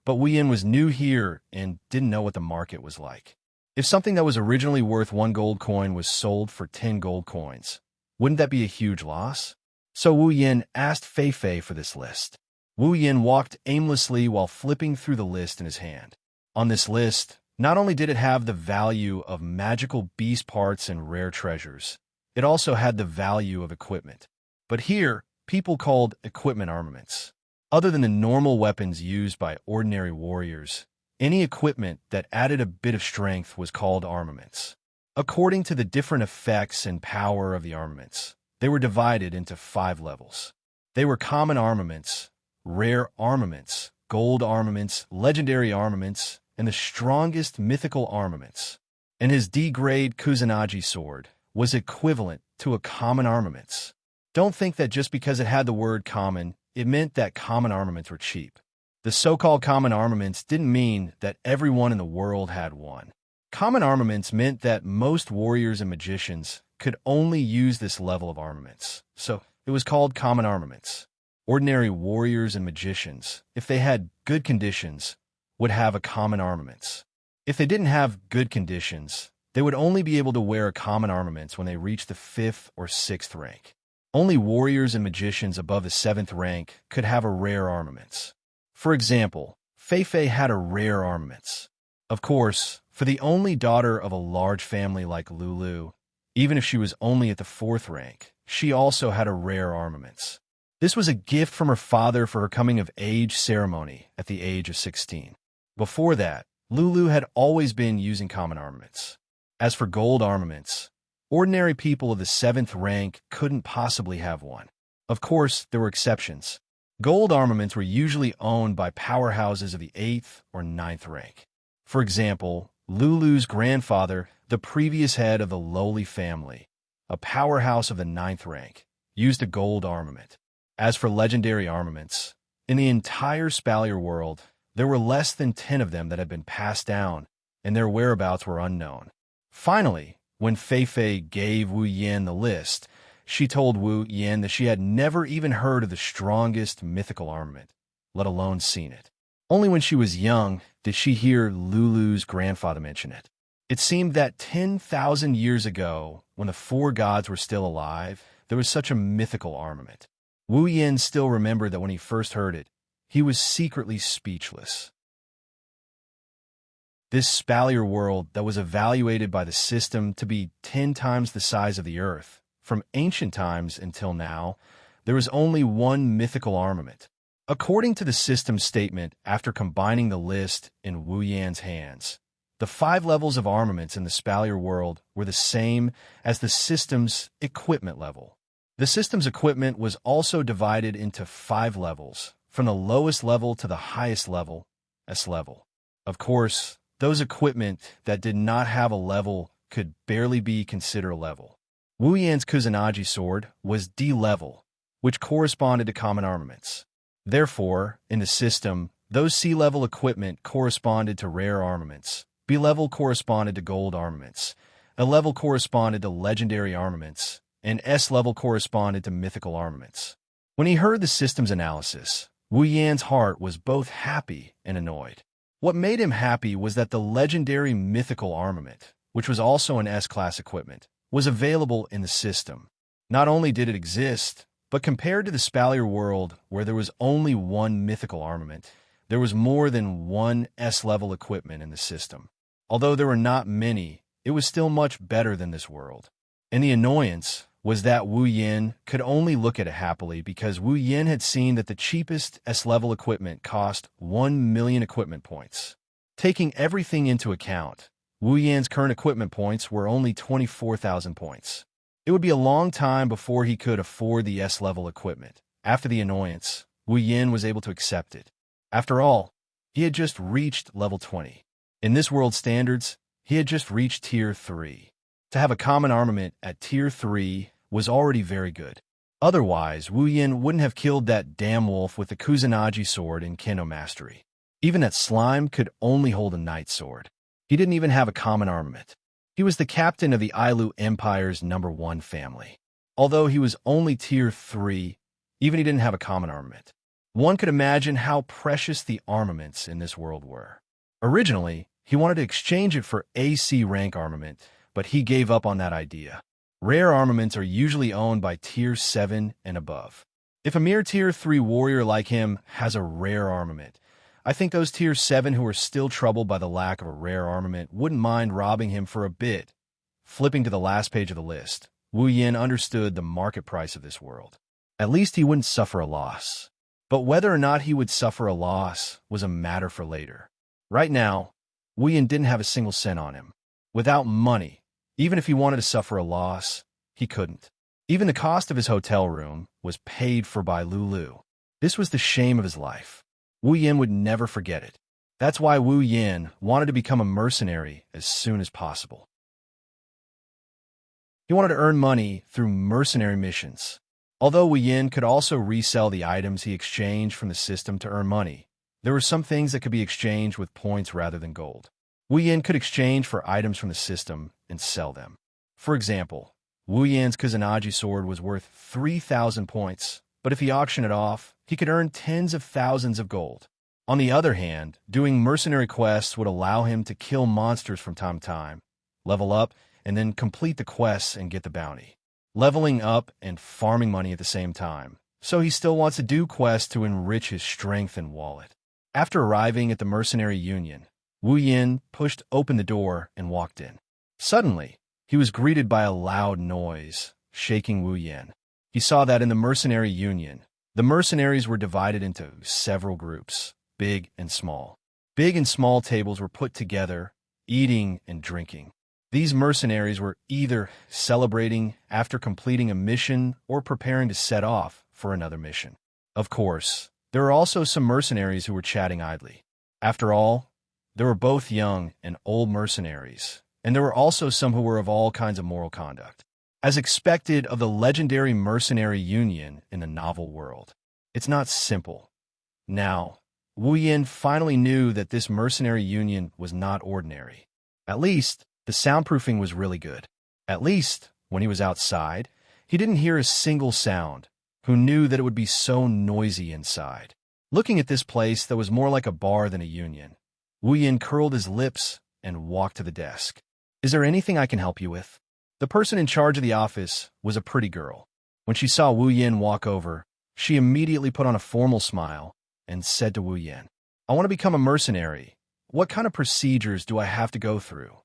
But Wu Yan was new here and didn't know what the market was like. If something that was originally worth 1 gold coin was sold for 10 gold coins, wouldn't that be a huge loss? So Wu Yan asked Fei for this list. Wu Yan walked aimlessly while flipping through the list in his hand. On this list, not only did it have the value of magical beast parts and rare treasures, it also had the value of equipment. But here, people called equipment armaments. Other than the normal weapons used by ordinary warriors, any equipment that added a bit of strength was called armaments. According to the different effects and power of the armaments, they were divided into 5 levels. They were common armaments, rare armaments, gold armaments, legendary armaments, and the strongest mythical armaments. And his D-grade Kusanagi sword was equivalent to a common armaments. Don't think that just because it had the word common, it meant that common armaments were cheap. The so-called common armaments didn't mean that everyone in the world had one. Common armaments meant that most warriors and magicians could only use this level of armaments, so it was called common armaments. Ordinary warriors and magicians, if they had good conditions, would have a common armaments. If they didn't have good conditions, they would only be able to wear a common armaments when they reached the 5th or 6th rank. Only warriors and magicians above the 7th rank could have a rare armaments. For example, Fei had a rare armaments. Of course, for the only daughter of a large family like Lulu, even if she was only at the 4th rank, she also had a rare armaments. This was a gift from her father for her coming-of-age ceremony at the age of 16. Before that, Lulu had always been using common armaments. As for gold armaments, ordinary people of the 7th rank couldn't possibly have one. Of course, there were exceptions. Gold armaments were usually owned by powerhouses of the 8th or 9th rank. For example, Lulu's grandfather, the previous head of the lowly family, a powerhouse of the 9th rank, used a gold armament. As for legendary armaments, in the entire Spalier world, there were less than 10 of them that had been passed down, and their whereabouts were unknown. Finally, when Fei Fei gave Wu Yin the list, she told Wu Yin that she had never even heard of the strongest mythical armament, let alone seen it. Only when she was young did she hear Lulu's grandfather mention it. It seemed that 10,000 years ago, when the four gods were still alive, there was such a mythical armament. Wu Yin still remembered that when he first heard it, he was secretly speechless. This Spalier world that was evaluated by the system to be 10 times the size of the Earth, from ancient times until now, there was only one mythical armament. According to the system's statement after combining the list in Wu Yan's hands, the 5 levels of armaments in the Spalier world were the same as the system's equipment level. The system's equipment was also divided into 5 levels, from the lowest level to the highest level, S level. Of course, those equipment that did not have a level could barely be considered a level. Wu Yan's Kusanagi sword was D level, which corresponded to common armaments. Therefore, in the system, those C-level equipment corresponded to rare armaments, B-level corresponded to gold armaments, A-level corresponded to legendary armaments, and S-level corresponded to mythical armaments. When he heard the system's analysis, Wu Yan's heart was both happy and annoyed. What made him happy was that the legendary mythical armament, which was also an S-class equipment, was available in the system. Not only did it exist, but compared to the Spalier world, where there was only one mythical armament, there was more than one S-level equipment in the system. Although there were not many, it was still much better than this world. And the annoyance was that Wu Yin could only look at it happily because Wu Yin had seen that the cheapest S-level equipment cost 1 million equipment points. Taking everything into account, Wu Yin's current equipment points were only 24,000 points. It would be a long time before he could afford the S-level equipment. After the annoyance, Wu Yin was able to accept it. After all, he had just reached level 20. In this world's standards, he had just reached Tier 3. To have a common armament at Tier 3 was already very good. Otherwise, Wu Yin wouldn't have killed that damn wolf with the Kusanagi sword in Kendo Mastery. Even that slime could only hold a knight sword. He didn't even have a common armament. He was the captain of the Ailu Empire's #1 family. Although he was only Tier 3, even he didn't have a common armament. One could imagine how precious the armaments in this world were. Originally, he wanted to exchange it for AC rank armament, but he gave up on that idea. Rare armaments are usually owned by Tier 7 and above. If a mere Tier 3 warrior like him has a rare armament, I think those Tier 7 who are still troubled by the lack of a rare armament wouldn't mind robbing him for a bit. Flipping to the last page of the list, Wu Yin understood the market price of this world. At least he wouldn't suffer a loss. But whether or not he would suffer a loss was a matter for later. Right now, Wu Yin didn't have a single cent on him. Without money, even if he wanted to suffer a loss, he couldn't. Even the cost of his hotel room was paid for by Lulu. This was the shame of his life. Wu Yin would never forget it. That's why Wu Yin wanted to become a mercenary as soon as possible. He wanted to earn money through mercenary missions. Although Wu Yin could also resell the items he exchanged from the system to earn money, there were some things that could be exchanged with points rather than gold. Wu Yin could exchange for items from the system and sell them. For example, Wu Yin's Kusanagi sword was worth 3,000 points, but if he auctioned it off, he could earn tens of thousands of gold. On the other hand, doing mercenary quests would allow him to kill monsters from time to time, level up, and then complete the quests and get the bounty. Leveling up and farming money at the same time, so he still wants to do quests to enrich his strength and wallet. After arriving at the mercenary union, Wu Yin pushed open the door and walked in. Suddenly, he was greeted by a loud noise, shaking Wu Yin. He saw that in the mercenary union, the mercenaries were divided into several groups, big and small. Big and small tables were put together, eating and drinking. These mercenaries were either celebrating after completing a mission or preparing to set off for another mission. Of course, there were also some mercenaries who were chatting idly. After all, there were both young and old mercenaries, and there were also some who were of all kinds of moral conduct. as expected of the legendary mercenary union in the novel world. It's not simple. Now, Wu Yin finally knew that this mercenary union was not ordinary. At least, the soundproofing was really good. At least, when he was outside, he didn't hear a single sound. Who knew that it would be so noisy inside? Looking at this place that was more like a bar than a union, Wu Yin curled his lips and walked to the desk. Is there anything I can help you with? The person in charge of the office was a pretty girl. When she saw Wu Yin walk over, she immediately put on a formal smile and said to Wu Yin, I want to become a mercenary. What kind of procedures do I have to go through?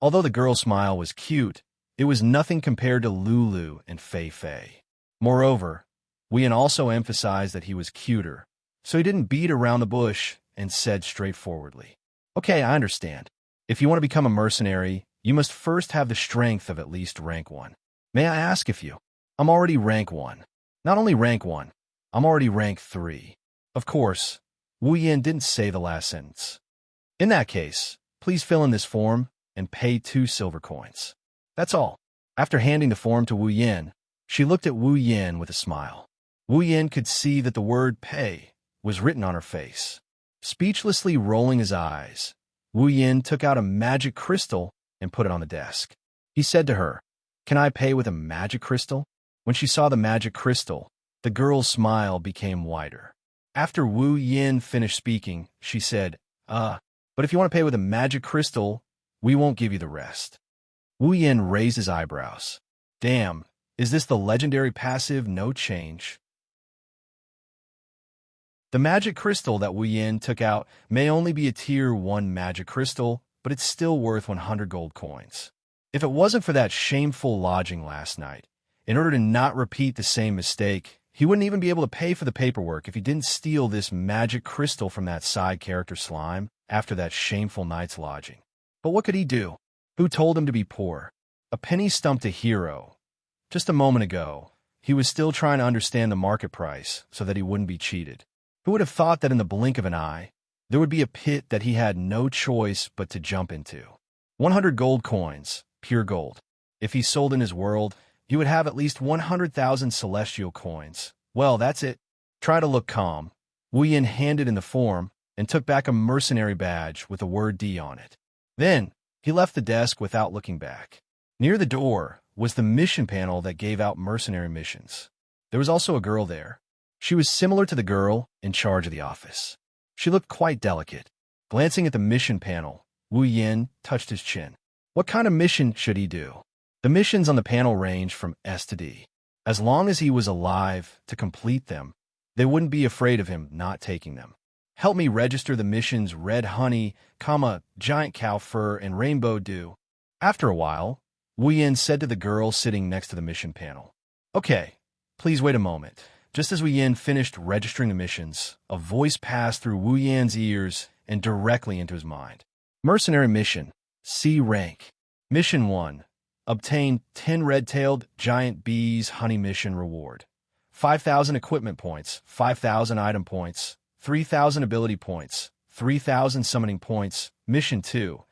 Although the girl's smile was cute, it was nothing compared to Lulu and Fei Fei. Moreover, Wu Yin also emphasized that he was cuter, so he didn't beat around the bush and said straightforwardly, Okay, I understand. If you want to become a mercenary, you must first have the strength of at least rank 1. May I ask if you? I'm already rank 1. Not only rank 1, I'm already rank 3. Of course, Wu Yin didn't say the last sentence. In that case, please fill in this form and pay 2 silver coins. That's all. After handing the form to Wu Yin, she looked at Wu Yin with a smile. Wu Yin could see that the word pay was written on her face. Speechlessly rolling his eyes, Wu Yin took out a magic crystal and put it on the desk. He said to her, Can I pay with a magic crystal? When she saw the magic crystal, the girl's smile became wider. After Wu Yin finished speaking, she said, but if you want to pay with a magic crystal, we won't give you the rest. Wu Yin raised his eyebrows. Damn, is this the legendary passive no change? The magic crystal that Wu Yin took out may only be a tier 1 magic crystal, but it's still worth 100 gold coins. If it wasn't for that shameful lodging last night, in order to not repeat the same mistake, he wouldn't even be able to pay for the paperwork if he didn't steal this magic crystal from that side character Slime after that shameful night's lodging. But what could he do? Who told him to be poor? A penny stumped a hero. Just a moment ago, he was still trying to understand the market price so that he wouldn't be cheated. Who would have thought that in the blink of an eye, there would be a pit that he had no choice but to jump into? 100 gold coins, pure gold. If he sold in his world, he would have at least 100,000 celestial coins. Well, that's it. Try to look calm. Wu Yin handed in the form and took back a mercenary badge with the word D on it. Then, he left the desk without looking back. Near the door was the mission panel that gave out mercenary missions. There was also a girl there. She was similar to the girl in charge of the office. She looked quite delicate. Glancing at the mission panel, Wu Yin touched his chin. What kind of mission should he do? The missions on the panel ranged from S to D. As long as he was alive to complete them, they wouldn't be afraid of him not taking them. Help me register the missions Red Honey, Giant Cow Fur, and Rainbow Dew. After a while, Wu Yin said to the girl sitting next to the mission panel, Okay, please wait a moment. Just as Wu Yin finished registering the missions, a voice passed through Wu Yin's ears and directly into his mind. Mercenary Mission, C rank. Mission 1. Obtain 10 red-tailed giant bees honey mission reward. 5,000 equipment points, 5,000 item points, 3,000 ability points, 3,000 summoning points. Mission 2.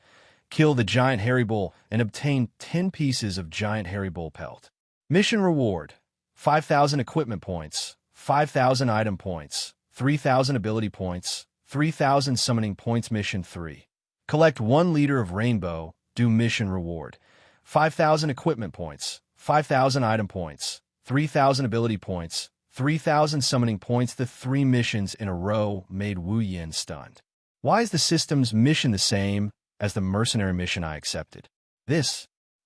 Kill the giant hairy bull and obtain 10 pieces of giant hairy bull pelt. Mission reward. 5,000 equipment points, 5,000 item points, 3,000 ability points, 3,000 summoning points. Mission 3. Collect 1 liter of rainbow, do mission reward. 5,000 equipment points, 5,000 item points, 3,000 ability points, 3,000 summoning points. The 3 missions in a row made Wu Yin stunned. Why is the system's mission the same as the mercenary mission I accepted?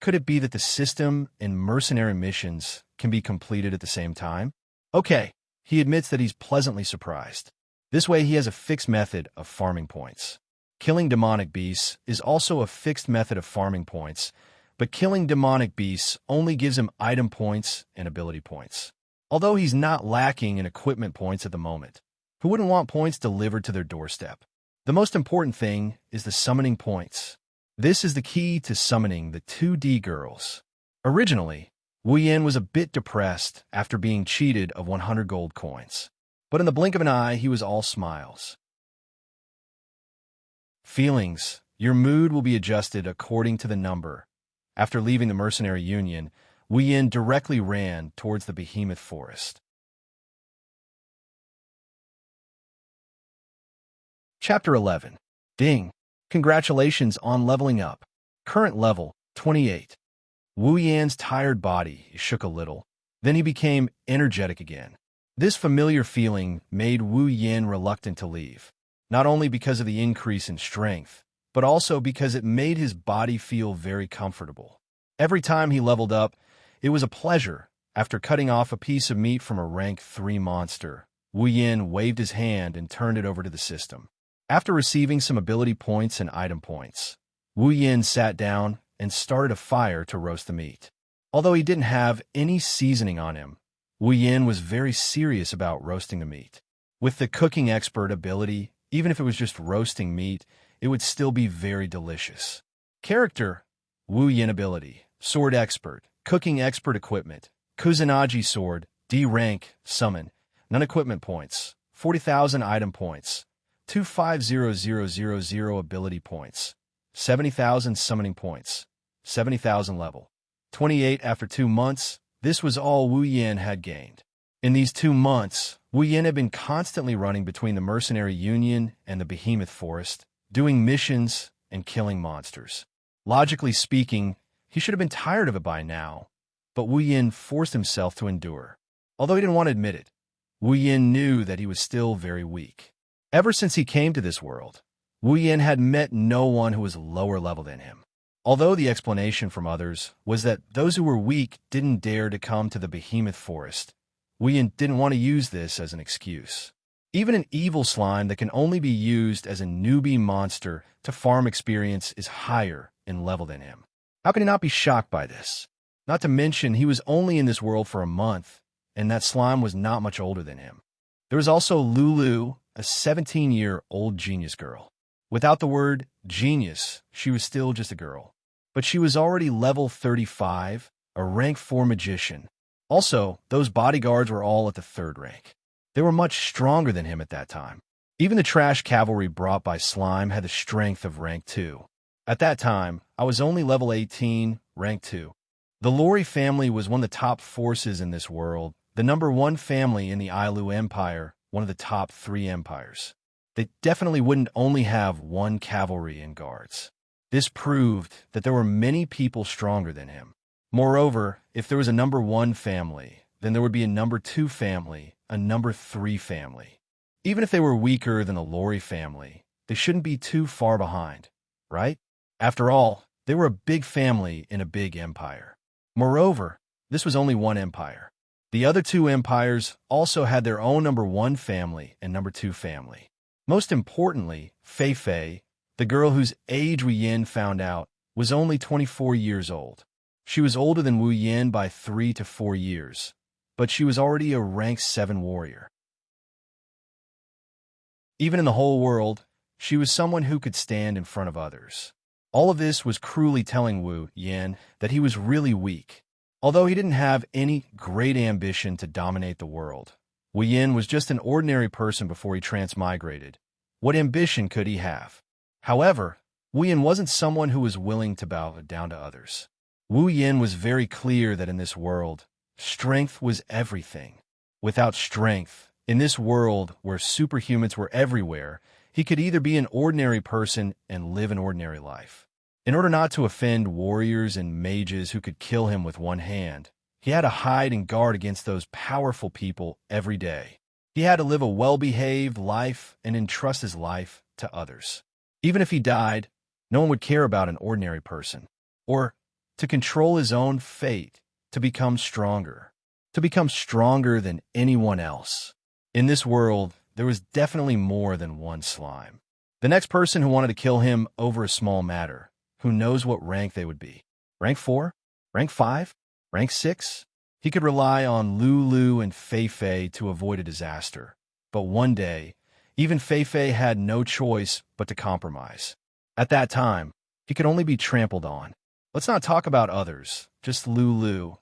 Could it be that the system and mercenary missions can be completed at the same time? Okay, he admits that he's pleasantly surprised. This way he has a fixed method of farming points. Killing demonic beasts is also a fixed method of farming points, but killing demonic beasts only gives him item points and ability points. Although he's not lacking in equipment points at the moment, who wouldn't want points delivered to their doorstep? The most important thing is the summoning points. This is the key to summoning the 2D girls. Originally, Wu Yin was a bit depressed after being cheated of 100 gold coins, but in the blink of an eye, he was all smiles. Feelings. Your mood will be adjusted according to the number. After leaving the mercenary union, Wu Yin directly ran towards the behemoth forest. Chapter 11. Ding. Congratulations on leveling up. Current level, 28. Wu Yan's tired body shook a little. Then he became energetic again. This familiar feeling made Wu Yan reluctant to leave, not only because of the increase in strength, but also because it made his body feel very comfortable. Every time he leveled up, it was a pleasure. After cutting off a piece of meat from a rank 3 monster, Wu Yan waved his hand and turned it over to the system. After receiving some ability points and item points, Wu Yan sat down and started a fire to roast the meat. Although he didn't have any seasoning on him, Wu Yan was very serious about roasting the meat. With the cooking expert ability, even if it was just roasting meat, it would still be very delicious. Character: Wu Yan ability, sword expert, cooking expert equipment, Kusanagi sword, D rank, summon, none equipment points, 40,000 item points, 250000 ability points, 70,000 summoning points, 70,000 level. 28 after 2 months, this was all Wu Yan had gained. In these 2 months, Wu Yan had been constantly running between the Mercenary Union and the Behemoth Forest, doing missions and killing monsters. Logically speaking, he should have been tired of it by now, but Wu Yan forced himself to endure. Although he didn't want to admit it, Wu Yan knew that he was still very weak. Ever since he came to this world, Wu Yan had met no one who was lower level than him. Although the explanation from others was that those who were weak didn't dare to come to the Behemoth Forest, Wu Yan didn't want to use this as an excuse. Even an evil slime that can only be used as a newbie monster to farm experience is higher in level than him. How can he not be shocked by this? Not to mention, he was only in this world for a month, and that slime was not much older than him. There was also Lulu, a 17-year-old genius girl. Without the word genius, she was still just a girl. But she was already level 35, a rank 4 magician. Also, those bodyguards were all at the 3rd rank. They were much stronger than him at that time. Even the trash cavalry brought by Slime had the strength of rank 2. At that time, I was only level 18, rank 2. The Lori family was one of the top forces in this world, the number 1 family in the Ailu Empire, one of the top 3 empires. They definitely wouldn't only have 1 cavalry and guards. This proved that there were many people stronger than him. Moreover, if there was a number 1 family, then there would be a number 2 family, a number 3 family. Even if they were weaker than the Lori family, they shouldn't be too far behind, right? After all, they were a big family in a big empire. Moreover, this was only 1 empire. The other 2 empires also had their own number 1 family and number 2 family. Most importantly, Fei Fei, the girl whose age Wu Yan found out, was only 24 years old. She was older than Wu Yan by 3 to 4 years, but she was already a rank 7 warrior. Even in the whole world, she was someone who could stand in front of others. All of this was cruelly telling Wu Yan that he was really weak. Although he didn't have any great ambition to dominate the world, Wu Yan was just an ordinary person before he transmigrated. What ambition could he have? However, Wu Yan wasn't someone who was willing to bow down to others. Wu Yan was very clear that in this world, strength was everything. Without strength, in this world where superhumans were everywhere, he could either be an ordinary person and live an ordinary life. In order not to offend warriors and mages who could kill him with 1 hand, he had to hide and guard against those powerful people every day. He had to live a well-behaved life and entrust his life to others. Even if he died, no one would care about an ordinary person. Or to control his own fate, to become stronger than anyone else. In this world, there was definitely more than 1 slime. The next person who wanted to kill him over a small matter, who knows what rank they would be? Rank 4? Rank 5? Rank 6? He could rely on Lulu and Fei Fei to avoid a disaster. But one day, even Fei Fei had no choice but to compromise. At that time, he could only be trampled on. Let's not talk about others, just Lulu.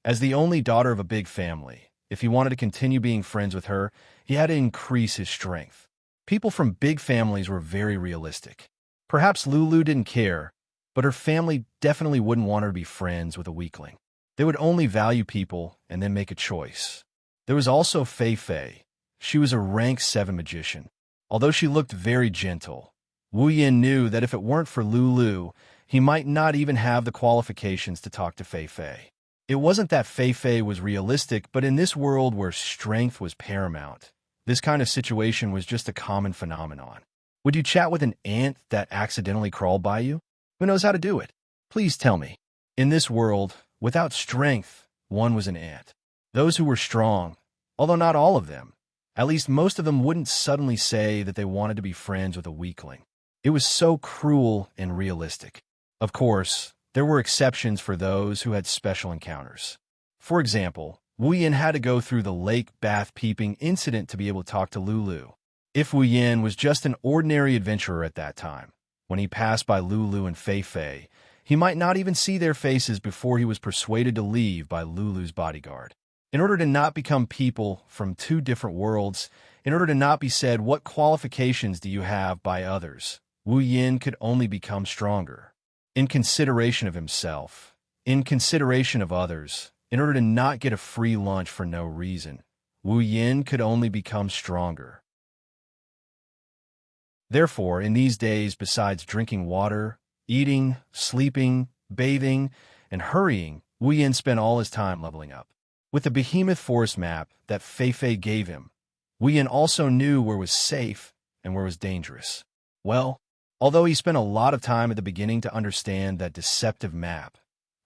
As the only daughter of a big family, if he wanted to continue being friends with her, he had to increase his strength. People from big families were very realistic. Perhaps Lulu didn't care, but her family definitely wouldn't want her to be friends with a weakling. They would only value people and then make a choice. There was also Fei Fei. She was a rank 7 magician. Although she looked very gentle, Wu Yin knew that if it weren't for Lulu, he might not even have the qualifications to talk to Fei Fei. It wasn't that Fei Fei was realistic, but in this world where strength was paramount, this kind of situation was just a common phenomenon. Would you chat with an ant that accidentally crawled by you? Who knows how to do it? Please tell me. In this world, without strength, one was an ant. Those who were strong, although not all of them, at least most of them wouldn't suddenly say that they wanted to be friends with a weakling. It was so cruel and realistic. Of course, there were exceptions for those who had special encounters. For example, Wu Yin had to go through the lake bath peeping incident to be able to talk to Lulu. If Wu Yin was just an ordinary adventurer at that time, when he passed by Lulu and Fei Fei, he might not even see their faces before he was persuaded to leave by Lulu's bodyguard. In order to not become people from two different worlds, in order to not be said, "What qualifications do you have?" by others, Wu Yin could only become stronger. In consideration of himself, in consideration of others, in order to not get a free lunch for no reason, Wu Yin could only become stronger. Therefore, in these days, besides drinking water, eating, sleeping, bathing, and hurrying, Wu Yin spent all his time leveling up. With the behemoth forest map that Fei Fei gave him, Wu Yin also knew where was safe and where was dangerous. Well, although he spent a lot of time at the beginning to understand that deceptive map,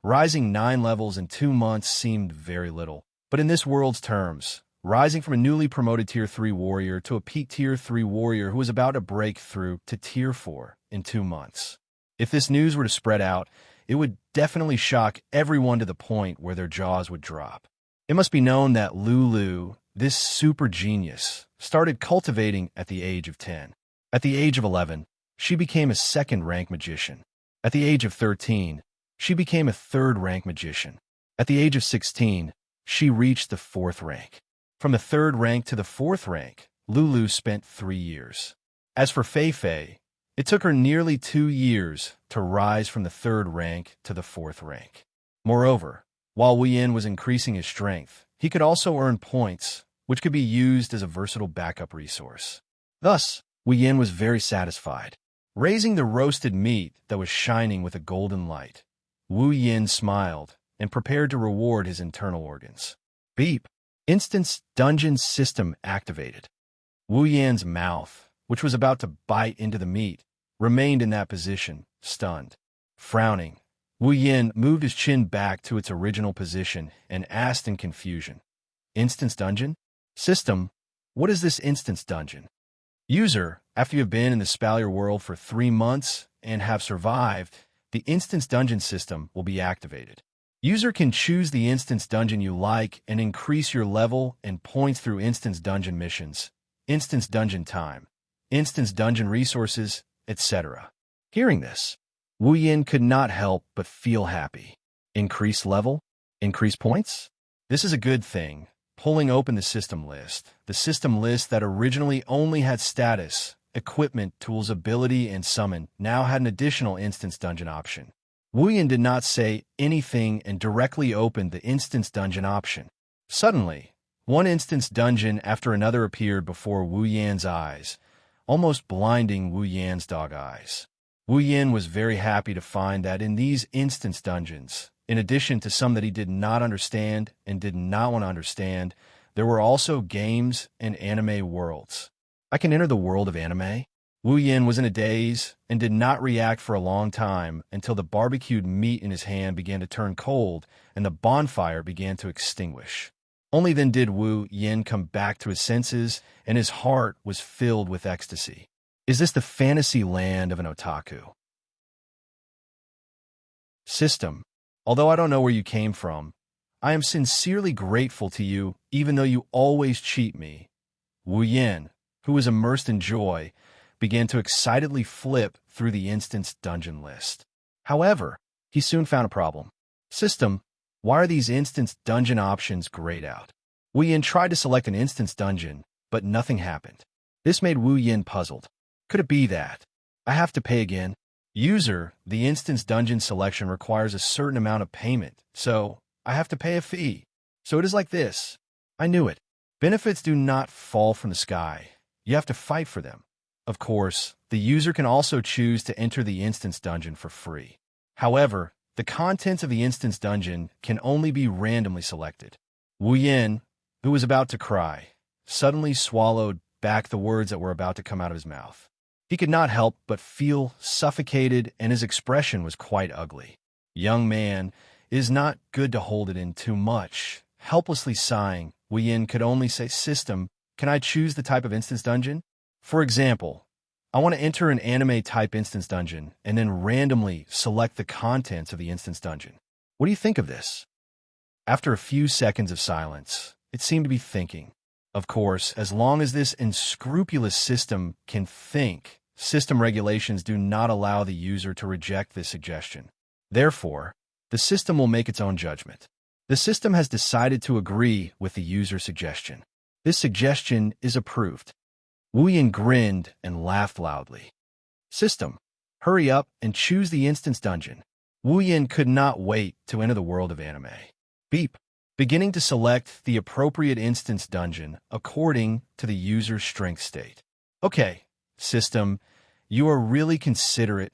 rising 9 levels in 2 months seemed very little. But in this world's terms, rising from a newly promoted Tier 3 warrior to a peak Tier 3 warrior who was about to break through to Tier 4 in 2 months. If this news were to spread out, it would definitely shock everyone to the point where their jaws would drop. It must be known that Lulu, this super genius, started cultivating at the age of 10. At the age of 11, she became a 2nd-rank magician. At the age of 13, she became a 3rd-rank magician. At the age of 16, she reached the 4th rank. From the 3rd rank to the 4th rank, Lulu spent 3 years. As for Fei Fei, it took her nearly 2 years to rise from the 3rd rank to the 4th rank. Moreover, while Wu Yin was increasing his strength, he could also earn points, which could be used as a versatile backup resource. Thus, Wu Yin was very satisfied. Raising the roasted meat that was shining with a golden light, Wu Yin smiled and prepared to reward his internal organs. Beep! Instance Dungeon System activated. Wu Yin's mouth, which was about to bite into the meat, remained in that position, stunned. Frowning, Wu Yin moved his chin back to its original position and asked in confusion, "Instance Dungeon? System, what is this Instance Dungeon?" User, after you have been in the Spalier world for 3 months and have survived, the Instance Dungeon system will be activated. User can choose the Instance Dungeon you like and increase your level and points through Instance Dungeon missions, Instance Dungeon time, Instance Dungeon resources, etc. Hearing this, Wu Yin could not help but feel happy. Increase level? Increase points? This is a good thing. Pulling open the system list that originally only had status, equipment, tools, ability, and summon, now had an additional Instance Dungeon option. Wu Yin did not say anything and directly opened the Instance Dungeon option. Suddenly, one Instance Dungeon after another appeared before Wu Yan's eyes, almost blinding Wu Yan's dog eyes. Wu Yin was very happy to find that in these Instance Dungeons, in addition to some that he did not understand and did not want to understand, there were also games and anime worlds. I can enter the world of anime? Wu Yin was in a daze and did not react for a long time until the barbecued meat in his hand began to turn cold and the bonfire began to extinguish. Only then did Wu Yin come back to his senses and his heart was filled with ecstasy. Is this the fantasy land of an otaku? System. Although I don't know where you came from, I am sincerely grateful to you, even though you always cheat me. Wu Yin, who was immersed in joy, began to excitedly flip through the Instance Dungeon list. However, he soon found a problem. System, why are these Instance Dungeon options grayed out? Wu Yin tried to select an Instance Dungeon, but nothing happened. This made Wu Yin puzzled. Could it be that I have to pay again? User, the Instance Dungeon selection requires a certain amount of payment, so I have to pay a fee. So it is like this. I knew it. Benefits do not fall from the sky. You have to fight for them. Of course, the user can also choose to enter the instance dungeon for free. However, the contents of the instance dungeon can only be randomly selected. Wu Yin, who was about to cry, suddenly swallowed back the words that were about to come out of his mouth. He could not help but feel suffocated, and his expression was quite ugly. Young man, it is not good to hold it in too much. Helplessly sighing, Wu Yin could only say, System, can I choose the type of instance dungeon? For example, I want to enter an anime-type instance dungeon and then randomly select the contents of the instance dungeon. What do you think of this? After a few seconds of silence, it seemed to be thinking. Of course, as long as this unscrupulous system can think, system regulations do not allow the user to reject this suggestion. Therefore, the system will make its own judgment. The system has decided to agree with the user's suggestion. This suggestion is approved. Wu Yin grinned and laughed loudly. System, hurry up and choose the instance dungeon. Wu Yin could not wait to enter the world of anime. Beep. Beginning to select the appropriate instance dungeon according to the user's strength state. Okay, system, you are really considerate.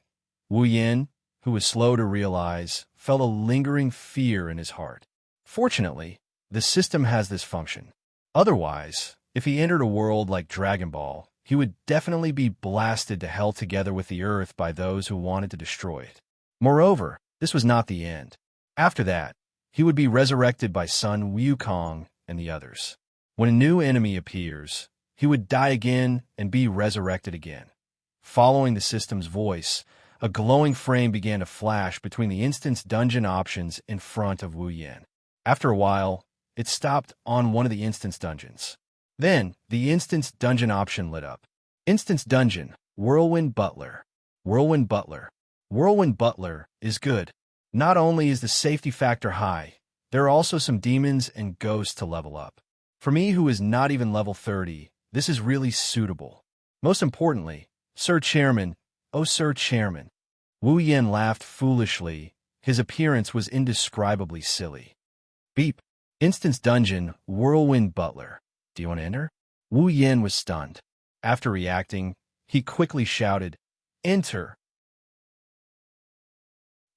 Wu Yin, who was slow to realize, felt a lingering fear in his heart. Fortunately, the system has this function. Otherwise, if he entered a world like Dragon Ball, he would definitely be blasted to hell together with the earth by those who wanted to destroy it. Moreover, this was not the end. After that, he would be resurrected by Sun Wukong and the others. When a new enemy appears, he would die again and be resurrected again. Following the system's voice, a glowing frame began to flash between the instance dungeon options in front of Wu Yin. After a while, it stopped on one of the instance dungeons. Then, the instance dungeon option lit up. Instance dungeon, Whirlwind Butler. Whirlwind Butler. Whirlwind Butler is good. Not only is the safety factor high, there are also some demons and ghosts to level up. For me, who is not even level 30, this is really suitable. Most importantly, Sir Chairman, oh Sir Chairman. Wu Yin laughed foolishly. His appearance was indescribably silly. Beep. Instance dungeon, Whirlwind Butler. Do you want to enter? Wu Yin was stunned. After reacting, he quickly shouted, Enter.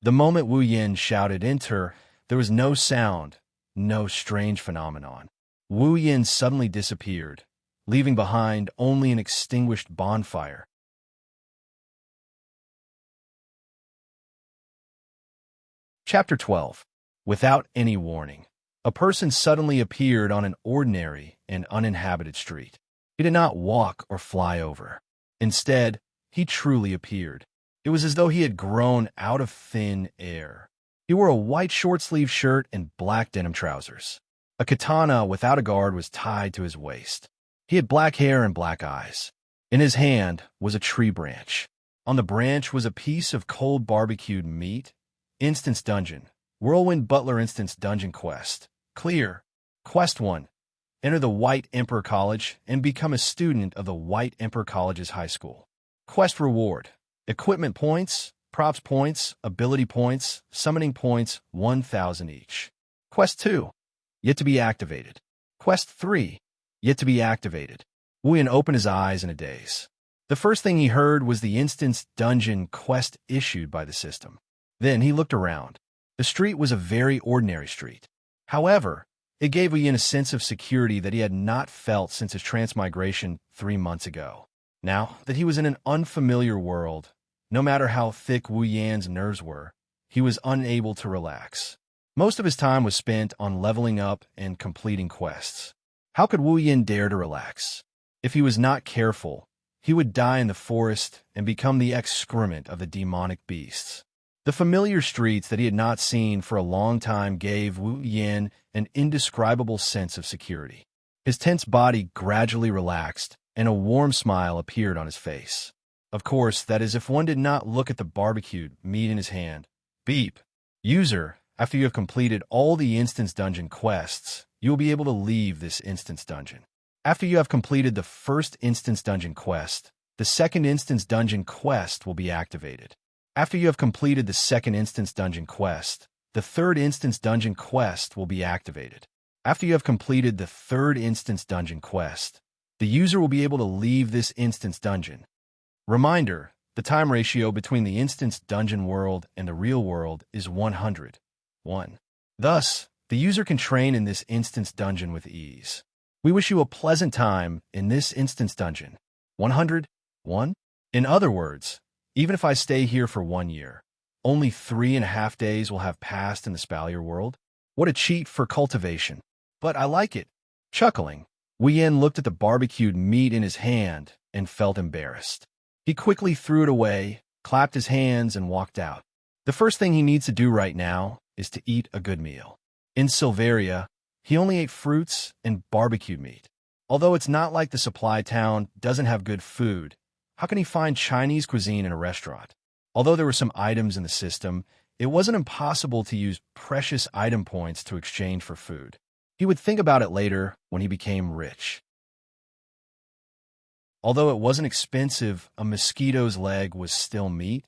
The moment Wu Yin shouted enter, there was no sound, no strange phenomenon. Wu Yin suddenly disappeared, leaving behind only an extinguished bonfire. Chapter 12. Without any warning, a person suddenly appeared on an ordinary and uninhabited street. He did not walk or fly over. Instead, he truly appeared. It was as though he had grown out of thin air. He wore a white short-sleeved shirt and black denim trousers. A katana without a guard was tied to his waist. He had black hair and black eyes. In his hand was a tree branch. On the branch was a piece of cold barbecued meat. Instance dungeon. Whirlwind Butler instance dungeon quest. Clear. Quest 1. Enter the White Emperor College and become a student of the White Emperor College's high school. Quest reward. Equipment points, props points, ability points, summoning points, 1,000 each. Quest 2. Yet to be activated. Quest 3. Yet to be activated. Wu Yin opened his eyes in a daze. The first thing he heard was the instance dungeon quest issued by the system. Then he looked around. The street was a very ordinary street. However, it gave Wu Yin a sense of security that he had not felt since his transmigration 3 months ago. Now that he was in an unfamiliar world, no matter how thick Wu Yin's nerves were, he was unable to relax. Most of his time was spent on leveling up and completing quests. How could Wu Yin dare to relax? If he was not careful, he would die in the forest and become the excrement of the demonic beasts. The familiar streets that he had not seen for a long time gave Wu Yin an indescribable sense of security. His tense body gradually relaxed, and a warm smile appeared on his face. Of course, that is if one did not look at the barbecued meat in his hand. Beep. User, after you have completed all the instance dungeon quests, you will be able to leave this instance dungeon. After you have completed the first instance dungeon quest, the second instance dungeon quest will be activated. After you have completed the second instance dungeon quest, the third instance dungeon quest will be activated. After you have completed the third instance dungeon quest, the user will be able to leave this instance dungeon. Reminder, the time ratio between the instance dungeon world and the real world is 100:1. Thus, the user can train in this instance dungeon with ease. We wish you a pleasant time in this instance dungeon. 100:1? In other words, even if I stay here for 1 year, only 3.5 days will have passed in the Spalier world? What a cheat for cultivation. But I like it. Chuckling, Wu Yin looked at the barbecued meat in his hand and felt embarrassed. He quickly threw it away, clapped his hands, and walked out. The first thing he needs to do right now is to eat a good meal. In Silveria, he only ate fruits and barbecued meat. Although it's not like the supply town doesn't have good food, how can he find Chinese cuisine in a restaurant? Although there were some items in the system, it wasn't impossible to use precious item points to exchange for food. He would think about it later when he became rich. Although it wasn't expensive, a mosquito's leg was still meat.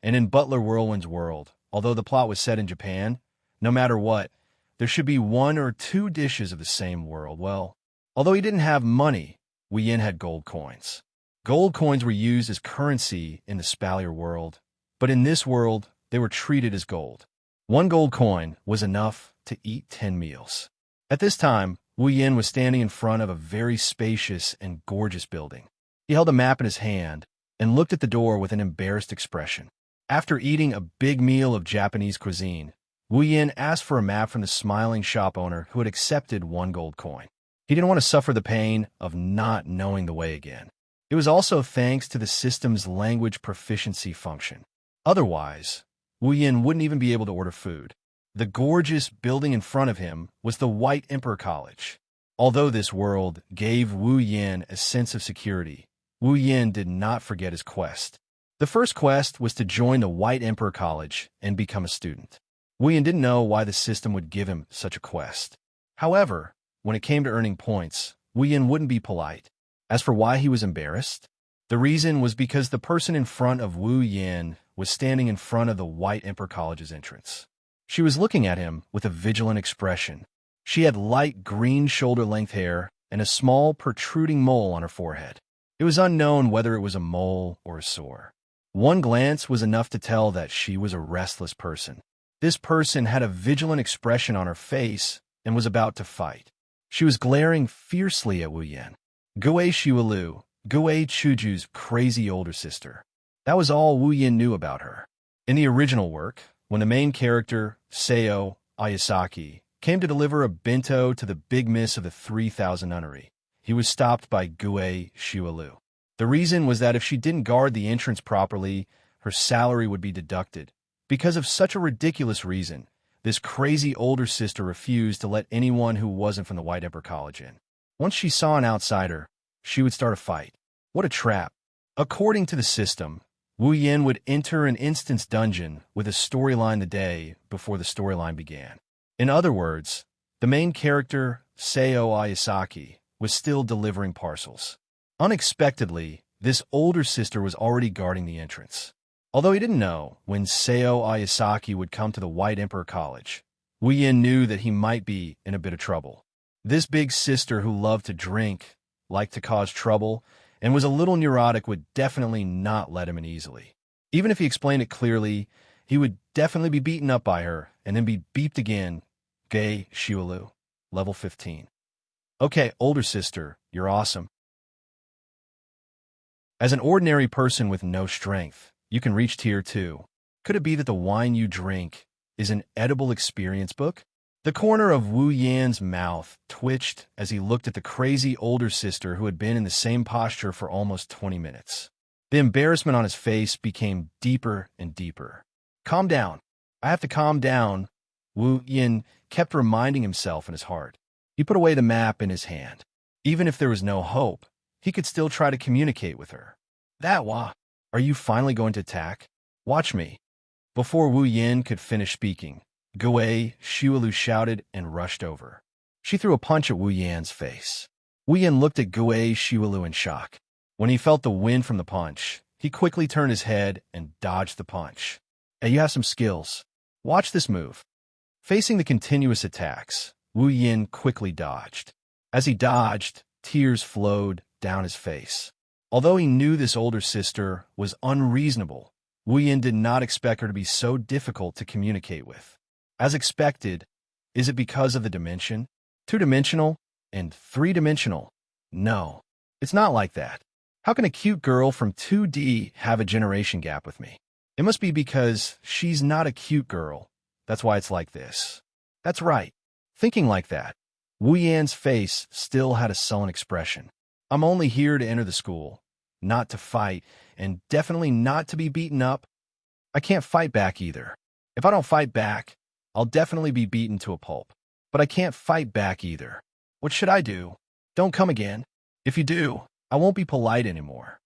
And in Butler Whirlwind's world, although the plot was set in Japan, no matter what, there should be 1 or 2 dishes of the same world. Well, although he didn't have money, Wu Yin had gold coins. Gold coins were used as currency in the Spalier world, but in this world, they were treated as gold. 1 gold coin was enough to eat 10 meals. At this time, Wu Yin was standing in front of a very spacious and gorgeous building. He held a map in his hand and looked at the door with an embarrassed expression. After eating a big meal of Japanese cuisine, Wu Yin asked for a map from the smiling shop owner who had accepted 1 gold coin. He didn't want to suffer the pain of not knowing the way again. It was also thanks to the system's language proficiency function. Otherwise, Wu Yin wouldn't even be able to order food. The gorgeous building in front of him was the White Emperor College. Although this world gave Wu Yin a sense of security, Wu Yin did not forget his quest. The first quest was to join the White Emperor College and become a student. Wu Yin didn't know why the system would give him such a quest. However, when it came to earning points, Wu Yin wouldn't be polite. As for why he was embarrassed, the reason was because the person in front of Wu Yin was standing in front of the White Emperor College's entrance. She was looking at him with a vigilant expression. She had light green shoulder-length hair and a small protruding mole on her forehead. It was unknown whether it was a mole or a sore. 1 glance was enough to tell that she was a restless person. This person had a vigilant expression on her face and was about to fight. She was glaring fiercely at Wu Yin. Gue Shiwalu, Gue Chuju's crazy older sister. That was all Wu Yin knew about her. In the original work, when the main character, Seo Ayasaki, came to deliver a bento to the big miss of the 3,000 nunnery, he was stopped by Gue Shiwalu. The reason was that if she didn't guard the entrance properly, her salary would be deducted. Because of such a ridiculous reason, this crazy older sister refused to let anyone who wasn't from the White Emperor College in. Once she saw an outsider, she would start a fight. What a trap. According to the system, Wu Yin would enter an instance dungeon with a storyline the day before the storyline began. In other words, the main character, Seo Ayasaki, was still delivering parcels. Unexpectedly, this older sister was already guarding the entrance. Although he didn't know when Seo Ayasaki would come to the White Emperor College, Wu Yin knew that he might be in a bit of trouble. This big sister who loved to drink, liked to cause trouble, and was a little neurotic would definitely not let him in easily. Even if he explained it clearly, he would definitely be beaten up by her and then be beeped again. Gue Shiwalu, level 15. Okay, older sister, you're awesome. As an ordinary person with no strength, you can reach tier 2. Could it be that the wine you drink is an edible experience book? The corner of Wu Yan's mouth twitched as he looked at the crazy older sister who had been in the same posture for almost 20 minutes. The embarrassment on his face became deeper and deeper. Calm down. I have to calm down, Wu Yan kept reminding himself in his heart. He put away the map in his hand. Even if there was no hope, he could still try to communicate with her. Are you finally going to attack? Watch me. Before Wu Yin could finish speaking, Gue Shiwalu shouted and rushed over. She threw a punch at Wu Yan's face. Wu Yin looked at Gue Shiwalu in shock. When he felt the wind from the punch, he quickly turned his head and dodged the punch. Hey, you have some skills. Watch this move. Facing the continuous attacks, Wu Yin quickly dodged. As he dodged, tears flowed down his face. Although he knew this older sister was unreasonable, Wu Yin did not expect her to be so difficult to communicate with. As expected, is it because of the dimension? Two-dimensional and three-dimensional? No, it's not like that. How can a cute girl from 2D have a generation gap with me? It must be because she's not a cute girl. That's why it's like this. That's right. Thinking like that, Wu Yan's face still had a sullen expression. I'm only here to enter the school, not to fight, and definitely not to be beaten up. I can't fight back either. If I don't fight back, I'll definitely be beaten to a pulp. But I can't fight back either. What should I do? Don't come again. If you do, I won't be polite anymore.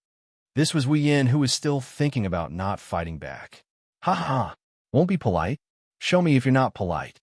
This was Wu Yin, who was still thinking about not fighting back. Ha ha, won't be polite? Show me if you're not polite.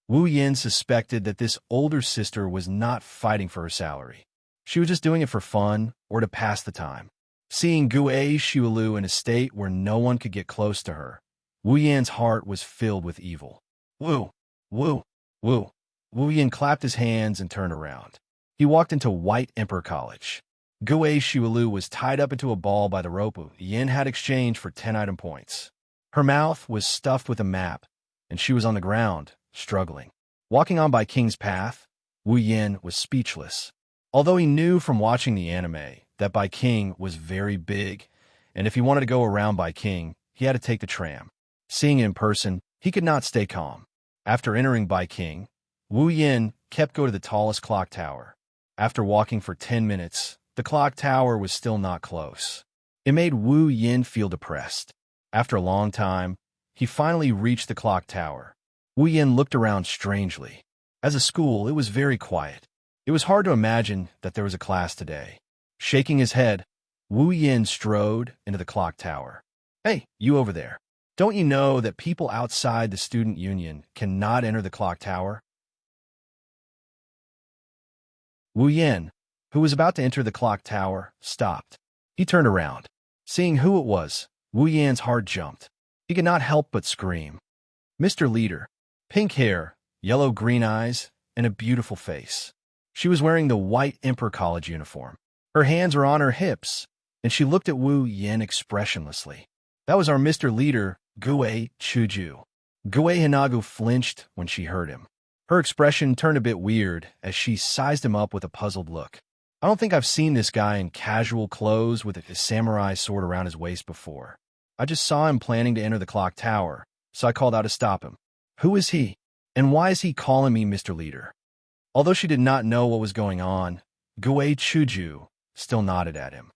Wu Yin suspected that this older sister was not fighting for her salary. She was just doing it for fun or to pass the time. Seeing Gue Xiaolu in a state where no one could get close to her, Wu Yan's heart was filled with evil. Wu, Wu, Wu. Wu Yin clapped his hands and turned around. He walked into White Emperor College. Gue Xiaolu was tied up into a ball by the rope Wu Yin had exchanged for 10 item points. Her mouth was stuffed with a map, and she was on the ground, struggling. Walking on by King's Path, Wu Yin was speechless. Although he knew from watching the anime that Bai King was very big, and if he wanted to go around Bai King, he had to take the tram. Seeing it in person, he could not stay calm. After entering Bai King, Wu Yin kept going to the tallest clock tower. After walking for 10 minutes, the clock tower was still not close. It made Wu Yin feel depressed. After a long time, he finally reached the clock tower. Wu Yin looked around strangely. As a school, it was very quiet. It was hard to imagine that there was a class today. Shaking his head, Wu Yin strode into the clock tower. Hey, you over there. Don't you know that people outside the student union cannot enter the clock tower? Wu Yin, who was about to enter the clock tower, stopped. He turned around. Seeing who it was, Wu Yan's heart jumped. He could not help but scream. Mr. Leader, pink hair, yellow-green eyes, and a beautiful face. She was wearing the White Emperor College uniform. Her hands were on her hips, and she looked at Wu Yin expressionlessly. That was our Mr. Leader, Gue Chuju. Gue Hinagu flinched when she heard him. Her expression turned a bit weird as she sized him up with a puzzled look. I don't think I've seen this guy in casual clothes with a samurai sword around his waist before. I just saw him planning to enter the clock tower, so I called out to stop him. Who is he? And why is he calling me Mr. Leader? Although she did not know what was going on, Gue Chuju still nodded at him.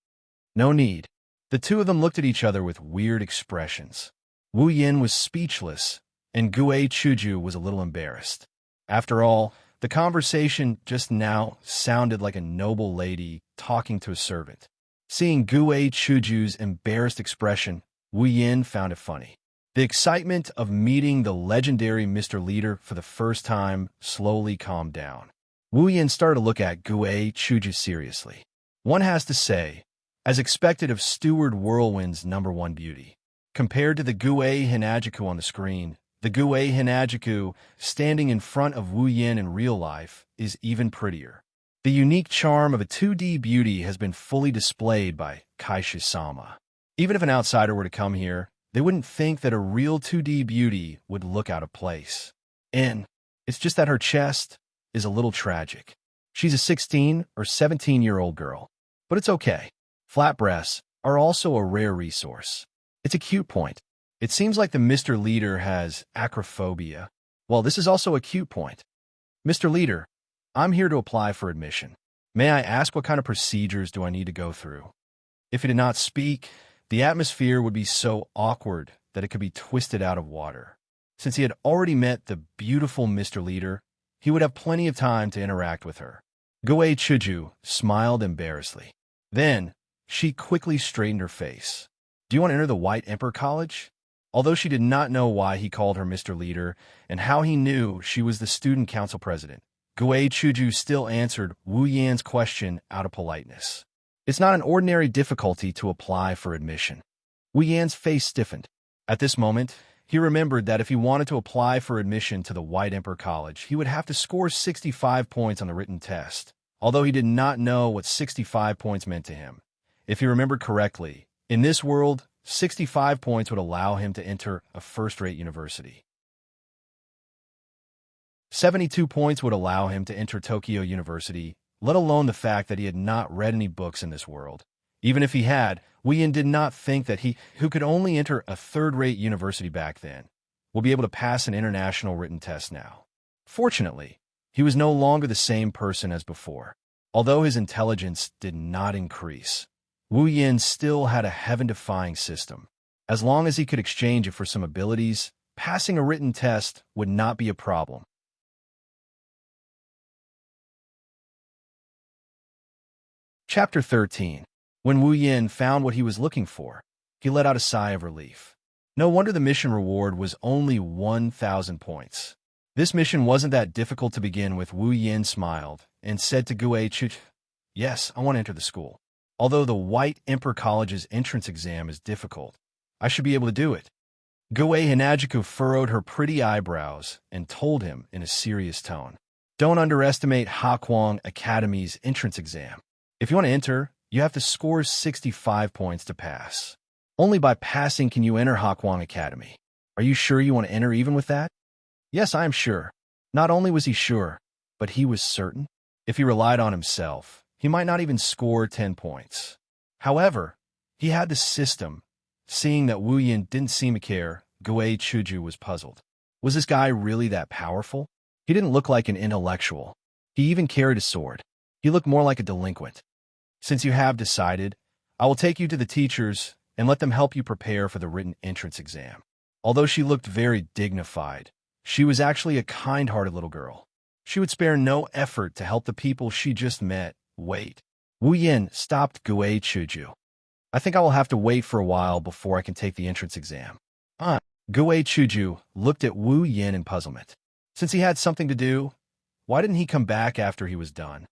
No need. The two of them looked at each other with weird expressions. Wu Yin was speechless, and Gue Chuju was a little embarrassed. After all, the conversation just now sounded like a noble lady talking to a servant. Seeing Gue Chuju's embarrassed expression, Wu Yin found it funny. The excitement of meeting the legendary Mr. Leader for the first time slowly calmed down. Wu Yin started to look at Gue Chuju seriously. One has to say, as expected of Steward Whirlwind's #1 beauty. Compared to the Gue Hinajiku on the screen, the Gue Hinajiku standing in front of Wu Yin in real life is even prettier. The unique charm of a 2D beauty has been fully displayed by Kaishu-sama. Even if an outsider were to come here, they wouldn't think that a real 2D beauty would look out of place. And it's just that her chest is a little tragic. She's a 16 or 17-year-old girl. But it's okay. Flat breasts are also a rare resource. It's a cute point. It seems like the Mr. Leader has acrophobia. Well, this is also a cute point. Mr. Leader, I'm here to apply for admission. May I ask what kind of procedures do I need to go through? If he did not speak, the atmosphere would be so awkward that it could be twisted out of water. Since he had already met the beautiful Mr. Leader, he would have plenty of time to interact with her. Gue Chuju smiled embarrassedly. Then, she quickly straightened her face. Do you want to enter the White Emperor College? Although she did not know why he called her Mr. Leader and how he knew she was the student council president, Gue Chuju still answered Wu Yan's question out of politeness. It's not an ordinary difficulty to apply for admission. Wu Yan's face stiffened. At this moment, He remembered that if he wanted to apply for admission to the White Emperor College, he would have to score 65 points on the written test, although he did not know what 65 points meant to him. If he remembered correctly, in this world, 65 points would allow him to enter a first-rate university. 72 points would allow him to enter Tokyo University, let alone the fact that he had not read any books in this world. Even if he had, Wu Yin did not think that he, who could only enter a third-rate university back then, will be able to pass an international written test now. Fortunately, he was no longer the same person as before. Although his intelligence did not increase, Wu Yin still had a heaven-defying system. As long as he could exchange it for some abilities, passing a written test would not be a problem. Chapter 13. When Wu Yin found what he was looking for, he let out a sigh of relief. No wonder the mission reward was only 1,000 points. This mission wasn't that difficult to begin with. Wu Yin smiled and said to Gue Chu, "Yes, I want to enter the school. Although the White Emperor College's entrance exam is difficult, I should be able to do it." Gue Hinajiku furrowed her pretty eyebrows and told him in a serious tone, "Don't underestimate Hakwang Academy's entrance exam. If you want to enter, you have to score 65 points to pass. Only by passing can you enter Hakwang Academy. Are you sure you want to enter even with that?" "Yes, I am sure." Not only was he sure, but he was certain. If he relied on himself, he might not even score 10 points. However, he had the system. Seeing that Wu Yin didn't seem to care, Gue Chuju was puzzled. Was this guy really that powerful? He didn't look like an intellectual. He even carried a sword. He looked more like a delinquent. "Since you have decided, I will take you to the teachers and let them help you prepare for the written entrance exam." Although she looked very dignified, she was actually a kind-hearted little girl. She would spare no effort to help the people she just met. "Wait." Wu Yin stopped Gue Chuju. "I think I will have to wait for a while before I can take the entrance exam." Gue Chuju looked at Wu Yin in puzzlement. Since he had something to do, why didn't he come back after he was done?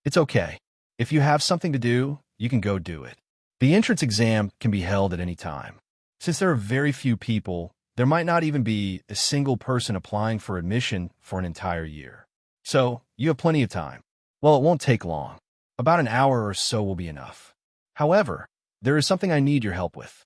"It's okay. If you have something to do, you can go do it. The entrance exam can be held at any time. Since there are very few people, there might not even be a single person applying for admission for an entire year. So, you have plenty of time. Well, it won't take long. About an hour or so will be enough. However, there is something I need your help with."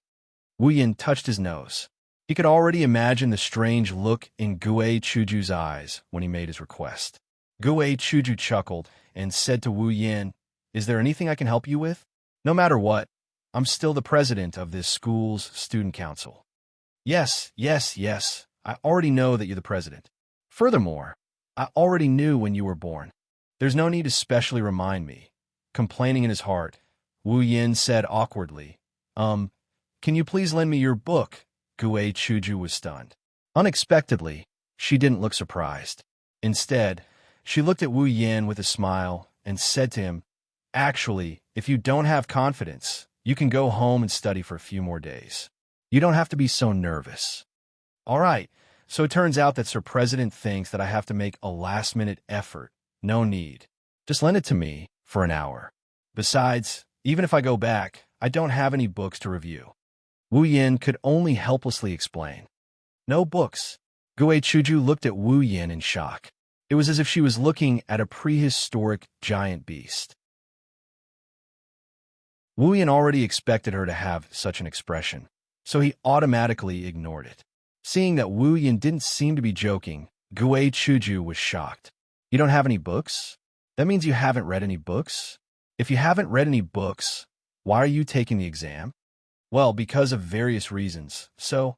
Wu Yin touched his nose. He could already imagine the strange look in Gue Chuju's eyes when he made his request. Gue Chuju chuckled and said to Wu Yin, "Is there anything I can help you with? No matter what, I'm still the president of this school's student council." Yes. I already know that you're the president. Furthermore, I already knew when you were born. There's no need to specially remind me." Complaining in his heart, Wu Yin said awkwardly, Can you please lend me your book?" Gue Chuju was stunned. Unexpectedly, she didn't look surprised. Instead, she looked at Wu Yin with a smile and said to him, "Actually, if you don't have confidence, you can go home and study for a few more days. You don't have to be so nervous." "All right, so it turns out that Sir President thinks that I have to make a last-minute effort. No need. Just lend it to me for an hour. Besides, even if I go back, I don't have any books to review." Wu Yin could only helplessly explain. "No books." Gue Chuju looked at Wu Yin in shock. It was as if she was looking at a prehistoric giant beast. Wu Yin already expected her to have such an expression, so he automatically ignored it. Seeing that Wu Yin didn't seem to be joking, Gue Chuju was shocked. "You don't have any books? That means you haven't read any books? If you haven't read any books, why are you taking the exam?" "Well, because of various reasons. So,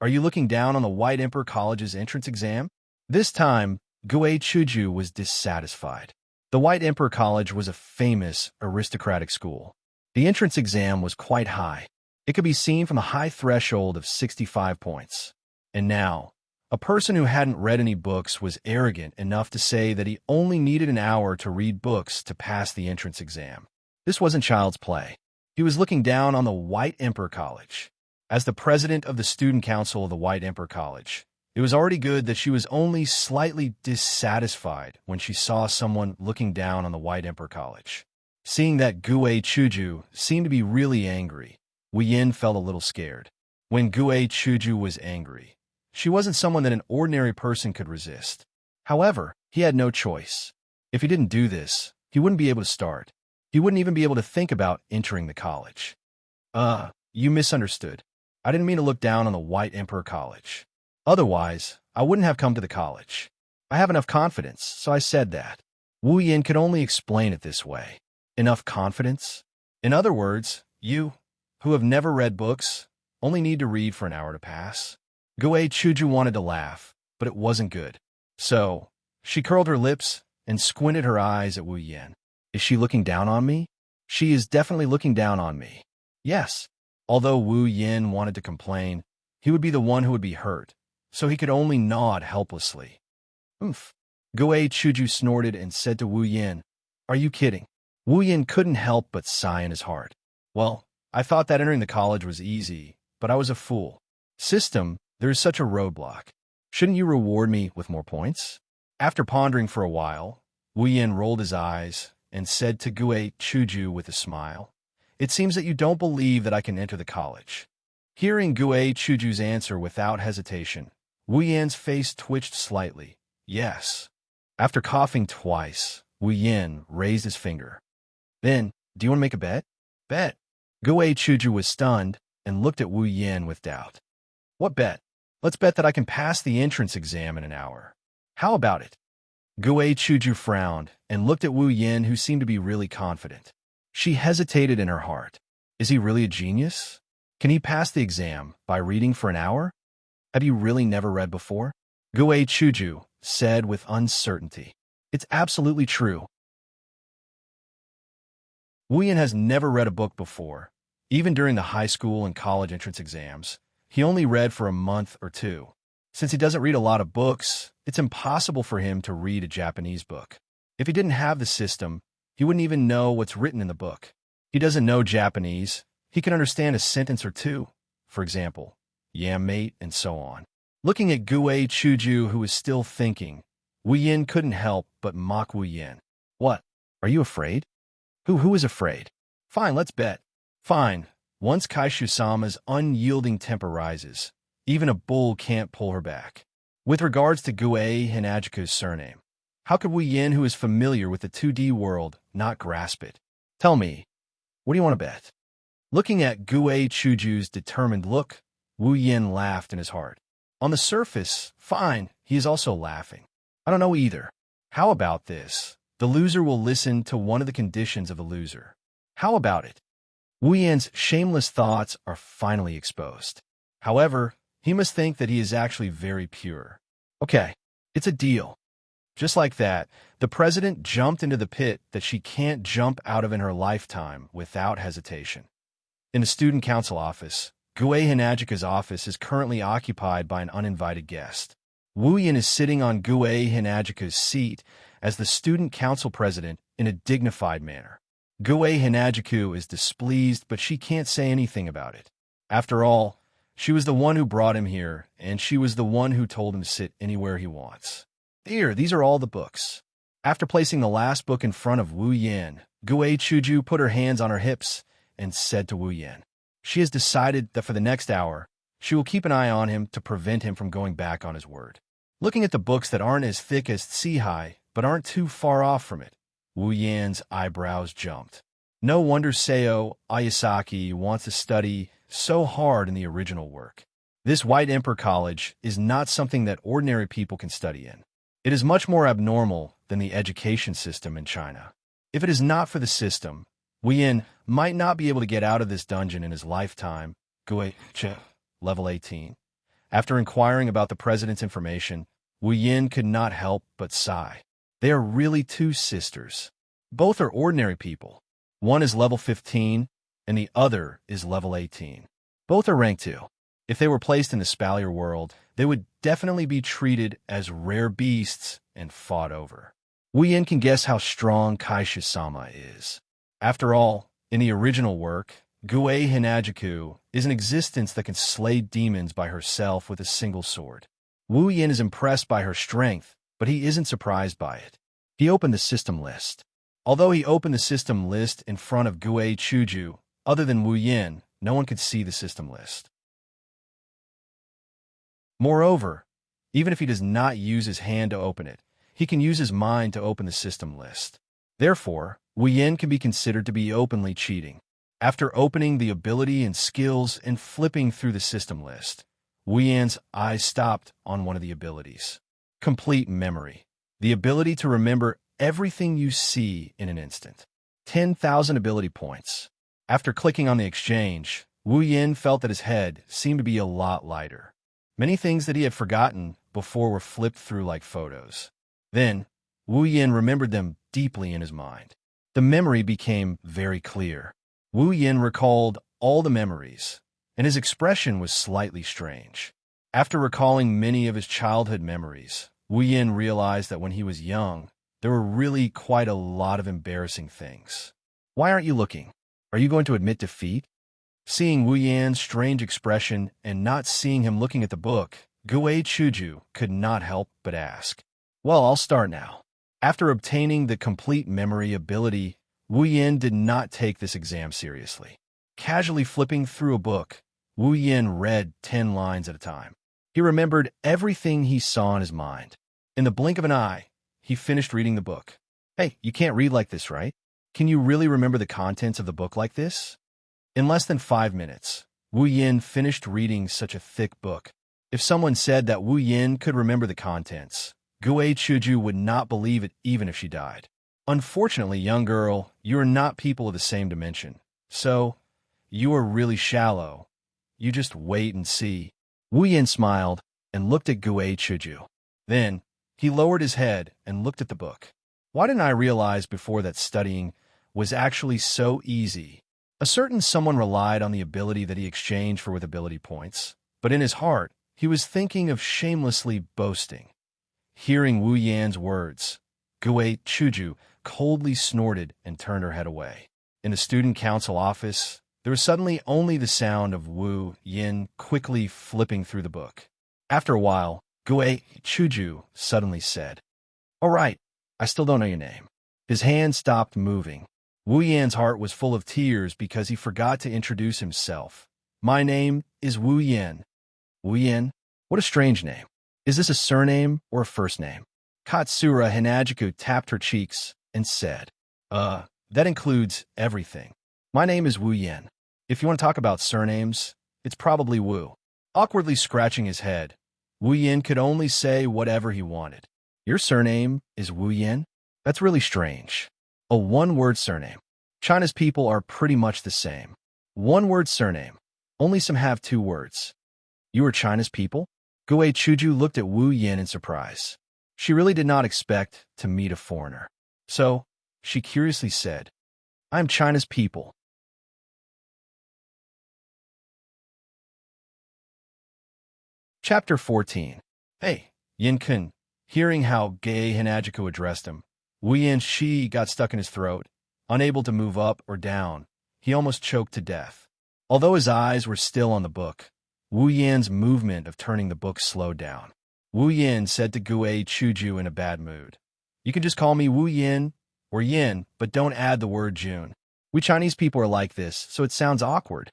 are you looking down on the White Emperor College's entrance exam?" This time, Gue Chuju was dissatisfied. The White Emperor College was a famous, aristocratic school. The entrance exam was quite high. It could be seen from the high threshold of 65 points. And now, a person who hadn't read any books was arrogant enough to say that he only needed an hour to read books to pass the entrance exam. This wasn't child's play. He was looking down on the White Emperor College. As the president of the student council of the White Emperor College, it was already good that she was only slightly dissatisfied when she saw someone looking down on the White Emperor College. Seeing that Gue Chuju seemed to be really angry, Wu Yin felt a little scared. When Gue Chuju was angry, She wasn't someone that an ordinary person could resist. However, he had no choice. If he didn't do this, he wouldn't be able to start. He wouldn't even be able to think about entering the college. You misunderstood. I didn't mean to look down on the White Emperor College. Otherwise, I wouldn't have come to the college. I have enough confidence, so I said that. Wu Yin could only explain it this way. Enough confidence? In other words, you, who have never read books, only need to read for an hour to pass. Guei Chuju wanted to laugh, but it wasn't good. So, she curled her lips and squinted her eyes at Wu Yin. Is she looking down on me? She is definitely looking down on me. Yes. Although Wu Yin wanted to complain, he would be the one who would be hurt, so he could only nod helplessly. Oomph. Guei Chuju snorted and said to Wu Yin, "Are you kidding?" Wu Yin couldn't help but sigh in his heart. Well, I thought that entering the college was easy, but I was a fool. System, there is such a roadblock. Shouldn't you reward me with more points? After pondering for a while, Wu Yin rolled his eyes and said to Guei Chuju with a smile, "It seems that you don't believe that I can enter the college." Hearing Guei Chuju's answer without hesitation, Wu Yin's face twitched slightly. Yes. After coughing twice, Wu Yin raised his finger. Then, do you want to make a bet? Bet. Guei Chuju was stunned and looked at Wu Yin with doubt. What bet? Let's bet that I can pass the entrance exam in an hour. How about it? Guei Chuju frowned and looked at Wu Yin, who seemed to be really confident. She hesitated in her heart. Is he really a genius? Can he pass the exam by reading for an hour? Have you really never read before? Guei Chuju said with uncertainty. It's absolutely true. Wu Yin has never read a book before. Even during the high school and college entrance exams, he only read for a month or two. Since he doesn't read a lot of books, it's impossible for him to read a Japanese book. If he didn't have the system, he wouldn't even know what's written in the book. He doesn't know Japanese. He can understand a sentence or two. For example, yam mate, and so on. Looking at Guei Chuju, who was still thinking, Wu Yin couldn't help but mock Wu Yin. What? Are you afraid? Who is afraid? Fine, let's bet. Fine. Once Kaishu-sama's unyielding temper rises, even a bull can't pull her back. With regards to Guei Hinajiku's surname, how could Wu Yin, who is familiar with the 2D world, not grasp it? Tell me, what do you want to bet? Looking at Guei Chuju's determined look, Wu Yin laughed in his heart. On the surface, fine, he is also laughing. I don't know either. How about this? The loser will listen to one of the conditions of the loser. How about it? Wu Yin's shameless thoughts are finally exposed. However, he must think that he is actually very pure. Okay, it's a deal. Just like that, the president jumped into the pit that she can't jump out of in her lifetime without hesitation. In the student council office, Guei Hinajika's office is currently occupied by an uninvited guest. Wu Yin is sitting on Guei Hinajika's seat as the student council president in a dignified manner. Guei Hinajiku is displeased, but she can't say anything about it. After all, she was the one who brought him here, and she was the one who told him to sit anywhere he wants. Here, these are all the books. After placing the last book in front of Wu Yin, Guei Chuju put her hands on her hips and said to Wu Yin, she has decided that for the next hour, she will keep an eye on him to prevent him from going back on his word. Looking at the books that aren't as thick as Tsi-Hai, but aren't too far off from it, Wu Yin's eyebrows jumped. No wonder Seo Ayasaki wants to study so hard in the original work. This White Emperor College is not something that ordinary people can study in. It is much more abnormal than the education system in China. If it is not for the system, Wu Yin might not be able to get out of this dungeon in his lifetime. Guei Che, level 18. After inquiring about the president's information, Wu Yin could not help but sigh. They are really two sisters. Both are ordinary people. One is level 15, and the other is level 18. Both are rank 2. If they were placed in the Spalier world, they would definitely be treated as rare beasts and fought over. Wu Yin can guess how strong Kaishu-sama is. After all, in the original work, Guei Hinajiku is an existence that can slay demons by herself with a single sword. Wu Yin is impressed by her strength, but he isn't surprised by it. He opened the system list. Although he opened the system list in front of Guei Chuju, other than Wu Yin, no one could see the system list. Moreover, even if he does not use his hand to open it, he can use his mind to open the system list. Therefore, Wu Yin can be considered to be openly cheating. After opening the ability and skills and flipping through the system list, Wu Yan's eyes stopped on one of the abilities. Complete memory. The ability to remember everything you see in an instant. 10,000 ability points. After clicking on the exchange, Wu Yin felt that his head seemed to be a lot lighter. Many things that he had forgotten before were flipped through like photos. Then, Wu Yin remembered them deeply in his mind. The memory became very clear. Wu Yin recalled all the memories, and his expression was slightly strange. After recalling many of his childhood memories, Wu Yin realized that when he was young, there were really quite a lot of embarrassing things. Why aren't you looking? Are you going to admit defeat? Seeing Wu Yan's strange expression and not seeing him looking at the book, Guei Chuju could not help but ask. Well, I'll start now. After obtaining the complete memory ability, Wu Yin did not take this exam seriously. Casually flipping through a book, Wu Yin read 10 lines at a time. He remembered everything he saw in his mind. In the blink of an eye, he finished reading the book. Hey, you can't read like this, right? Can you really remember the contents of the book like this? In less than 5 minutes, Wu Yin finished reading such a thick book. If someone said that Wu Yin could remember the contents, Guei Chuju would not believe it even if she died. Unfortunately, young girl, you are not people of the same dimension. So, you are really shallow. You just wait and see. Wu Yin smiled and looked at Guei Chuju. Then, he lowered his head and looked at the book. Why didn't I realize before that studying was actually so easy? A certain someone relied on the ability that he exchanged for with ability points, but in his heart, he was thinking of shamelessly boasting. Hearing Wu Yan's words, Guei Chuju coldly snorted and turned her head away. In the student council office, there was suddenly only the sound of Wu Yin quickly flipping through the book. After a while, Guei Chuju suddenly said, "All right, I still don't know your name." His hand stopped moving. Wu Yan's heart was full of tears because he forgot to introduce himself. My name is Wu Yin. Wu Yin? What a strange name. Is this a surname or a first name? Katsura Hinajiku tapped her cheeks and said, that includes everything. My name is Wu Yin. If you want to talk about surnames, it's probably Wu. Awkwardly scratching his head, Wu Yin could only say whatever he wanted. Your surname is Wu Yin? That's really strange. A one-word surname. China's people are pretty much the same. One-word surname. Only some have 2 words. You are China's people? Guei Chuju looked at Wu Yin in surprise. She really did not expect to meet a foreigner. So, she curiously said, I am China's people. Chapter 14. Hey, Yin-kun. Hearing how Gei Hinajiku addressed him, Wu Yin Shi got stuck in his throat. Unable to move up or down, he almost choked to death. Although his eyes were still on the book, Wu Yan's movement of turning the book slowed down. Wu Yin said to Guei Chuju in a bad mood, You can just call me Wu Yin or Yin, but don't add the word June. We Chinese people are like this, so it sounds awkward.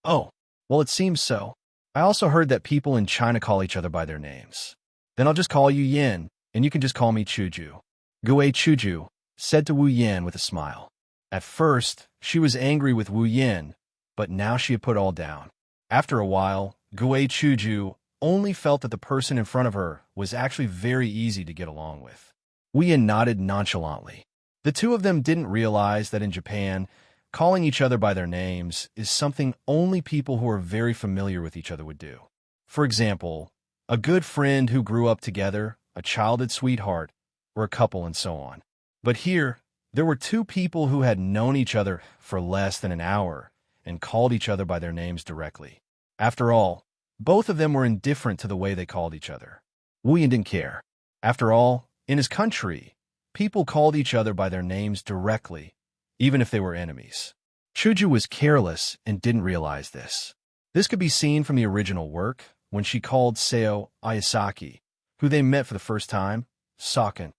Oh, well, it seems so. I also heard that people in China call each other by their names. Then I'll just call you Yin, and you can just call me Chuju. Guei Chuju said to Wu Yin with a smile. At first, she was angry with Wu Yin, but now she had put all down. After a while, Guei Chuju only felt that the person in front of her was actually very easy to get along with. Wu Yin nodded nonchalantly. The two of them didn't realize that in Japan, calling each other by their names is something only people who are very familiar with each other would do. For example, a good friend who grew up together, a childhood sweetheart, or a couple and so on. But here, there were 2 people who had known each other for less than an hour and called each other by their names directly. After all, both of them were indifferent to the way they called each other. Wu Yin didn't care. After all, in his country, people called each other by their names directly, even if they were enemies. Chuju was careless and didn't realize this. This could be seen from the original work when she called Seo Ayasaki, who they met for the first time, Saken.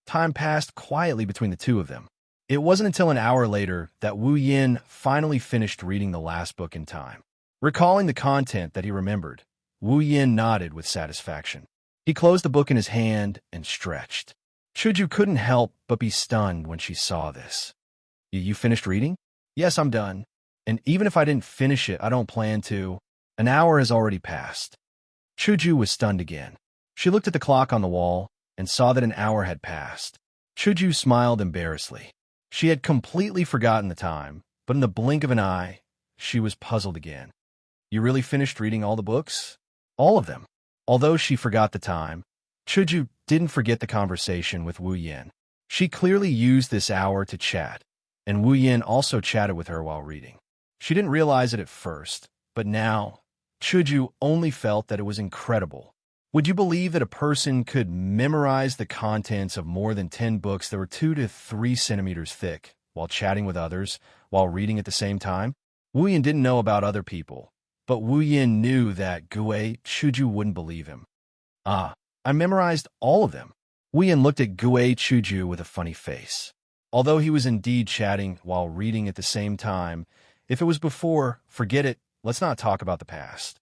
Time passed quietly between the 2 of them. It wasn't until an hour later that Wu Yin finally finished reading the last book in time. Recalling the content that he remembered, Wu Yin nodded with satisfaction. He closed the book in his hand and stretched. Chuju couldn't help but be stunned when she saw this. You finished reading? Yes, I'm done. And even if I didn't finish it, I don't plan to. An hour has already passed. Chuju was stunned again. She looked at the clock on the wall and saw that an hour had passed. Chuju smiled embarrassedly. She had completely forgotten the time, but in the blink of an eye, she was puzzled again. You really finished reading all the books? All of them. Although she forgot the time, Chuju didn't forget the conversation with Wu Yin. She clearly used this hour to chat, and Wu Yin also chatted with her while reading. She didn't realize it at first, but now, Chuju only felt that it was incredible. Would you believe that a person could memorize the contents of more than 10 books that were 2 to 3 centimeters thick while chatting with others, while reading at the same time? Wu Yin didn't know about other people, but Wu Yin knew that Chuju wouldn't believe him. I memorized all of them. Wu Yin looked at Chuju with a funny face. Although he was indeed chatting while reading at the same time, if it was before, forget it, let's not talk about the past.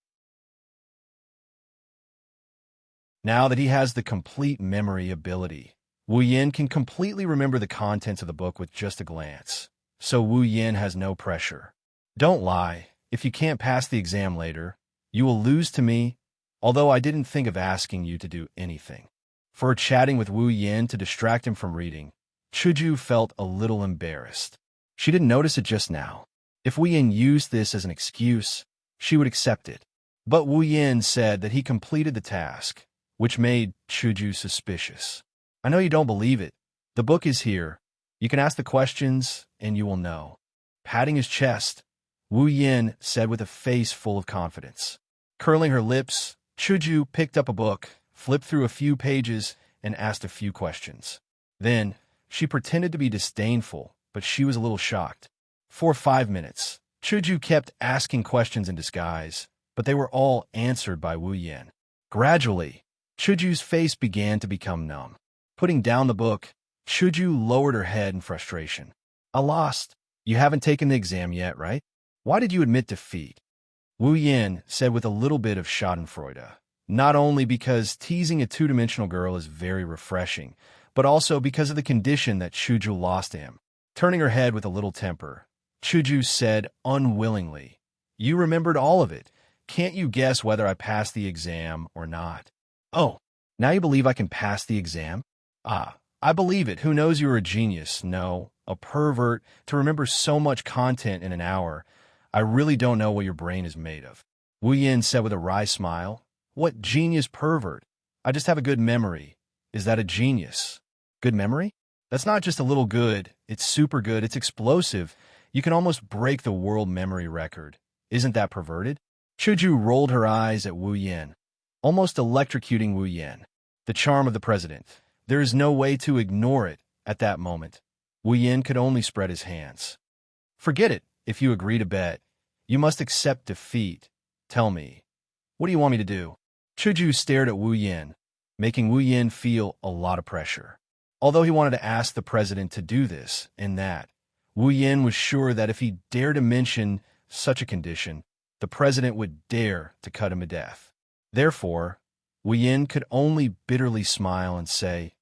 Now that he has the complete memory ability, Wu Yin can completely remember the contents of the book with just a glance, so Wu Yin has no pressure. Don't lie, if you can't pass the exam later, you will lose to me, although I didn't think of asking you to do anything. For chatting with Wu Yin to distract him from reading, Chuju felt a little embarrassed. She didn't notice it just now. If Wu Yin used this as an excuse, she would accept it. But Wu Yin said that he completed the task, which made Chuju suspicious. I know you don't believe it. The book is here. You can ask the questions, and you will know. Patting his chest, Wu Yin said with a face full of confidence. Curling her lips, Chuju picked up a book, flipped through a few pages, and asked a few questions. Then, she pretended to be disdainful, but she was a little shocked. For 5 minutes, Chuju kept asking questions in disguise, but they were all answered by Wu Yin. Gradually, Chuju's face began to become numb. Putting down the book, Chuju lowered her head in frustration. I lost. You haven't taken the exam yet, right? Why did you admit defeat? Wu Yin said with a little bit of schadenfreude. Not only because teasing a two-dimensional girl is very refreshing, but also because of the condition that Chuju lost to him. Turning her head with a little temper, Chuju said unwillingly, You remembered all of it. Can't you guess whether I passed the exam or not? Oh, now you believe I can pass the exam? I believe it. Who knows you're a genius? No, a pervert, to remember so much content in an hour. I really don't know what your brain is made of. Wu Yin said with a wry smile. What genius pervert? I just have a good memory. Is that a genius? Good memory? That's not just a little good. It's super good. It's explosive. You can almost break the world memory record. Isn't that perverted? Chuju rolled her eyes at Wu Yin, almost electrocuting Wu Yin. The charm of the president. There is no way to ignore it at that moment. Wu Yin could only spread his hands. Forget it. If you agree to bet, you must accept defeat. Tell me, what do you want me to do? Chuju stared at Wu Yin, making Wu Yin feel a lot of pressure. Although he wanted to ask the president to do this and that, Wu Yin was sure that if he dared to mention such a condition, the president would dare to cut him to death. Therefore, Wu Yin could only bitterly smile and say,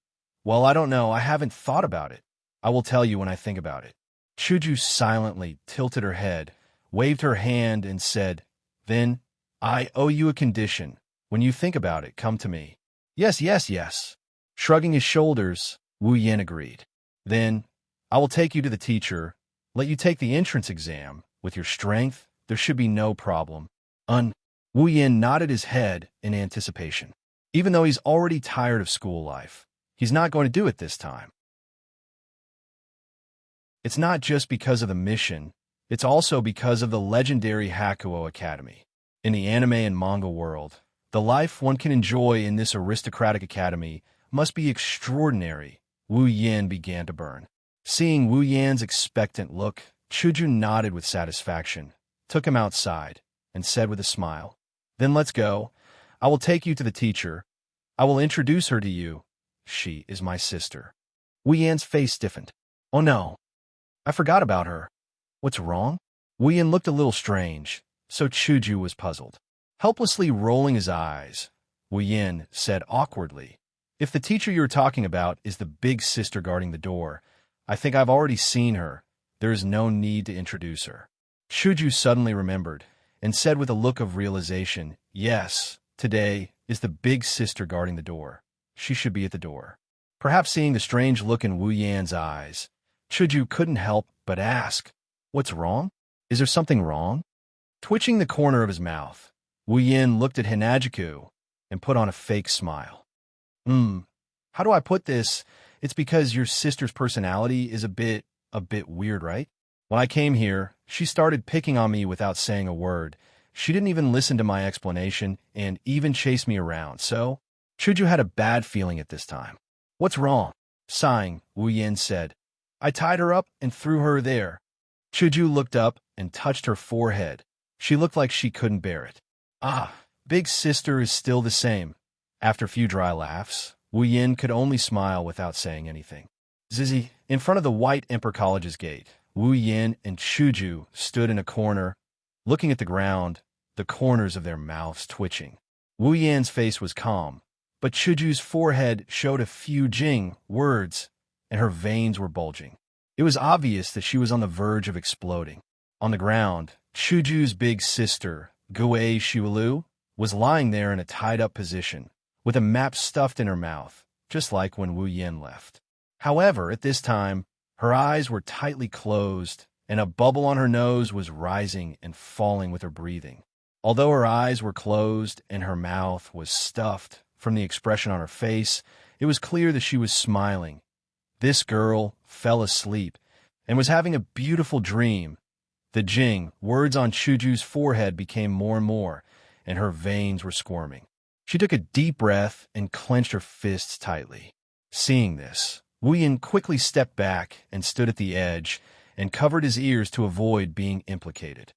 Well, I don't know. I haven't thought about it. I will tell you when I think about it. Chuju silently tilted her head, waved her hand, and said, Then, I owe you a condition. When you think about it, come to me. Yes, yes, yes. Shrugging his shoulders, Wu Yin agreed. Then, I will take you to the teacher, let you take the entrance exam. With your strength, there should be no problem. Wu Yin nodded his head in anticipation. Even though he's already tired of school life, he's not going to do it this time. It's not just because of the mission, it's also because of the legendary Hakuo Academy. In the anime and manga world, the life one can enjoy in this aristocratic academy must be extraordinary. Wu Yin began to burn. Seeing Wu Yin's expectant look, Chuju nodded with satisfaction, took him outside, and said with a smile, Then let's go. I will take you to the teacher. I will introduce her to you. She is my sister. Wu Yin's face stiffened. Oh no. I forgot about her. What's wrong? Wu Yin looked a little strange, so Chuju was puzzled. Helplessly rolling his eyes, Wu Yin said awkwardly, "If the teacher you're talking about is the big sister guarding the door, I think I've already seen her. There is no need to introduce her." Shuju suddenly remembered and said with a look of realization, "Yes, today is the big sister guarding the door. She should be at the door." Perhaps seeing the strange look in Wu Yan's eyes, Shuju couldn't help but ask, "What's wrong? Is there something wrong?" Twitching the corner of his mouth, Wu Yin looked at Hinajiku and put on a fake smile. How do I put this? It's because your sister's personality is a bit weird, right? When I came here, she started picking on me without saying a word. She didn't even listen to my explanation and even chased me around, so Shuju had a bad feeling at this time. "What's wrong?" Sighing, Wu Yin said, "I tied her up and threw her there." Shuju looked up and touched her forehead. She looked like she couldn't bear it. "Ah, big sister is still the same." After a few dry laughs, Wu Yin could only smile without saying anything. Zizi, in front of the White Emperor College's gate, Wu Yin and Shuju stood in a corner, looking at the ground, the corners of their mouths twitching. Wu Yan's face was calm, but Shuju's forehead showed a few Jing words, and her veins were bulging. It was obvious that she was on the verge of exploding. On the ground, Shuju's big sister, Gue Shiwalu, was lying there in a tied-up position, with a map stuffed in her mouth, just like when Wu Yin left. However, at this time, her eyes were tightly closed, and a bubble on her nose was rising and falling with her breathing. Although her eyes were closed and her mouth was stuffed, from the expression on her face, it was clear that she was smiling. This girl fell asleep and was having a beautiful dream. The Jing words on Shuju's forehead became more and more, and her veins were squirming. She took a deep breath and clenched her fists tightly. Seeing this, Wu Yin quickly stepped back and stood at the edge and covered his ears to avoid being implicated.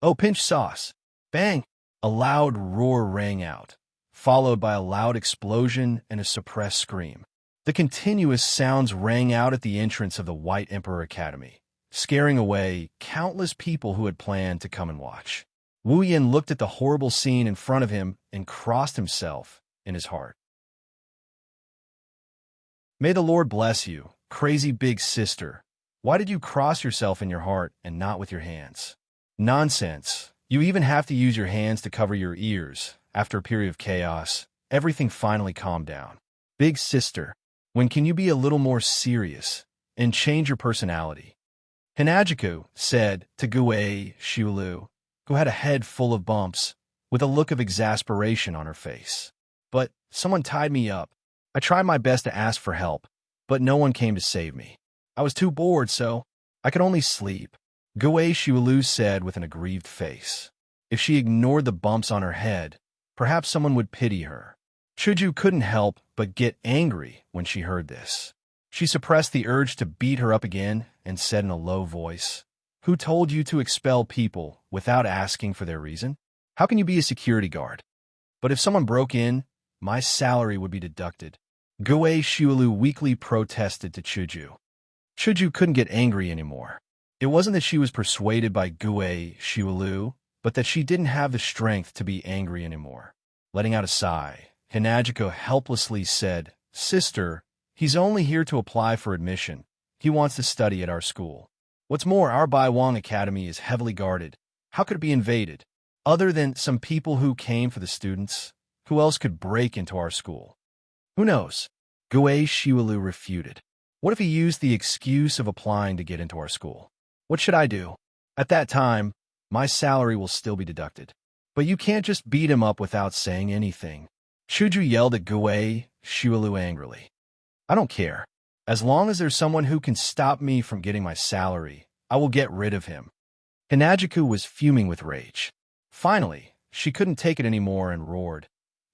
"Oh, pinch sauce!" Bang! A loud roar rang out, followed by a loud explosion and a suppressed scream. The continuous sounds rang out at the entrance of the White Emperor Academy, scaring away countless people who had planned to come and watch. Wu Yin looked at the horrible scene in front of him and crossed himself in his heart. "May the Lord bless you, crazy big sister. Why did you cross yourself in your heart and not with your hands?" "Nonsense. You even have to use your hands to cover your ears." After a period of chaos, everything finally calmed down. "Big sister, when can you be a little more serious and change your personality?" Hinajiku said to Gue Shiwalu, who had a head full of bumps, with a look of exasperation on her face. "But someone tied me up. I tried my best to ask for help, but no one came to save me. I was too bored, so I could only sleep." Gue Shiwalu said with an aggrieved face. If she ignored the bumps on her head, perhaps someone would pity her. Shuju couldn't help but get angry when she heard this. She suppressed the urge to beat her up again and said in a low voice, "Who told you to expel people without asking for their reason? How can you be a security guard? But if someone broke in, my salary would be deducted." Gue Shiwalu weakly protested to Shuju. Shuju couldn't get angry anymore. It wasn't that she was persuaded by Gue Shiwalu, but that she didn't have the strength to be angry anymore. Letting out a sigh, Hinajiko helplessly said, "Sister, he's only here to apply for admission. He wants to study at our school. What's more, our Baiwang Academy is heavily guarded. How could it be invaded? Other than some people who came for the students, who else could break into our school?" "Who knows?" Gue Shiwalu refuted. "What if he used the excuse of applying to get into our school? What should I do? At that time, my salary will still be deducted. But you can't just beat him up without saying anything." Shuju yelled at Gue Shiwalu angrily. "I don't care. As long as there's someone who can stop me from getting my salary, I will get rid of him." Hinajiku was fuming with rage. Finally, she couldn't take it anymore and roared,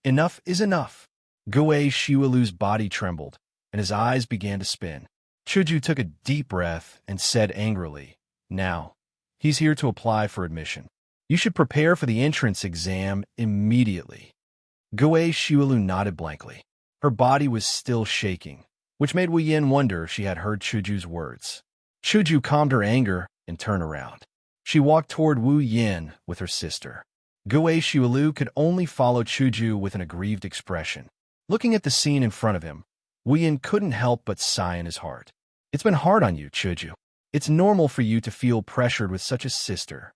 "Enough is enough." Gue Shiwalu's body trembled, and his eyes began to spin. Shuju took a deep breath and said angrily, "Now, he's here to apply for admission. You should prepare for the entrance exam immediately." Gue Shiwalu nodded blankly. Her body was still shaking, which made Wu Yin wonder if she had heard Shuju's words. Shuju calmed her anger and turned around. She walked toward Wu Yin with her sister. Gue Shiulu could only follow Chuju with an aggrieved expression. Looking at the scene in front of him, Wu Yin couldn't help but sigh in his heart. It's been hard on you, Chuju. It's normal for you to feel pressured with such a sister.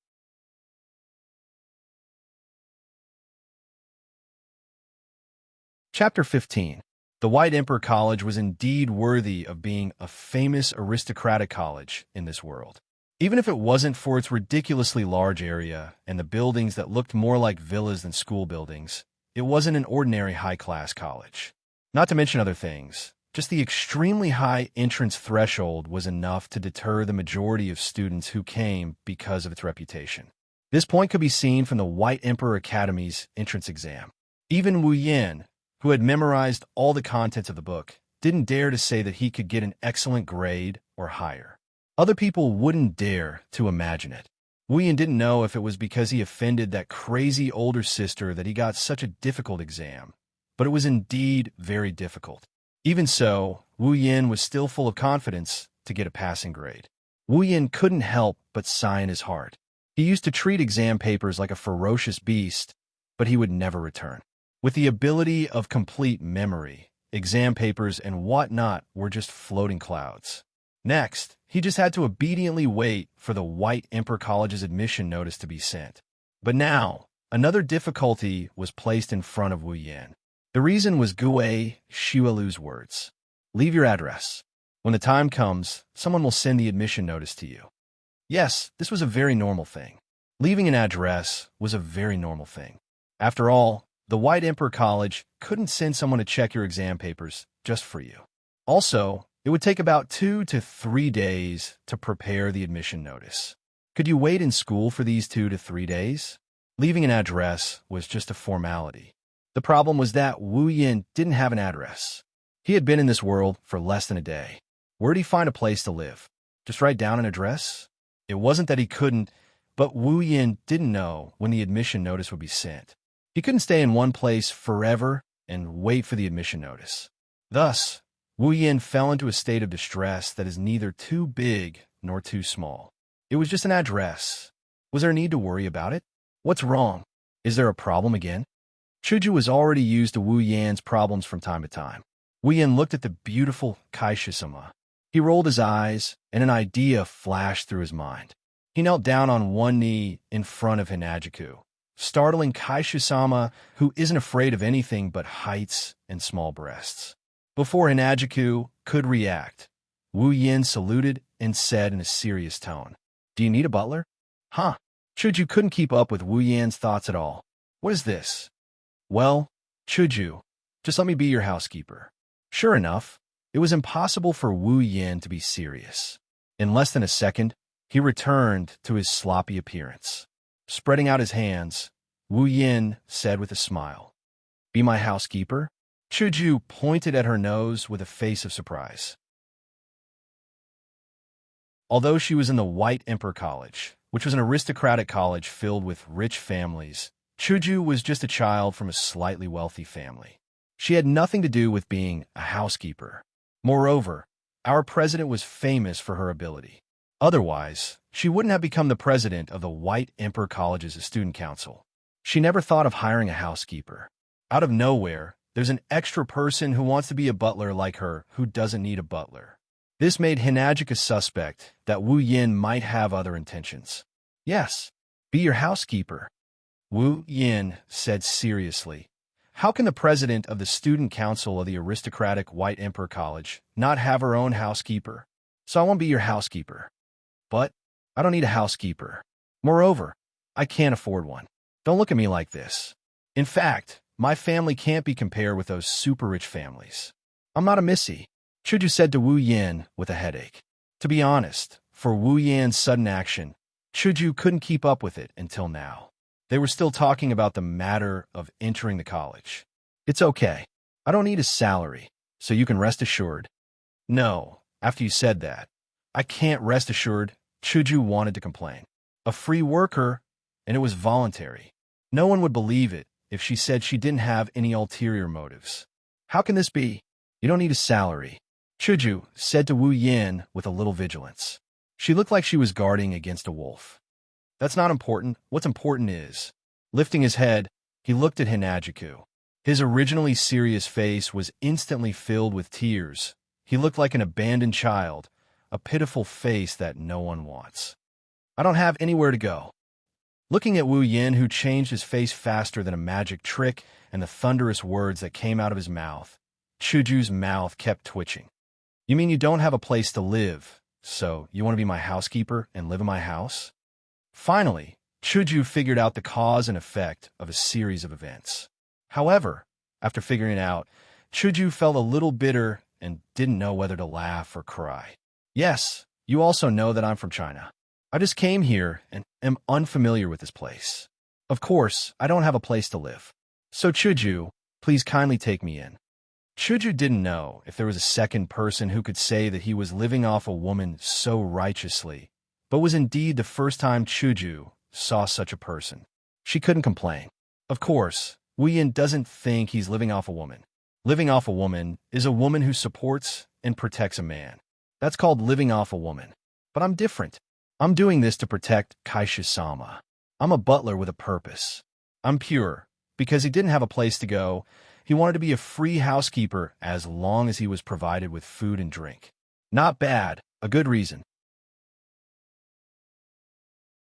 Chapter 15. The White Emperor College was indeed worthy of being a famous aristocratic college in this world. Even if it wasn't for its ridiculously large area and the buildings that looked more like villas than school buildings, it wasn't an ordinary high-class college. Not to mention other things, just the extremely high entrance threshold was enough to deter the majority of students who came because of its reputation. This point could be seen from the White Emperor Academy's entrance exam. Even Wu Yin, who had memorized all the contents of the book, didn't dare to say that he could get an excellent grade or higher. Other people wouldn't dare to imagine it. Wu Yin didn't know if it was because he offended that crazy older sister that he got such a difficult exam, but it was indeed very difficult. Even so, Wu Yin was still full of confidence to get a passing grade. Wu Yin couldn't help but sigh in his heart. He used to treat exam papers like a ferocious beast, but he would never return. With the ability of complete memory, exam papers and whatnot were just floating clouds. Next, he just had to obediently wait for the White Emperor College's admission notice to be sent. But now, another difficulty was placed in front of Wu Yin. The reason was Gue Shiulu's words. Leave your address. When the time comes, someone will send the admission notice to you. Yes, this was a very normal thing. Leaving an address was a very normal thing. After all, the White Emperor College couldn't send someone to check your exam papers just for you. Also, it would take about 2 to 3 days to prepare the admission notice. Could you wait in school for these 2 to 3 days? Leaving an address was just a formality. The problem was that Wu Yin didn't have an address. He had been in this world for less than a day. Where'd he find a place to live? Just write down an address? It wasn't that he couldn't, but Wu Yin didn't know when the admission notice would be sent. He couldn't stay in one place forever and wait for the admission notice. Thus, Wu Yin fell into a state of distress that is neither too big nor too small. It was just an address. Was there a need to worry about it? What's wrong? Is there a problem again? Chuju was already used to Wu Yan's problems from time to time. Wu Yan looked at the beautiful Kaishisama. He rolled his eyes, and an idea flashed through his mind. He knelt down on one knee in front of Hinajiku, startling Kaishisama, who isn't afraid of anything but heights and small breasts. Before Hinajiku could react, Wu Yin saluted and said in a serious tone, "Do you need a butler?" Huh? Chuju couldn't keep up with Wu Yan's thoughts at all. What is this? Well, Chuju, just let me be your housekeeper. Sure enough, it was impossible for Wu Yin to be serious. In less than a second, he returned to his sloppy appearance. Spreading out his hands, Wu Yin said with a smile, "Be my housekeeper?" Chuju pointed at her nose with a face of surprise. Although she was in the White Emperor College, which was an aristocratic college filled with rich families, Chuju was just a child from a slightly wealthy family. She had nothing to do with being a housekeeper. Moreover, our president was famous for her ability. Otherwise, she wouldn't have become the president of the White Emperor College's student council. She never thought of hiring a housekeeper. Out of nowhere, there's an extra person who wants to be a butler like her who doesn't need a butler. This made Hinajika suspect that Wu Yin might have other intentions. Yes, be your housekeeper. Wu Yin said seriously. How can the president of the student council of the aristocratic White Emperor College not have her own housekeeper? So I won't be your housekeeper. But I don't need a housekeeper. Moreover, I can't afford one. Don't look at me like this. In fact, my family can't be compared with those super rich families. I'm not a missy, Chuju said to Wu Yin with a headache. To be honest, for Wu Yan's sudden action, Chuju couldn't keep up with it until now. They were still talking about the matter of entering the college. It's okay. I don't need a salary, so you can rest assured. No, after you said that, I can't rest assured, Chuju wanted to complain. A free worker, and it was voluntary. No one would believe it if she said she didn't have any ulterior motives. How can this be? You don't need a salary, Chuju said to Wu Yin with a little vigilance. She looked like she was guarding against a wolf. That's not important. What's important is, Lifting his head, he looked at Hinajiku. His originally serious face was instantly filled with tears. He looked like an abandoned child, a pitiful face that no one wants. I don't have anywhere to go. Looking at Wu Yin, who changed his face faster than a magic trick, and the thunderous words that came out of his mouth, Chuju's mouth kept twitching. You mean you don't have a place to live, so you want to be my housekeeper and live in my house? Finally, Chuju figured out the cause and effect of a series of events. However, after figuring it out, Chuju felt a little bitter and didn't know whether to laugh or cry. Yes, you also know that I'm from China. I just came here and am unfamiliar with this place. Of course, I don't have a place to live. So Chuju, please kindly take me in. Chuju didn't know if there was a second person who could say that he was living off a woman so righteously, but was indeed the first time Chuju saw such a person. She couldn't complain. Of course, Wu Yin doesn't think he's living off a woman. Living off a woman is a woman who supports and protects a man. That's called living off a woman. But I'm different. I'm doing this to protect Kaisha-sama. I'm a butler with a purpose. I'm pure. Because he didn't have a place to go, he wanted to be a free housekeeper as long as he was provided with food and drink. Not bad, a good reason.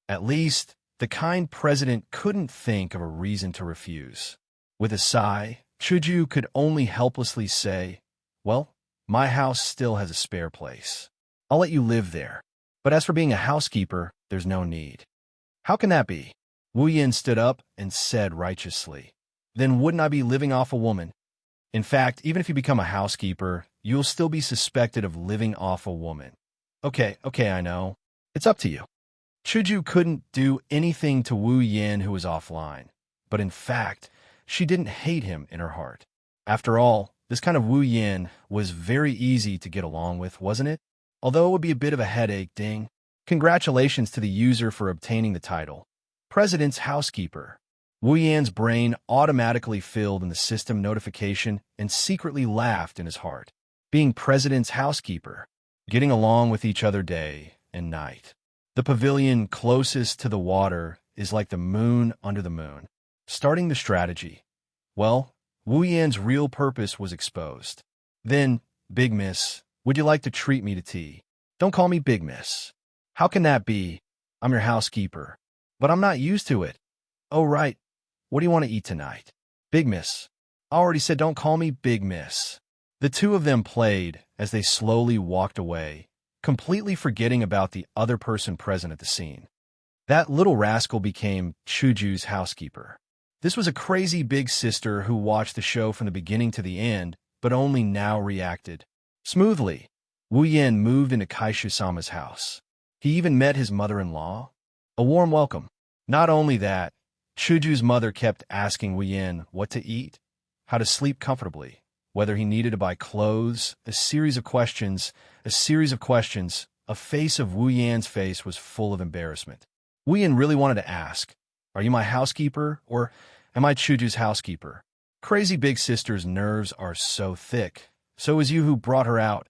At least, the kind president couldn't think of a reason to refuse. With a sigh, Chuju could only helplessly say, well, my house still has a spare place. I'll let you live there. But as for being a housekeeper, there's no need. How can that be? Wu Yin stood up and said righteously. Then wouldn't I be living off a woman? In fact, even if you become a housekeeper, you'll still be suspected of living off a woman. Okay, I know. It's up to you. Chuju couldn't do anything to Wu Yin, who was offline. But in fact, she didn't hate him in her heart. After all, this kind of Wu Yin was very easy to get along with, wasn't it? Although it would be a bit of a headache, ding. Congratulations to the user for obtaining the title. President's Housekeeper. Wu Yan's brain automatically filled in the system notification and secretly laughed in his heart. Being President's Housekeeper. Getting along with each other day and night. The pavilion closest to the water is like the moon under the moon. Starting the strategy. Well, Wu Yan's real purpose was exposed. Then, Big Miss, would you like to treat me to tea? Don't call me Big Miss. How can that be? I'm your housekeeper. But I'm not used to it. Oh, right. What do you want to eat tonight? Big Miss. I already said don't call me Big Miss. The two of them played as they slowly walked away, completely forgetting about the other person present at the scene. That little rascal became Chuju's housekeeper. This was a crazy big sister who watched the show from the beginning to the end, but only now reacted. Smoothly, Wu Yin moved into Kaishu-sama's house. He even met his mother-in-law. A warm welcome. Not only that, Chuju's mother kept asking Wu Yin what to eat, how to sleep comfortably, whether he needed to buy clothes, a series of questions. A face of Wu Yan's face was full of embarrassment. Wu Yin really wanted to ask, are you my housekeeper, or am I Chuju's housekeeper? Crazy big sister's nerves are so thick. So is you who brought her out.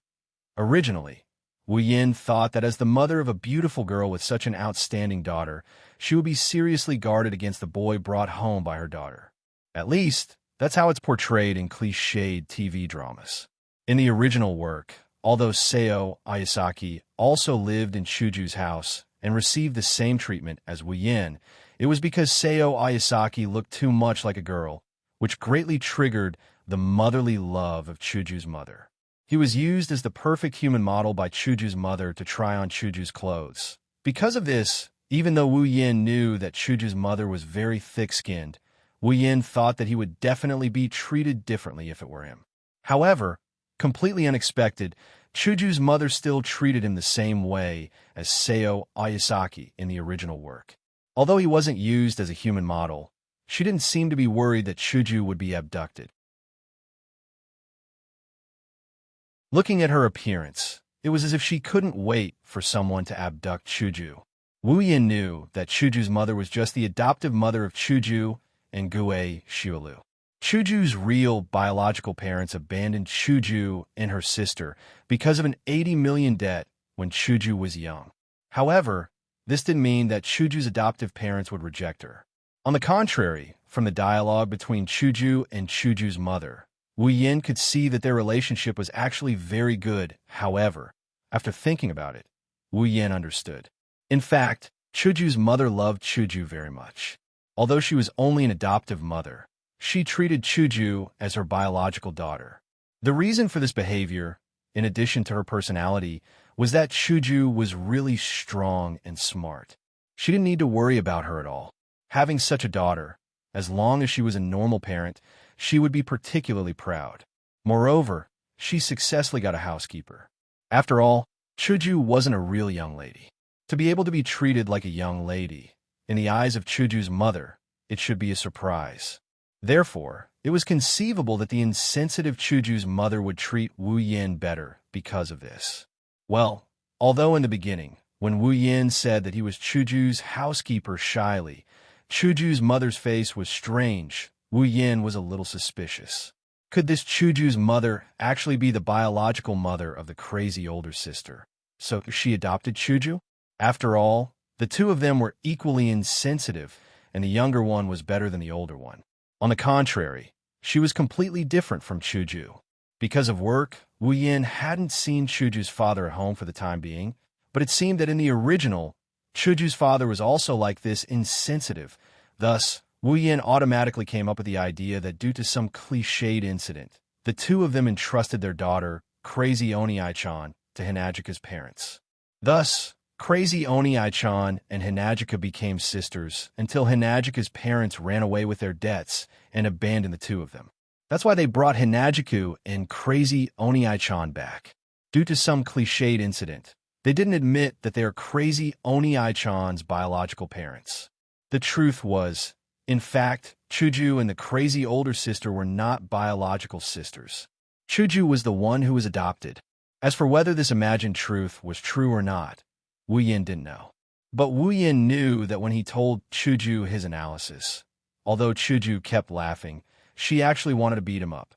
Originally, Wu Yin thought that as the mother of a beautiful girl with such an outstanding daughter, she would be seriously guarded against the boy brought home by her daughter. At least, that's how it's portrayed in cliched TV dramas. In the original work, although Seo Ayasaki also lived in Chuju's house and received the same treatment as Wu Yin, it was because Seo Ayasaki looked too much like a girl, which greatly triggered the motherly love of Chuju's mother. He was used as the perfect human model by Chuju's mother to try on Chuju's clothes. Because of this, even though Wu Yin knew that Chuju's mother was very thick-skinned, Wu Yin thought that he would definitely be treated differently if it were him. However, completely unexpected, Chuju's mother still treated him the same way as Seo Ayasaki in the original work. Although he wasn't used as a human model, she didn't seem to be worried that Chuju would be abducted. Looking at her appearance, it was as if she couldn't wait for someone to abduct Chuju. Wu Yin knew that Chuju's mother was just the adoptive mother of Chuju and Gue Xiaolu. Chuju's real biological parents abandoned Chuju and her sister because of an 80 million debt when Chuju was young. However, this didn't mean that Chuju's adoptive parents would reject her. On the contrary, from the dialogue between Chuju and Chuju's mother, Wu Yin could see that their relationship was actually very good. However, after thinking about it, Wu Yin understood. In fact, Chuju's mother loved Chuju very much. Although she was only an adoptive mother, she treated Chuju as her biological daughter. The reason for this behavior, in addition to her personality, was that Chuju was really strong and smart. She didn't need to worry about her at all. Having such a daughter, as long as she was a normal parent, she would be particularly proud. Moreover, she successfully got a housekeeper. After all, Chuju wasn't a real young lady. To be able to be treated like a young lady, in the eyes of Chuju's mother, it should be a surprise. Therefore, it was conceivable that the insensitive Chuju's mother would treat Wu Yin better because of this. Well, although in the beginning, when Wu Yin said that he was Chuju's housekeeper shyly, Chuju's mother's face was strange, Wu Yin was a little suspicious. Could this Chuju's mother actually be the biological mother of the crazy older sister? So she adopted Chuju? After all, the two of them were equally insensitive, and the younger one was better than the older one. On the contrary, she was completely different from Chuju. Because of work, Wu Yin hadn't seen Chuju's father at home for the time being, but it seemed that in the original, Chuju's father was also like this, insensitive. Thus, Wu Yin automatically came up with the idea that due to some cliched incident, the two of them entrusted their daughter, Crazy Oni-chan, to Hinajika's parents. Thus, Crazy Oni-chan and Hinajika became sisters until Hinajika's parents ran away with their debts and abandoned the two of them. That's why they brought Hinajiku and Crazy Oni-chan back. Due to some cliched incident, they didn't admit that they are Crazy Oni-chan's biological parents. The truth was, in fact, Chuju and the crazy older sister were not biological sisters. Chuju was the one who was adopted. As for whether this imagined truth was true or not, Wu Yin didn't know. But Wu Yin knew that when he told Chuju his analysis, although Chuju kept laughing, she actually wanted to beat him up.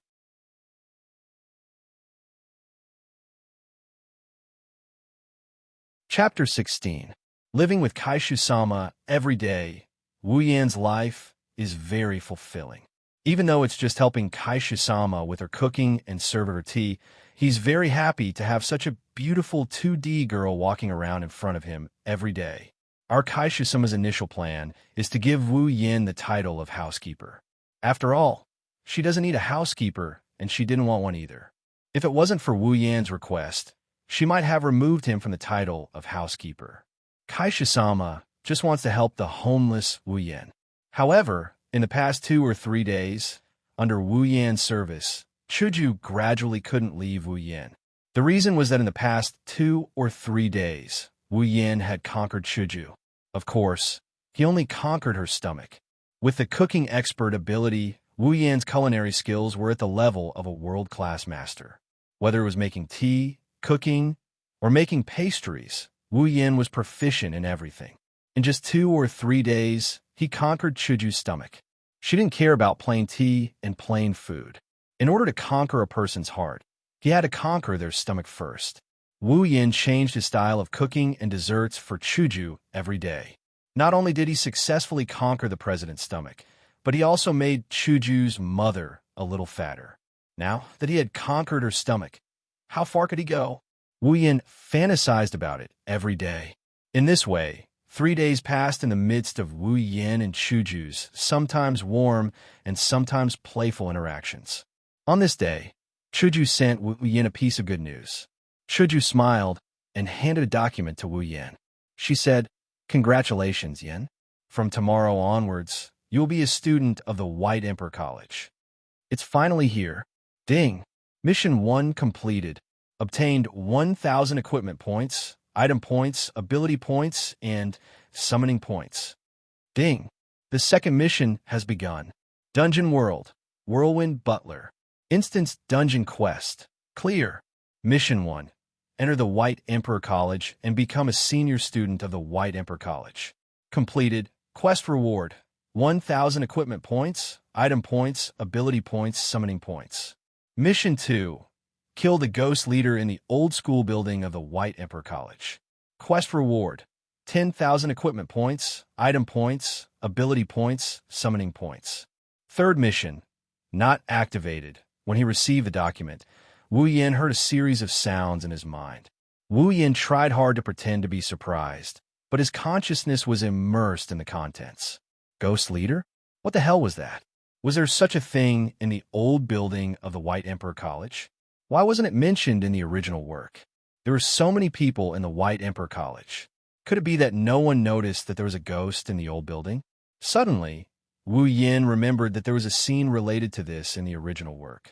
Chapter 16. Living with Kaishu-sama every day, Wu Yan's life is very fulfilling. Even though it's just helping Kaishu-sama with her cooking and serving her tea, he's very happy to have such a beautiful 2D girl walking around in front of him every day. Our Kaishu-sama's initial plan is to give Wu Yin the title of housekeeper. After all, she doesn't need a housekeeper, and she didn't want one either. If it wasn't for Wu Yan's request, she might have removed him from the title of housekeeper. Kaishu-sama just wants to help the homeless Wu Yin. However, in the past 2 or 3 days, under Wu Yan's service, Chuju gradually couldn't leave Wu Yin. The reason was that in the past 2 or 3 days, Wu Yin had conquered Chuju. Of course, he only conquered her stomach. With the cooking expert ability, Wu Yan's culinary skills were at the level of a world-class master. Whether it was making tea, cooking, or making pastries, Wu Yin was proficient in everything. In just 2 or 3 days, he conquered Chuju's stomach. She didn't care about plain tea and plain food. In order to conquer a person's heart, he had to conquer their stomach first. Wu Yin changed his style of cooking and desserts for Chuju every day. Not only did he successfully conquer the president's stomach, but he also made Chuju's mother a little fatter. Now that he had conquered her stomach, how far could he go? Wu Yin fantasized about it every day. In this way, 3 days passed in the midst of Wu Yin and Chuju's sometimes warm and sometimes playful interactions. On this day, Chuju sent Wu Yin a piece of good news. Chuju smiled and handed a document to Wu Yin. She said, "Congratulations, Yin. From tomorrow onwards, you will be a student of the White Emperor College. It's finally here. Ding! Mission 1 completed. Obtained 1,000 equipment points, item points, ability points, and summoning points. Ding! The second mission has begun. Dungeon World, Whirlwind Butler. Instance Dungeon Quest. Clear. Mission 1. Enter the White Emperor College and become a senior student of the White Emperor College. Completed. Quest reward. 1,000 equipment points, item points, ability points, summoning points. Mission 2. Kill the ghost leader in the old school building of the White Emperor College. Quest reward. 10,000 equipment points, item points, ability points, summoning points. Third mission, not activated. When he received the document, Wu Yin heard a series of sounds in his mind. Wu Yin tried hard to pretend to be surprised, but his consciousness was immersed in the contents. Ghost Leader? What the hell was that? Was there such a thing in the old building of the White Emperor College? Why wasn't it mentioned in the original work? There were so many people in the White Emperor College. Could it be that no one noticed that there was a ghost in the old building? Suddenly, Wu Yin remembered that there was a scene related to this in the original work.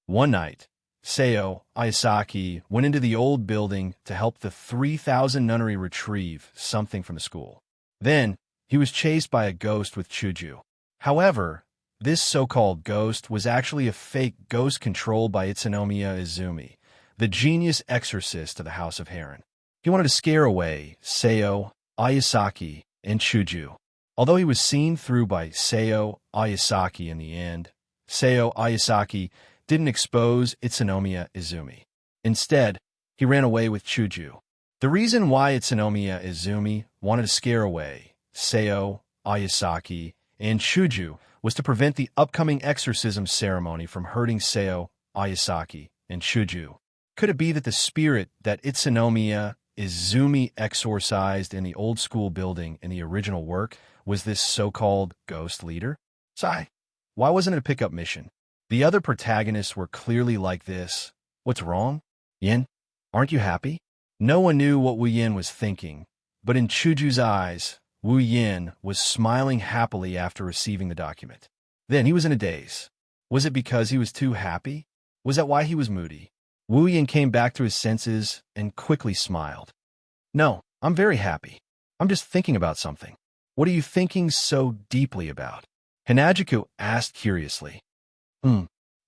One night, Seo Ayasaki went into the old building to help the 3,000 nunnery retrieve something from the school. Then, he was chased by a ghost with Chuju. However, this so-called ghost was actually a fake ghost controlled by Utsunomiya Izumi, the genius exorcist of the House of Heron. He wanted to scare away Seo Ayasaki and Chuju. Although he was seen through by Seo Ayasaki in the end, Seo Ayasaki didn't expose Utsunomiya Izumi. Instead, he ran away with Chuju. The reason why Utsunomiya Izumi wanted to scare away Seo Ayasaki and Chuju was to prevent the upcoming exorcism ceremony from hurting Seo Ayasaki and Chuju. Could it be that the spirit that Utsunomiya Izumi exorcised in the old school building in the original work was this so-called ghost leader? Sigh. Why wasn't it a pickup mission? The other protagonists were clearly like this. What's wrong? Yin, aren't you happy? No one knew what Wu Yin was thinking, but in Chuju's eyes, Wu Yin was smiling happily after receiving the document. Then he was in a daze. Was it because he was too happy? Was that why he was moody? Wu Yin came back to his senses and quickly smiled. No, I'm very happy. I'm just thinking about something. What are you thinking so deeply about? Hinajiku asked curiously.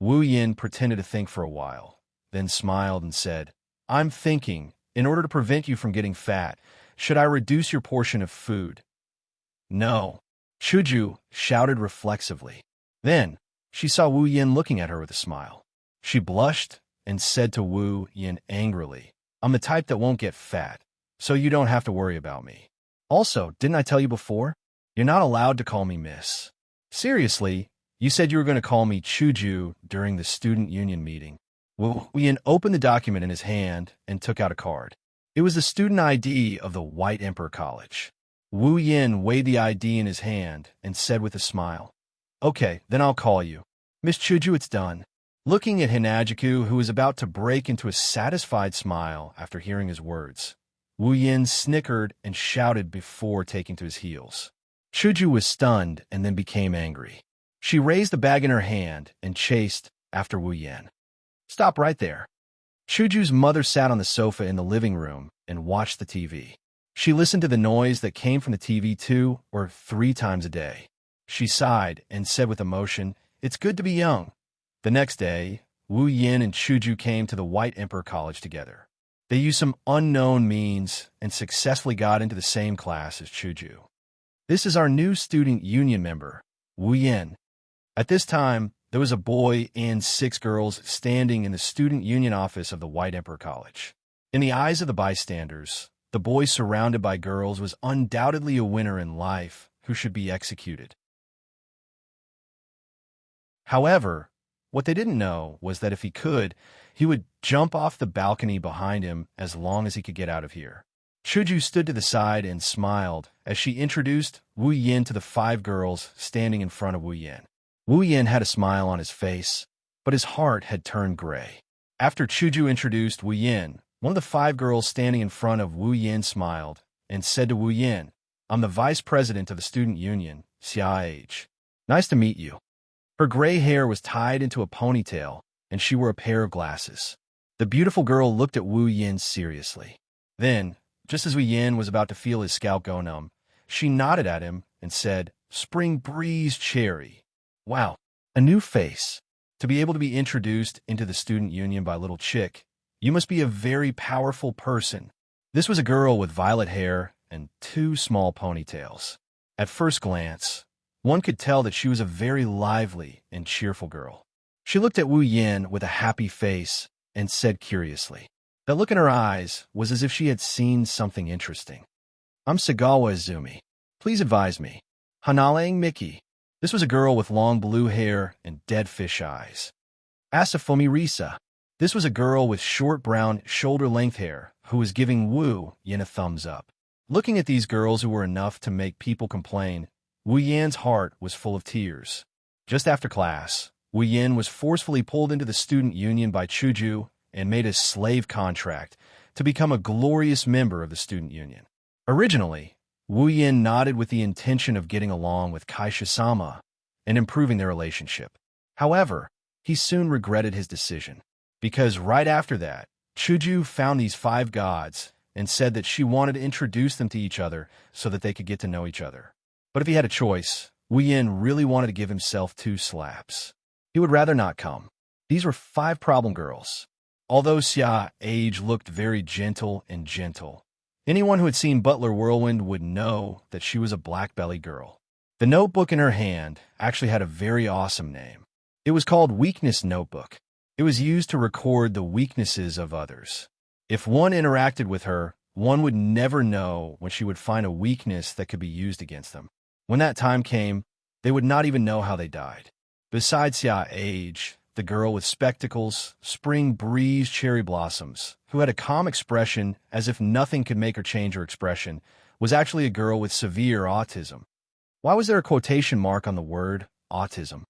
Wu Yin pretended to think for a while, then smiled and said, I'm thinking, in order to prevent you from getting fat, should I reduce your portion of food? No, Chuju shouted reflexively. Then, she saw Wu Yin looking at her with a smile. She blushed and said to Wu Yin angrily, I'm the type that won't get fat, so you don't have to worry about me. Also, didn't I tell you before? You're not allowed to call me miss. Seriously, you said you were going to call me Chuju during the student union meeting. Wu Yin opened the document in his hand and took out a card. It was the student ID of the White Emperor College. Wu Yin weighed the ID in his hand and said with a smile, Okay, then I'll call you. Miss Chuju, it's done. Looking at Hinajiku, who was about to break into a satisfied smile after hearing his words, Wu Yin snickered and shouted before taking to his heels. Chuju was stunned and then became angry. She raised the bag in her hand and chased after Wu Yin. Stop right there. Chuju's mother sat on the sofa in the living room and watched the TV. She listened to the noise that came from the TV 2 or 3 times a day. She sighed and said with emotion, It's good to be young. The next day, Wu Yin and Chuju came to the White Emperor College together. They used some unknown means and successfully got into the same class as Chuju. This is our new student union member, Wu Yin. At this time, there was a boy and 6 girls standing in the student union office of the White Emperor College. In the eyes of the bystanders, the boy surrounded by girls was undoubtedly a winner in life who should be executed. However, what they didn't know was that if he could, he would jump off the balcony behind him as long as he could get out of here. Chuju stood to the side and smiled as she introduced Wu Yin to the 5 girls standing in front of Wu Yin. Wu Yin had a smile on his face, but his heart had turned gray. After Chuju introduced Wu Yin, one of the 5 girls standing in front of Wu Yin smiled and said to Wu Yin, I'm the vice president of the student union, Xia. Nice to meet you. Her gray hair was tied into a ponytail, and she wore a pair of glasses. The beautiful girl looked at Wu Yin seriously. Then, just as Wu Yin was about to feel his scalp go numb, she nodded at him and said, Spring Breeze Cherry. Wow, a new face. To be able to be introduced into the student union by Little Chick, you must be a very powerful person. This was a girl with violet hair and 2 small ponytails. At first glance, one could tell that she was a very lively and cheerful girl. She looked at Wu Yin with a happy face and said curiously, That look in her eyes was as if she had seen something interesting. I'm Sagawa Izumi. Please advise me. Hanaleing Miki. This was a girl with long blue hair and dead fish eyes. Asafumi Risa. This was a girl with short brown, shoulder-length hair who was giving Wu Yin a thumbs up. Looking at these girls who were enough to make people complain, Wu Yan's heart was full of tears. Just after class, Wu Yin was forcefully pulled into the student union by Chuju and made a slave contract to become a glorious member of the student union. Originally, Wu Yin nodded with the intention of getting along with Kaisha-sama and improving their relationship. However, he soon regretted his decision, because right after that, Chuju found these 5 gods and said that she wanted to introduce them to each other so that they could get to know each other. But if he had a choice, Wu Yin really wanted to give himself 2 slaps. He would rather not come. These were 5 problem girls. Although Xia's age looked very gentle and gentle, anyone who had seen Butler Whirlwind would know that she was a black-belly girl. The notebook in her hand actually had a very awesome name. It was called Weakness Notebook. It was used to record the weaknesses of others. If one interacted with her, one would never know when she would find a weakness that could be used against them. When that time came, they would not even know how they died. Besides Xia's age, the girl with spectacles, spring breeze cherry blossoms, who had a calm expression as if nothing could make her change her expression, was actually a girl with severe autism. Why was there a quotation mark on the word autism?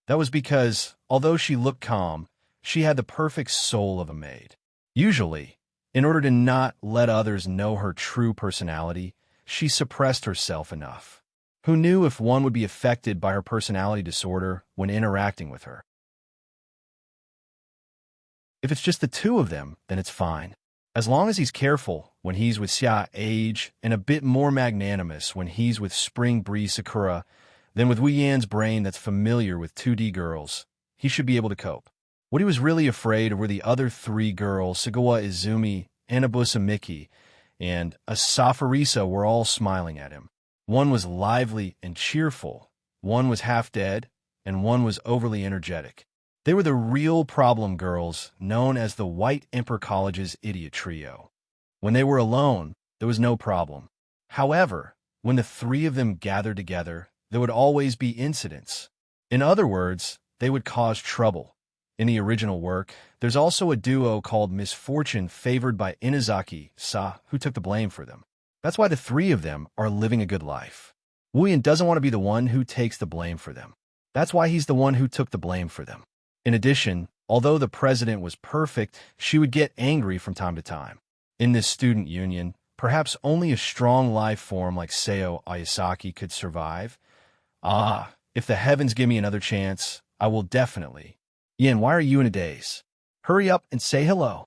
That was because, although she looked calm, she had the perfect soul of a maid. Usually, in order to not let others know her true personality, she suppressed herself enough. Who knew if one would be affected by her personality disorder when interacting with her? If it's just the 2 of them, then it's fine. As long as he's careful when he's with Xia's age and a bit more magnanimous when he's with Spring Breeze Sakura than with Wu Yan's brain that's familiar with 2D girls, he should be able to cope. What he was really afraid of were the other 3 girls, Sagawa Izumi, Anabusa Miki, and Asafarisa were all smiling at him. One was lively and cheerful, one was half dead, and one was overly energetic. They were the real problem girls, known as the White Emperor College's idiot trio. When they were alone, there was no problem. However, when the 3 of them gathered together, there would always be incidents. In other words, they would cause trouble. In the original work, there's also a duo called Misfortune favored by Inazaki-sa, who took the blame for them. That's why the 3 of them are living a good life. Wu Yan doesn't want to be the one who takes the blame for them. That's why he's the one who took the blame for them. In addition, although the president was perfect, she would get angry from time to time. In this student union, perhaps only a strong life form like Seo Ayasaki could survive. If the heavens give me another chance, I will definitely. Yin, why are you in a daze? Hurry up and say hello.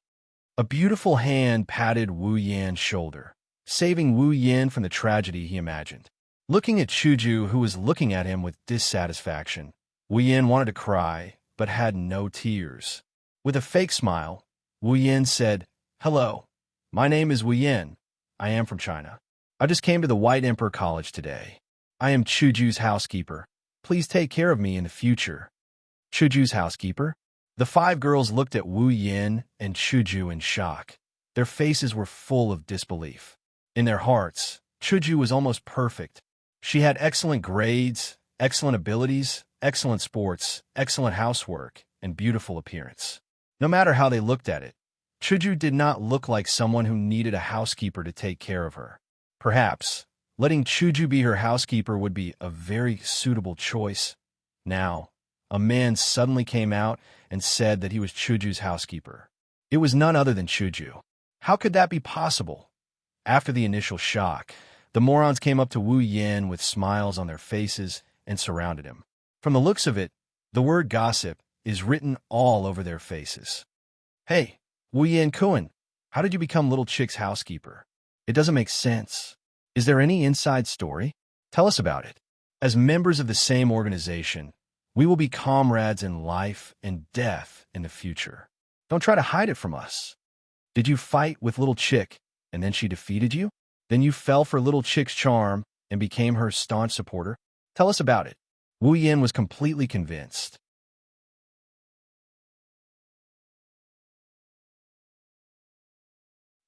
A beautiful hand patted Wu Yan's shoulder, saving Wu Yan from the tragedy he imagined. Looking at Chuju, who was looking at him with dissatisfaction, Wu Yan wanted to cry, but had no tears. With a fake smile, Wu Yan said, "Hello, my name is Wu Yan. I am from China. I just came to the White Emperor College today. I am Chuju's housekeeper. Please take care of me in the future." Chuju's housekeeper? The 5 girls looked at Wu Yan and Chuju in shock. Their faces were full of disbelief. In their hearts, Chuju was almost perfect. She had excellent grades, excellent abilities, excellent sports, excellent housework, and beautiful appearance. No matter how they looked at it, Chuju did not look like someone who needed a housekeeper to take care of her. Perhaps, letting Chuju be her housekeeper would be a very suitable choice. Now, a man suddenly came out and said that he was Chuju's housekeeper. It was none other than Chuju. How could that be possible? After the initial shock, the morons came up to Wu Yan with smiles on their faces and surrounded him. From the looks of it, the word gossip is written all over their faces. "Hey, Wu Yan-kun, how did you become Little Chick's housekeeper? It doesn't make sense. Is there any inside story? Tell us about it. As members of the same organization, we will be comrades in life and death in the future. Don't try to hide it from us. Did you fight with Little Chick, and then she defeated you? Then you fell for Little Chick's charm and became her staunch supporter? Tell us about it." Wu Yan was completely convinced.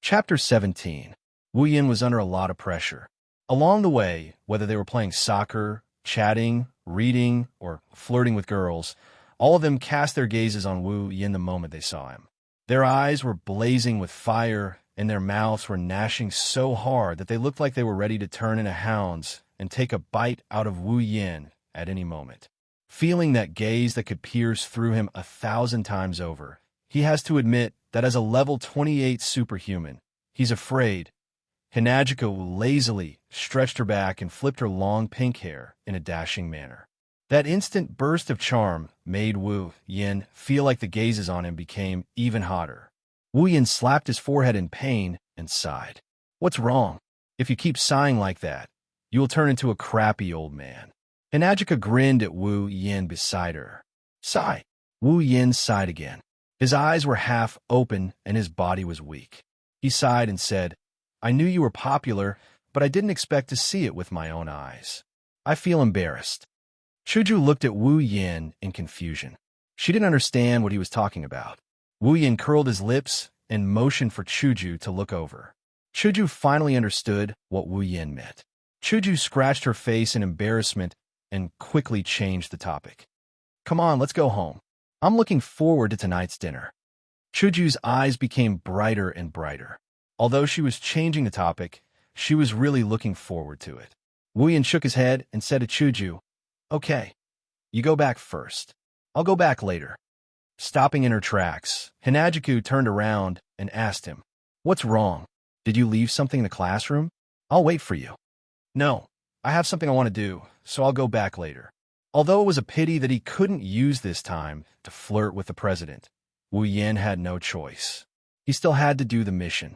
Chapter 17. Wu Yin was under a lot of pressure. Along the way, whether they were playing soccer, chatting, reading, or flirting with girls, all of them cast their gazes on Wu Yin the moment they saw him. Their eyes were blazing with fire, and their mouths were gnashing so hard that they looked like they were ready to turn into hounds and take a bite out of Wu Yin at any moment. Feeling that gaze that could pierce through him 1,000 times over, he has to admit that as a level 28 superhuman, he's afraid. Hinajika lazily stretched her back and flipped her long pink hair in a dashing manner. That instant burst of charm made Wu Yin feel like the gazes on him became even hotter. Wu Yin slapped his forehead in pain and sighed. What's wrong? If you keep sighing like that, you will turn into a crappy old man. Hinajika grinned at Wu Yin beside her. Sigh. Wu Yin sighed again. His eyes were half open and his body was weak. He sighed and said, I knew you were popular, but I didn't expect to see it with my own eyes. I feel embarrassed. Chuju looked at Wu Yin in confusion. She didn't understand what he was talking about. Wu Yin curled his lips and motioned for Chuju to look over. Chuju finally understood what Wu Yin meant. Chuju scratched her face in embarrassment and quickly changed the topic. Come on, let's go home. I'm looking forward to tonight's dinner. Chuju's eyes became brighter and brighter. Although she was changing the topic, she was really looking forward to it. Wu Yin shook his head and said to Chuju, Okay, you go back first. I'll go back later. Stopping in her tracks, Hinajiku turned around and asked him, What's wrong? Did you leave something in the classroom? I'll wait for you. No, I have something I want to do, so I'll go back later. Although it was a pity that he couldn't use this time to flirt with the president, Wu Yin had no choice. He still had to do the mission.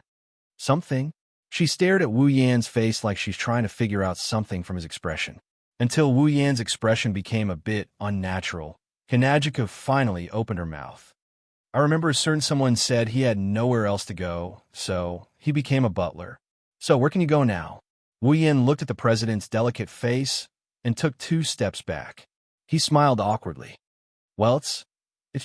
Something? She stared at Wu Yan's face like she's trying to figure out something from his expression. Until Wu Yan's expression became a bit unnatural, Hinajika finally opened her mouth. I remember a certain someone said he had nowhere else to go, so he became a butler. So where can you go now? Wu Yin looked at the president's delicate face and took 2 steps back. He smiled awkwardly. Well, it's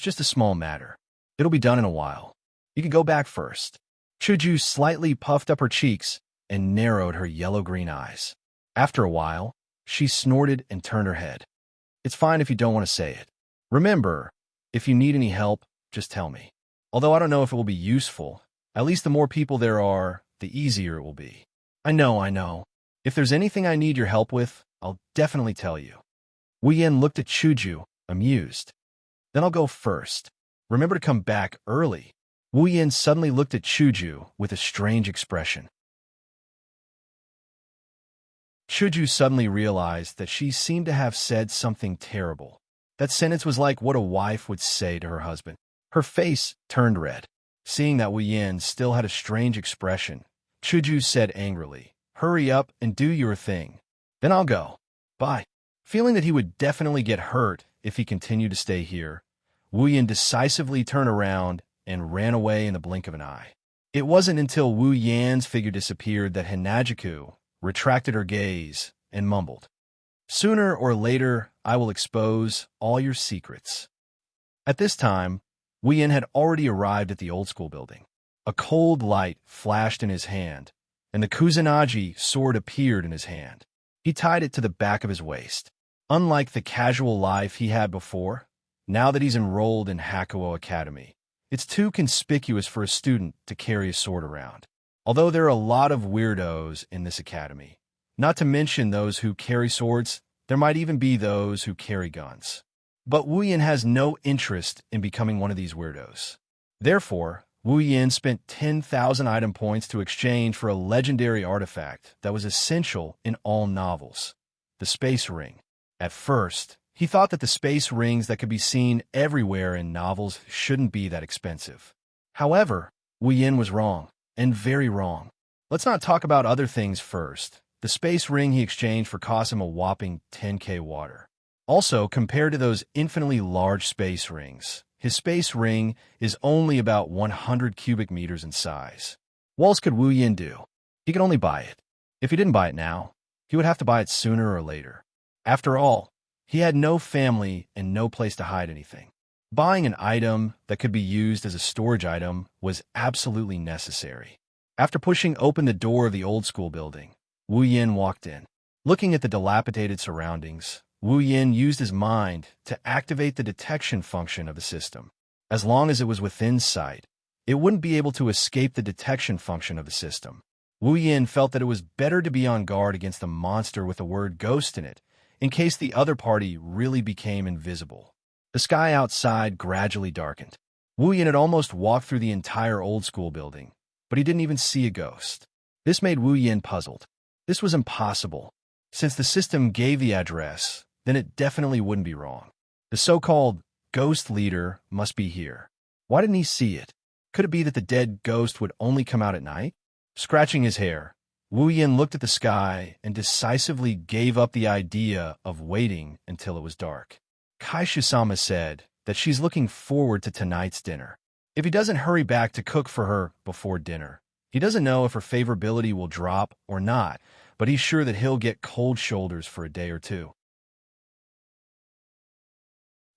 just a small matter. It'll be done in a while. You can go back first. Chuju slightly puffed up her cheeks and narrowed her yellow-green eyes. After a while, she snorted and turned her head. It's fine if you don't want to say it. Remember, if you need any help, just tell me. Although I don't know if it will be useful, at least the more people there are, the easier it will be. I know. If there's anything I need your help with, I'll definitely tell you. Wu Yin looked at Chuju, amused. Then I'll go first. Remember to come back early. Wu Yin suddenly looked at Chuju with a strange expression. Chuju suddenly realized that she seemed to have said something terrible. That sentence was like what a wife would say to her husband. Her face turned red. Seeing that Wu Yin still had a strange expression, Chuju said angrily, Hurry up and do your thing. Then I'll go. Bye. Feeling that he would definitely get hurt if he continued to stay here, Wu Yin decisively turned around and ran away in the blink of an eye. It wasn't until Wu Yan's figure disappeared that Hinajiku retracted her gaze and mumbled, Sooner or later, I will expose all your secrets. At this time, Wu Yin had already arrived at the old school building. A cold light flashed in his hand, and the Kusanagi sword appeared in his hand. He tied it to the back of his waist. Unlike the casual life he had before, now that he's enrolled in Hakuo Academy, it's too conspicuous for a student to carry a sword around. Although there are a lot of weirdos in this academy, not to mention those who carry swords, there might even be those who carry guns. But Wu Yin has no interest in becoming one of these weirdos. Therefore, Wu Yin spent 10,000 item points to exchange for a legendary artifact that was essential in all novels, the space ring. At first, he thought that the space rings that could be seen everywhere in novels shouldn't be that expensive. However, Wu Yin was wrong, and very wrong. Let's not talk about other things first. The space ring he exchanged for cost him a whopping 10k water. Also, compared to those infinitely large space rings, his space ring is only about 100 cubic meters in size. What else could Wu Yin do? He could only buy it. If he didn't buy it now, he would have to buy it sooner or later. After all, he had no family and no place to hide anything. Buying an item that could be used as a storage item was absolutely necessary. After pushing open the door of the old-school building, Wu Yin walked in. Looking at the dilapidated surroundings, Wu Yin used his mind to activate the detection function of the system. As long as it was within sight, it wouldn't be able to escape the detection function of the system. Wu Yin felt that it was better to be on guard against a monster with the word ghost in it, in case the other party really became invisible. The sky outside gradually darkened. Wu Yin had almost walked through the entire old-school building, but he didn't even see a ghost. This made Wu Yin puzzled. This was impossible. Since the system gave the address, then it definitely wouldn't be wrong. The so-called ghost leader must be here. Why didn't he see it? Could it be that the dead ghost would only come out at night? Scratching his hair, Wu Yin looked at the sky and decisively gave up the idea of waiting until it was dark. Kaishu-sama said that she's looking forward to tonight's dinner. If he doesn't hurry back to cook for her before dinner, he doesn't know if her favorability will drop or not, but he's sure that he'll get cold shoulders for a day or two.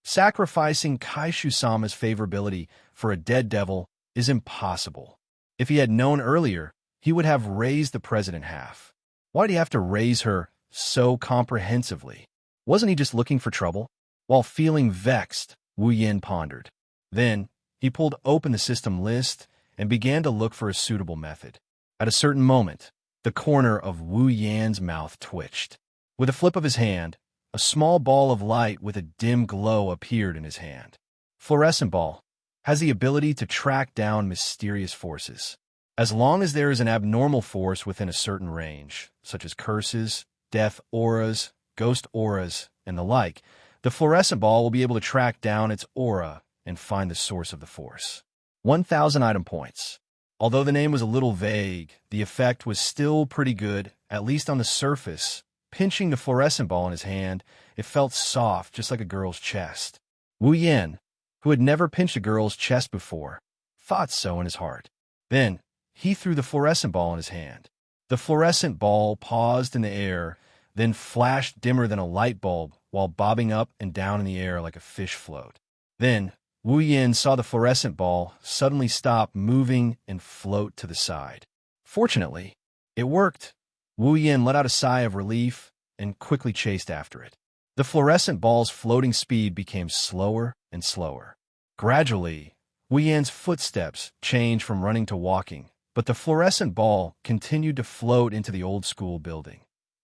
Sacrificing Kaishu-sama's favorability for a dead devil is impossible. If he had known earlier, he would have raised the president half. Why did he have to raise her so comprehensively? Wasn't he just looking for trouble? While feeling vexed, Wu Yin pondered. Then, he pulled open the system list and began to look for a suitable method. At a certain moment, the corner of Wu Yan's mouth twitched. With a flip of his hand, a small ball of light with a dim glow appeared in his hand. Fluorescent ball has the ability to track down mysterious forces. As long as there is an abnormal force within a certain range, such as curses, death auras, ghost auras, and the like, the fluorescent ball will be able to track down its aura and find the source of the force. 1,000 item points. Although the name was a little vague, the effect was still pretty good, at least on the surface. Pinching the fluorescent ball in his hand, it felt soft, just like a girl's chest. Wu Yin, who had never pinched a girl's chest before, thought so in his heart. Then, he threw the fluorescent ball in his hand. The fluorescent ball paused in the air, then flashed dimmer than a light bulb while bobbing up and down in the air like a fish float. Then, Wu Yin saw the fluorescent ball suddenly stop moving and float to the side. Fortunately, it worked. Wu Yin let out a sigh of relief and quickly chased after it. The fluorescent ball's floating speed became slower and slower. Gradually, Wu Yin's footsteps changed from running to walking, but the fluorescent ball continued to float into the old-school building.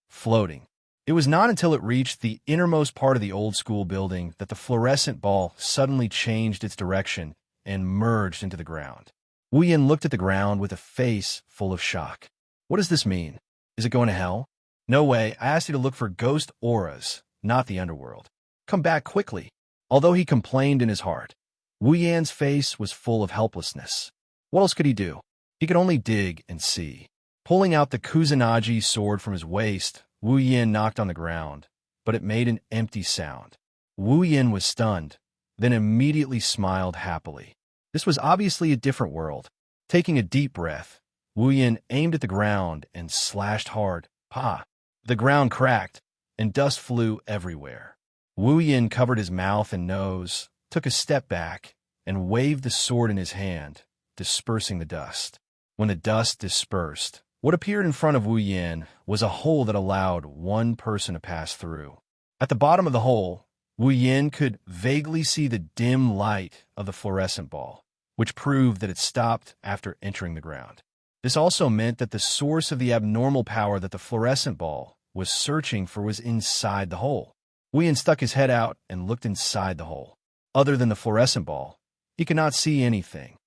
Floating. It was not until it reached the innermost part of the old-school building that the fluorescent ball suddenly changed its direction and merged into the ground. Wu Yin looked at the ground with a face full of shock. What does this mean? Is it going to hell? No way, I asked you to look for ghost auras, not the underworld. Come back quickly. Although he complained in his heart, Wu Yan's face was full of helplessness. What else could he do? He could only dig and see. Pulling out the Kusanagi sword from his waist, Wu Yin knocked on the ground, but it made an empty sound. Wu Yin was stunned, then immediately smiled happily. This was obviously a different world. Taking a deep breath, Wu Yin aimed at the ground and slashed hard. Pa! The ground cracked, and dust flew everywhere. Wu Yin covered his mouth and nose, took a step back, and waved the sword in his hand, dispersing the dust. When the dust dispersed, what appeared in front of Wu Yin was a hole that allowed one person to pass through. At the bottom of the hole, Wu Yin could vaguely see the dim light of the fluorescent ball, which proved that it stopped after entering the ground. This also meant that the source of the abnormal power that the fluorescent ball was searching for was inside the hole. Wu Yin stuck his head out and looked inside the hole. Other than the fluorescent ball, he could not see anything.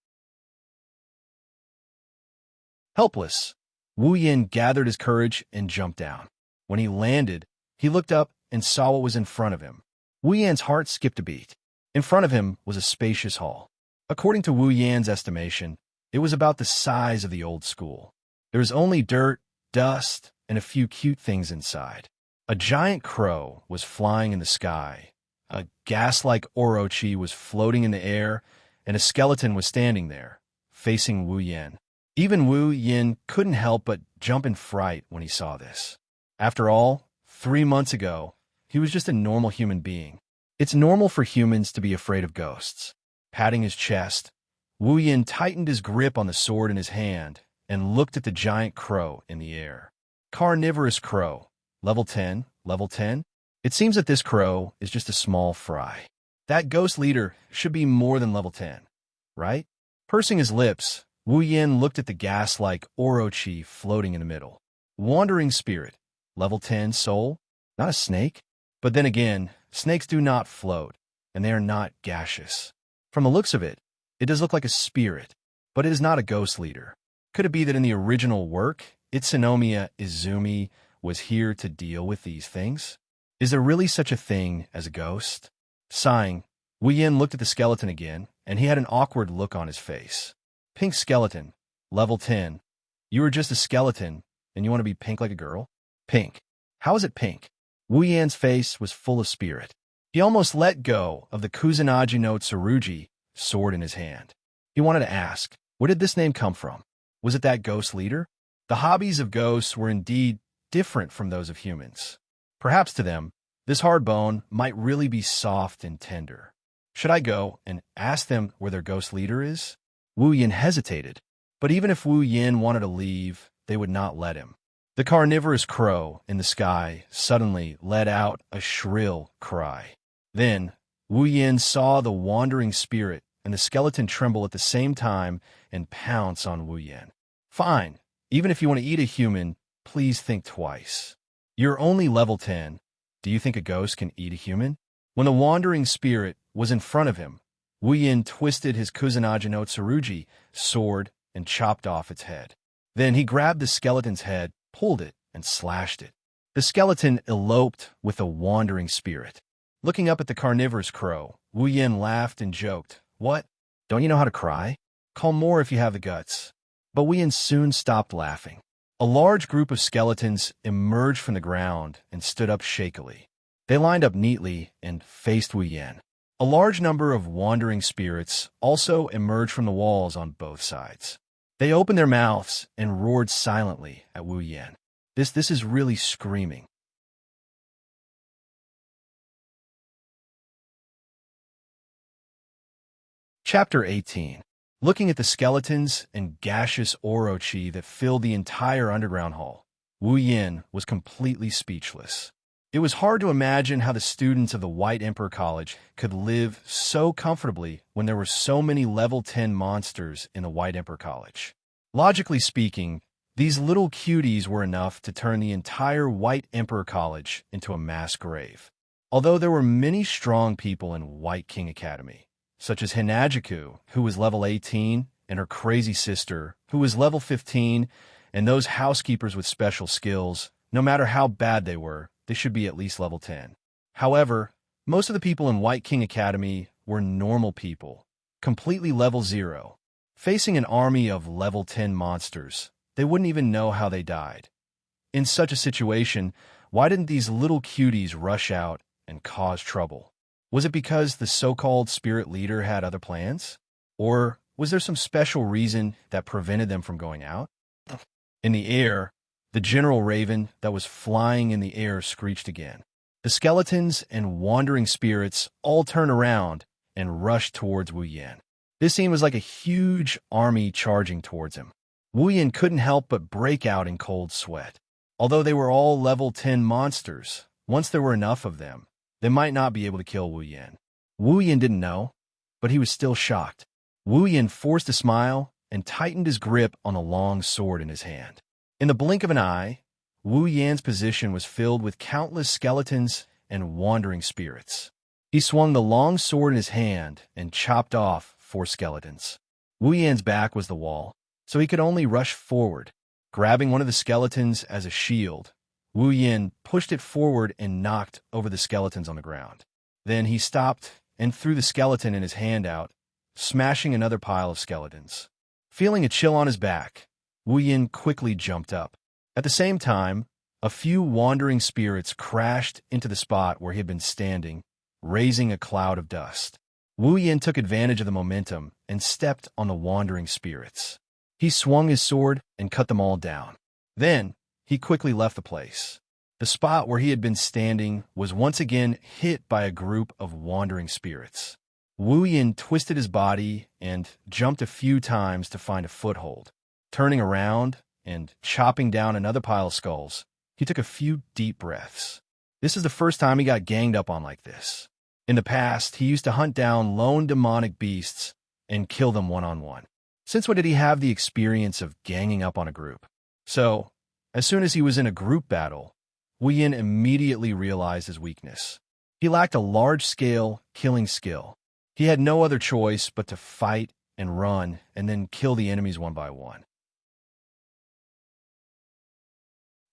Helpless, Wu Yin gathered his courage and jumped down. When he landed, he looked up and saw what was in front of him. Wu Yan's heart skipped a beat. In front of him was a spacious hall. According to Wu Yan's estimation, it was about the size of the old school. There was only dirt, dust, and a few cute things inside. A giant crow was flying in the sky. A gas-like orochi was floating in the air, and a skeleton was standing there, facing Wu Yin. Even Wu Yin couldn't help but jump in fright when he saw this. After all, 3 months ago, he was just a normal human being. It's normal for humans to be afraid of ghosts. Patting his chest, Wu Yin tightened his grip on the sword in his hand and looked at the giant crow in the air. Carnivorous crow. Level 10, level 10? It seems that this crow is just a small fry. That ghost leader should be more than level 10, right? Pursing his lips, Wu Yin looked at the gas-like Orochi floating in the middle. Wandering spirit. Level 10 soul? Not a snake? But then again, snakes do not float, and they are not gaseous. From the looks of it, it does look like a spirit, but it is not a ghost leader. Could it be that in the original work, Itsunomiya Izumi was here to deal with these things? Is there really such a thing as a ghost? Sighing, Wu Yin looked at the skeleton again, and he had an awkward look on his face. Pink skeleton, level 10. You are just a skeleton, and you want to be pink like a girl? Pink. How is it pink? Wu Yan's face was full of spirit. He almost let go of the Kusanagi no Tsurugi sword in his hand. He wanted to ask, where did this name come from? Was it that ghost leader? The hobbies of ghosts were indeed different from those of humans. Perhaps to them, this hard bone might really be soft and tender. Should I go and ask them where their ghost leader is? Wu Yin hesitated, but even if Wu Yin wanted to leave, they would not let him. The carnivorous crow in the sky suddenly let out a shrill cry. Then, Wu Yin saw the wandering spirit and the skeleton tremble at the same time and pounce on Wu Yin. Fine, even if you want to eat a human, please think twice. You're only level 10. Do you think a ghost can eat a human? When the wandering spirit was in front of him, Wu Yin twisted his Kusanagi no Tsurugi sword and chopped off its head. Then he grabbed the skeleton's head, pulled it, and slashed it. The skeleton eloped with the wandering spirit. Looking up at the carnivorous crow, Wu Yin laughed and joked, "What? Don't you know how to cry? Call more if you have the guts." But Wu Yin soon stopped laughing. A large group of skeletons emerged from the ground and stood up shakily. They lined up neatly and faced Wu Yin. A large number of wandering spirits also emerged from the walls on both sides. They opened their mouths and roared silently at Wu Yin. This is really screaming. Chapter 18. Looking at the skeletons and gaseous orochi that filled the entire underground hall, Wu Yin was completely speechless. It was hard to imagine how the students of the White Emperor College could live so comfortably when there were so many level 10 monsters in the White Emperor College. Logically speaking, these little cuties were enough to turn the entire White Emperor College into a mass grave. Although there were many strong people in White King Academy, such as Hinajiku, who was level 18, and her crazy sister, who was level 15, and those housekeepers with special skills, no matter how bad they were, they should be at least level 10. However, most of the people in White King Academy were normal people, completely level 0. Facing an army of level 10 monsters, they wouldn't even know how they died. In such a situation, why didn't these little cuties rush out and cause trouble? Was it because the so-called spirit leader had other plans? Or was there some special reason that prevented them from going out? In the air, the general raven that was flying in the air screeched again. The skeletons and wandering spirits all turned around and rushed towards Wu Yin. This scene was like a huge army charging towards him. Wu Yin couldn't help but break out in cold sweat. Although they were all level 10 monsters, once there were enough of them, they might not be able to kill Wu Yin. Wu Yin didn't know, but he was still shocked. Wu Yin forced a smile and tightened his grip on the long sword in his hand. In the blink of an eye, Wu Yan's position was filled with countless skeletons and wandering spirits. He swung the long sword in his hand and chopped off 4 skeletons. Wu Yan's back was the wall, so he could only rush forward. Grabbing one of the skeletons as a shield, Wu Yin pushed it forward and knocked over the skeletons on the ground. Then he stopped and threw the skeleton in his hand out, smashing another pile of skeletons. Feeling a chill on his back, Wu Yin quickly jumped up. At the same time, a few wandering spirits crashed into the spot where he had been standing, raising a cloud of dust. Wu Yin took advantage of the momentum and stepped on the wandering spirits. He swung his sword and cut them all down. Then, he quickly left the place. The spot where he had been standing was once again hit by a group of wandering spirits. Wu Yin twisted his body and jumped a few times to find a foothold. Turning around and chopping down another pile of skulls, he took a few deep breaths. This is the first time he got ganged up on like this. In the past, he used to hunt down lone demonic beasts and kill them one-on-one. Since when did he have the experience of ganging up on a group? So, as soon as he was in a group battle, Wu Yin immediately realized his weakness. He lacked a large-scale killing skill. He had no other choice but to fight and run and then kill the enemies one by one.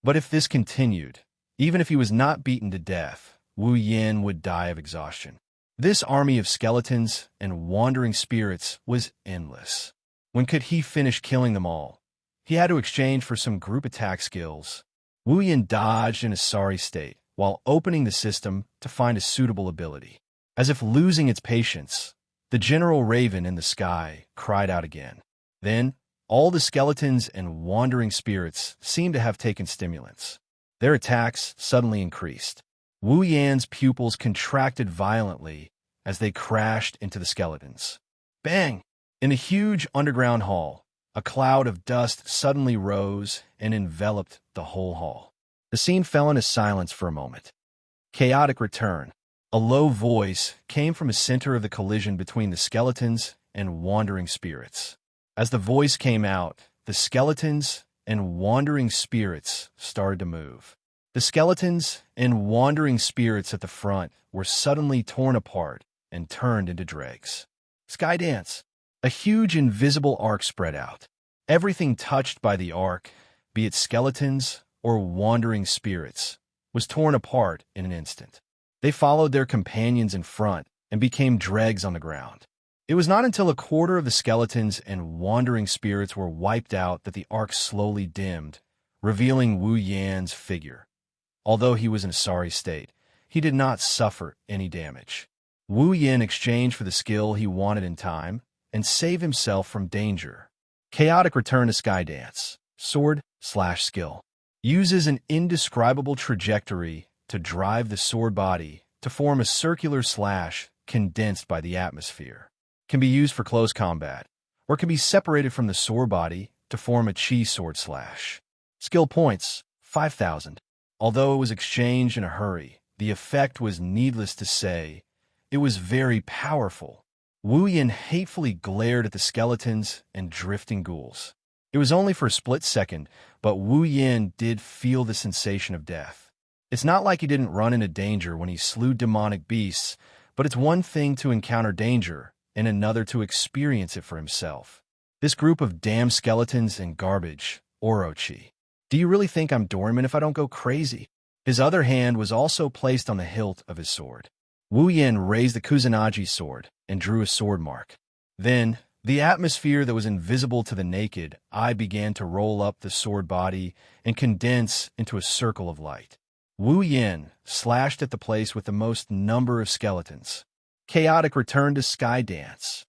But if this continued, even if he was not beaten to death, Wu Yin would die of exhaustion. This army of skeletons and wandering spirits was endless. When could he finish killing them all? He had to exchange for some group attack skills. Wu Yin dodged in a sorry state, while opening the system to find a suitable ability. As if losing its patience, the general raven in the sky cried out again. Then, all the skeletons and wandering spirits seemed to have taken stimulants. Their attacks suddenly increased. Wu Yan's pupils contracted violently as they crashed into the skeletons. Bang! In a huge underground hall, a cloud of dust suddenly rose and enveloped the whole hall. The scene fell into silence for a moment. Chaotic return. A low voice came from the center of the collision between the skeletons and wandering spirits. As the voice came out, the skeletons and wandering spirits started to move. The skeletons and wandering spirits at the front were suddenly torn apart and turned into dregs. Skydance. A huge invisible arc spread out. Everything touched by the arc, be it skeletons or wandering spirits, was torn apart in an instant. They followed their companions in front and became dregs on the ground. It was not until a quarter of the skeletons and wandering spirits were wiped out that the arc slowly dimmed, revealing Wu Yan's figure. Although he was in a sorry state, he did not suffer any damage. Wu Yan exchanged for the skill he wanted in time and save himself from danger. Chaotic return to Skydance. Sword/skill. Uses an indescribable trajectory to drive the sword body to form a circular slash condensed by the atmosphere. Can be used for close combat, or can be separated from the sword body to form a chi sword slash. Skill points, 5,000. Although it was exchanged in a hurry, the effect was needless to say. It was very powerful. Wu Yan hatefully glared at the skeletons and drifting ghouls. It was only for a split second, but Wu Yan did feel the sensation of death. It's not like he didn't run into danger when he slew demonic beasts, but it's one thing to encounter danger and another to experience it for himself. This group of damn skeletons and garbage, Orochi. Do you really think I'm dormant if I don't go crazy? His other hand was also placed on the hilt of his sword. Wu Yan raised the Kusanagi sword and drew a sword mark. Then, the atmosphere that was invisible to the naked eye began to roll up the sword body and condense into a circle of light. Wu Yan slashed at the place with the most number of skeletons. Chaotic returned to Skydance.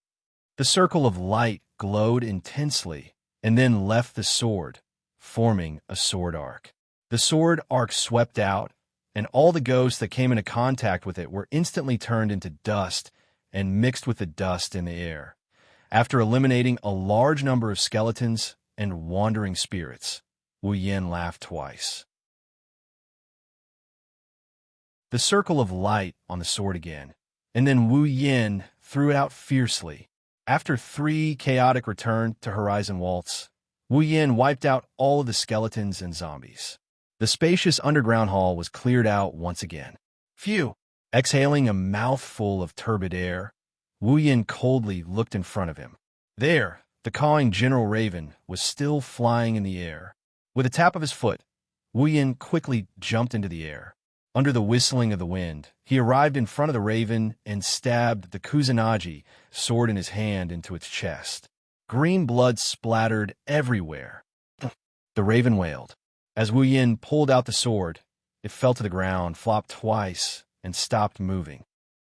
The circle of light glowed intensely and then left the sword, forming a sword arc. The sword arc swept out, and all the ghosts that came into contact with it were instantly turned into dust and mixed with the dust in the air. After eliminating a large number of skeletons and wandering spirits, Wu Yan laughed twice. The circle of light on the sword again, and then Wu Yan threw it out fiercely. After 3 chaotic return to Horizon Waltz, Wu Yan wiped out all of the skeletons and zombies. The spacious underground hall was cleared out once again. Phew! Exhaling a mouthful of turbid air, Wu Yan coldly looked in front of him. There, the cawing General Raven was still flying in the air. With a tap of his foot, Wu Yan quickly jumped into the air. Under the whistling of the wind, he arrived in front of the raven and stabbed the Kusanagi sword in his hand into its chest. Green blood splattered everywhere. The raven wailed. As Wu Yan pulled out the sword, it fell to the ground, flopped twice, and stopped moving.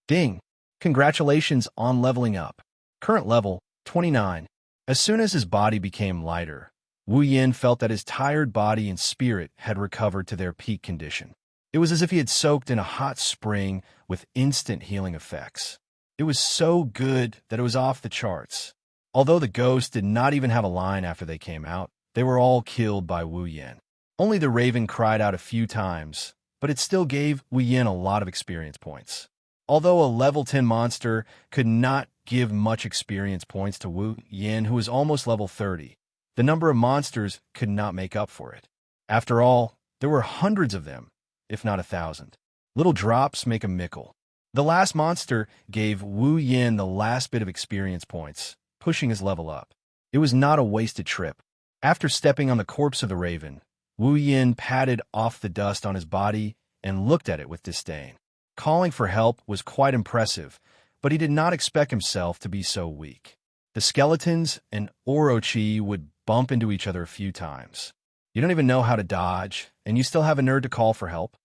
Ding! Congratulations on leveling up. Current level, 29. As soon as his body became lighter, Wu Yan felt that his tired body and spirit had recovered to their peak condition. It was as if he had soaked in a hot spring with instant healing effects. It was so good that it was off the charts. Although the ghosts did not even have a line after they came out, they were all killed by Wu Yin. Only the raven cried out a few times, but it still gave Wu Yin a lot of experience points. Although a level 10 monster could not give much experience points to Wu Yin, who was almost level 30, the number of monsters could not make up for it. After all, there were hundreds of them, if not 1,000. Little drops make a mickle. The last monster gave Wu Yin the last bit of experience points, pushing his level up. It was not a wasted trip. After stepping on the corpse of the raven, Wu Yin patted off the dust on his body and looked at it with disdain. Calling for help was quite impressive, but he did not expect himself to be so weak. The skeletons and Orochi would bump into each other a few times. You don't even know how to dodge, and you still have a nerd to call for help?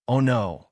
Oh no.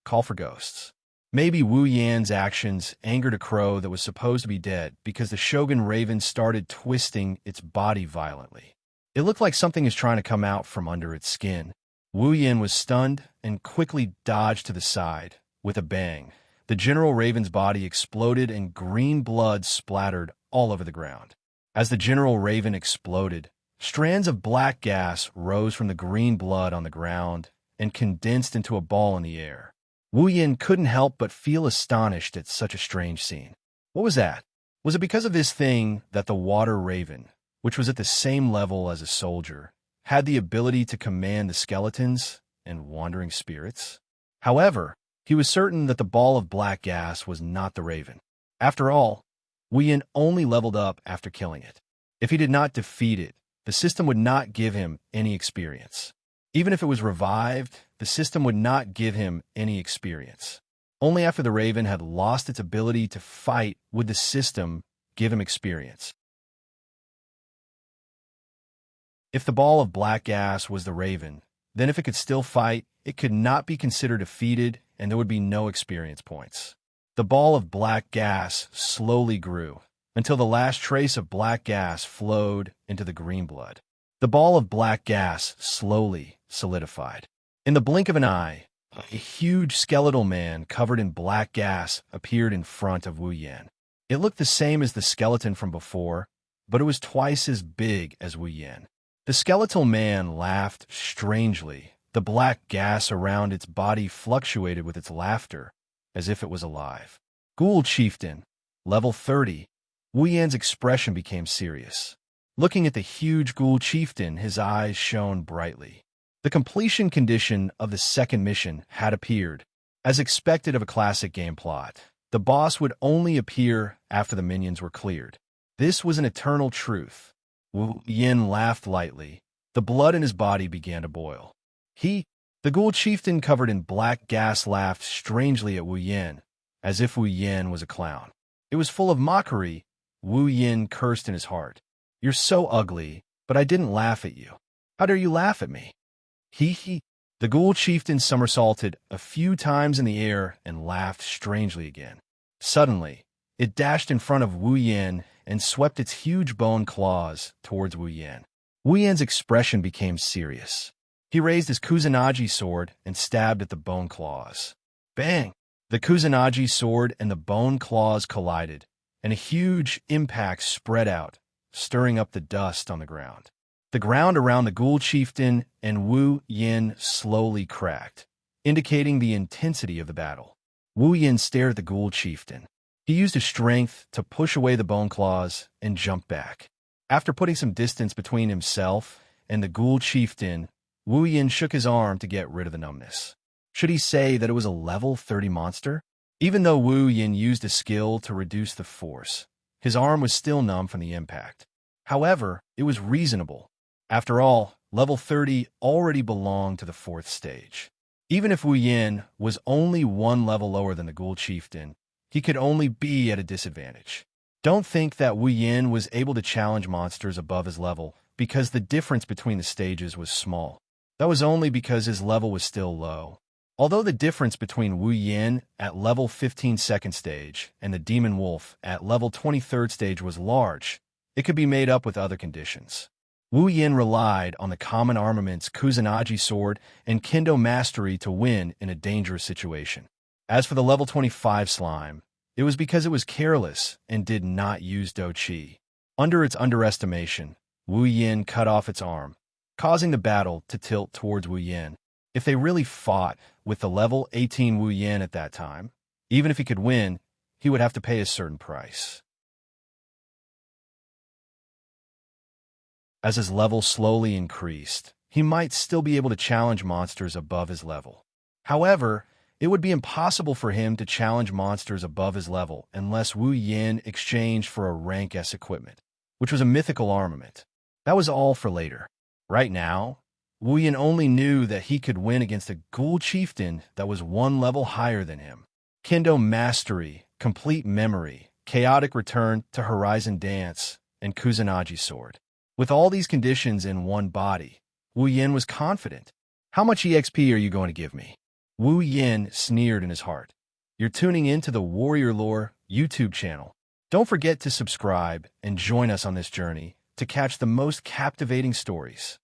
Call for ghosts. Maybe Wu Yan's actions angered a crow that was supposed to be dead because the Shogun Raven started twisting its body violently. It looked like something is trying to come out from under its skin. Wu Yan was stunned and quickly dodged to the side. With a bang, the General Raven's body exploded and green blood splattered all over the ground. As the General Raven exploded, strands of black gas rose from the green blood on the ground and condensed into a ball in the air. Wu Yin couldn't help but feel astonished at such a strange scene. What was that? Was it because of this thing that the Water Raven, which was at the same level as a soldier, had the ability to command the skeletons and wandering spirits? However, he was certain that the ball of black gas was not the raven. After all, Wu Yin only leveled up after killing it. If he did not defeat it, the system would not give him any experience. Even if it was revived, the system would not give him any experience. Only after the raven had lost its ability to fight would the system give him experience. If the ball of black gas was the raven, then if it could still fight, it could not be considered defeated and there would be no experience points. The ball of black gas slowly grew until the last trace of black gas flowed into the green blood. The ball of black gas slowly solidified. In the blink of an eye, a huge skeletal man covered in black gas appeared in front of Wu Yan. It looked the same as the skeleton from before, but it was twice as big as Wu Yan. The skeletal man laughed strangely. The black gas around its body fluctuated with its laughter, as if it was alive. Ghoul Chieftain, level 30. Wu Yan's expression became serious. Looking at the huge Ghoul Chieftain, his eyes shone brightly. The completion condition of the second mission had appeared. As expected of a classic game plot, the boss would only appear after the minions were cleared. This was an eternal truth. Wu Yan laughed lightly. The blood in his body began to boil. The Ghoul Chieftain covered in black gas laughed strangely at Wu Yan, as if Wu Yan was a clown. It was full of mockery. Wu Yan cursed in his heart. You're so ugly, but I didn't laugh at you. How dare you laugh at me? The Ghoul Chieftain somersaulted a few times in the air and laughed strangely again. Suddenly, it dashed in front of Wu Yan and swept its huge bone claws towards Wu Yan. Wu Yan's expression became serious. He raised his Kusanagi sword and stabbed at the bone claws. Bang! The Kusanagi sword and the bone claws collided, and a huge impact spread out, stirring up the dust on the ground. The ground around the Ghoul Chieftain and Wu Yan slowly cracked, indicating the intensity of the battle. Wu Yan stared at the Ghoul Chieftain. He used his strength to push away the bone claws and jump back. After putting some distance between himself and the Ghoul Chieftain, Wu Yan shook his arm to get rid of the numbness. Should he say that it was a level 30 monster? Even though Wu Yan used a skill to reduce the force, his arm was still numb from the impact. However, it was reasonable. After all, level 30 already belonged to the 4th stage. Even if Wu Yan was only one level lower than the Ghoul Chieftain, he could only be at a disadvantage. Don't think that Wu Yan was able to challenge monsters above his level because the difference between the stages was small. That was only because his level was still low. Although the difference between Wu Yan at level 15 second stage and the Demon Wolf at level 23rd stage was large, it could be made up with other conditions. Wu Yan relied on the common armaments Kusanagi sword and Kendo mastery to win in a dangerous situation. As for the level 25 slime, it was because it was careless and did not use Do Chi. Under its underestimation, Wu Yin cut off its arm, causing the battle to tilt towards Wu Yin. If they really fought with the level 18 Wu Yin at that time, even if he could win, he would have to pay a certain price. As his level slowly increased, he might still be able to challenge monsters above his level. However, it would be impossible for him to challenge monsters above his level unless Wu Yin exchanged for a rank S equipment, which was a mythical armament. That was all for later. Right now, Wu Yin only knew that he could win against a ghoul chieftain that was one level higher than him. Kendo Mastery, Complete Memory, Chaotic Return to Horizon Dance, and Kusanagi Sword. With all these conditions in one body, Wu Yin was confident. How much EXP are you going to give me? Wu Yin sneered in his heart. You're tuning in to the Warrior Lore YouTube channel. Don't forget to subscribe and join us on this journey to catch the most captivating stories.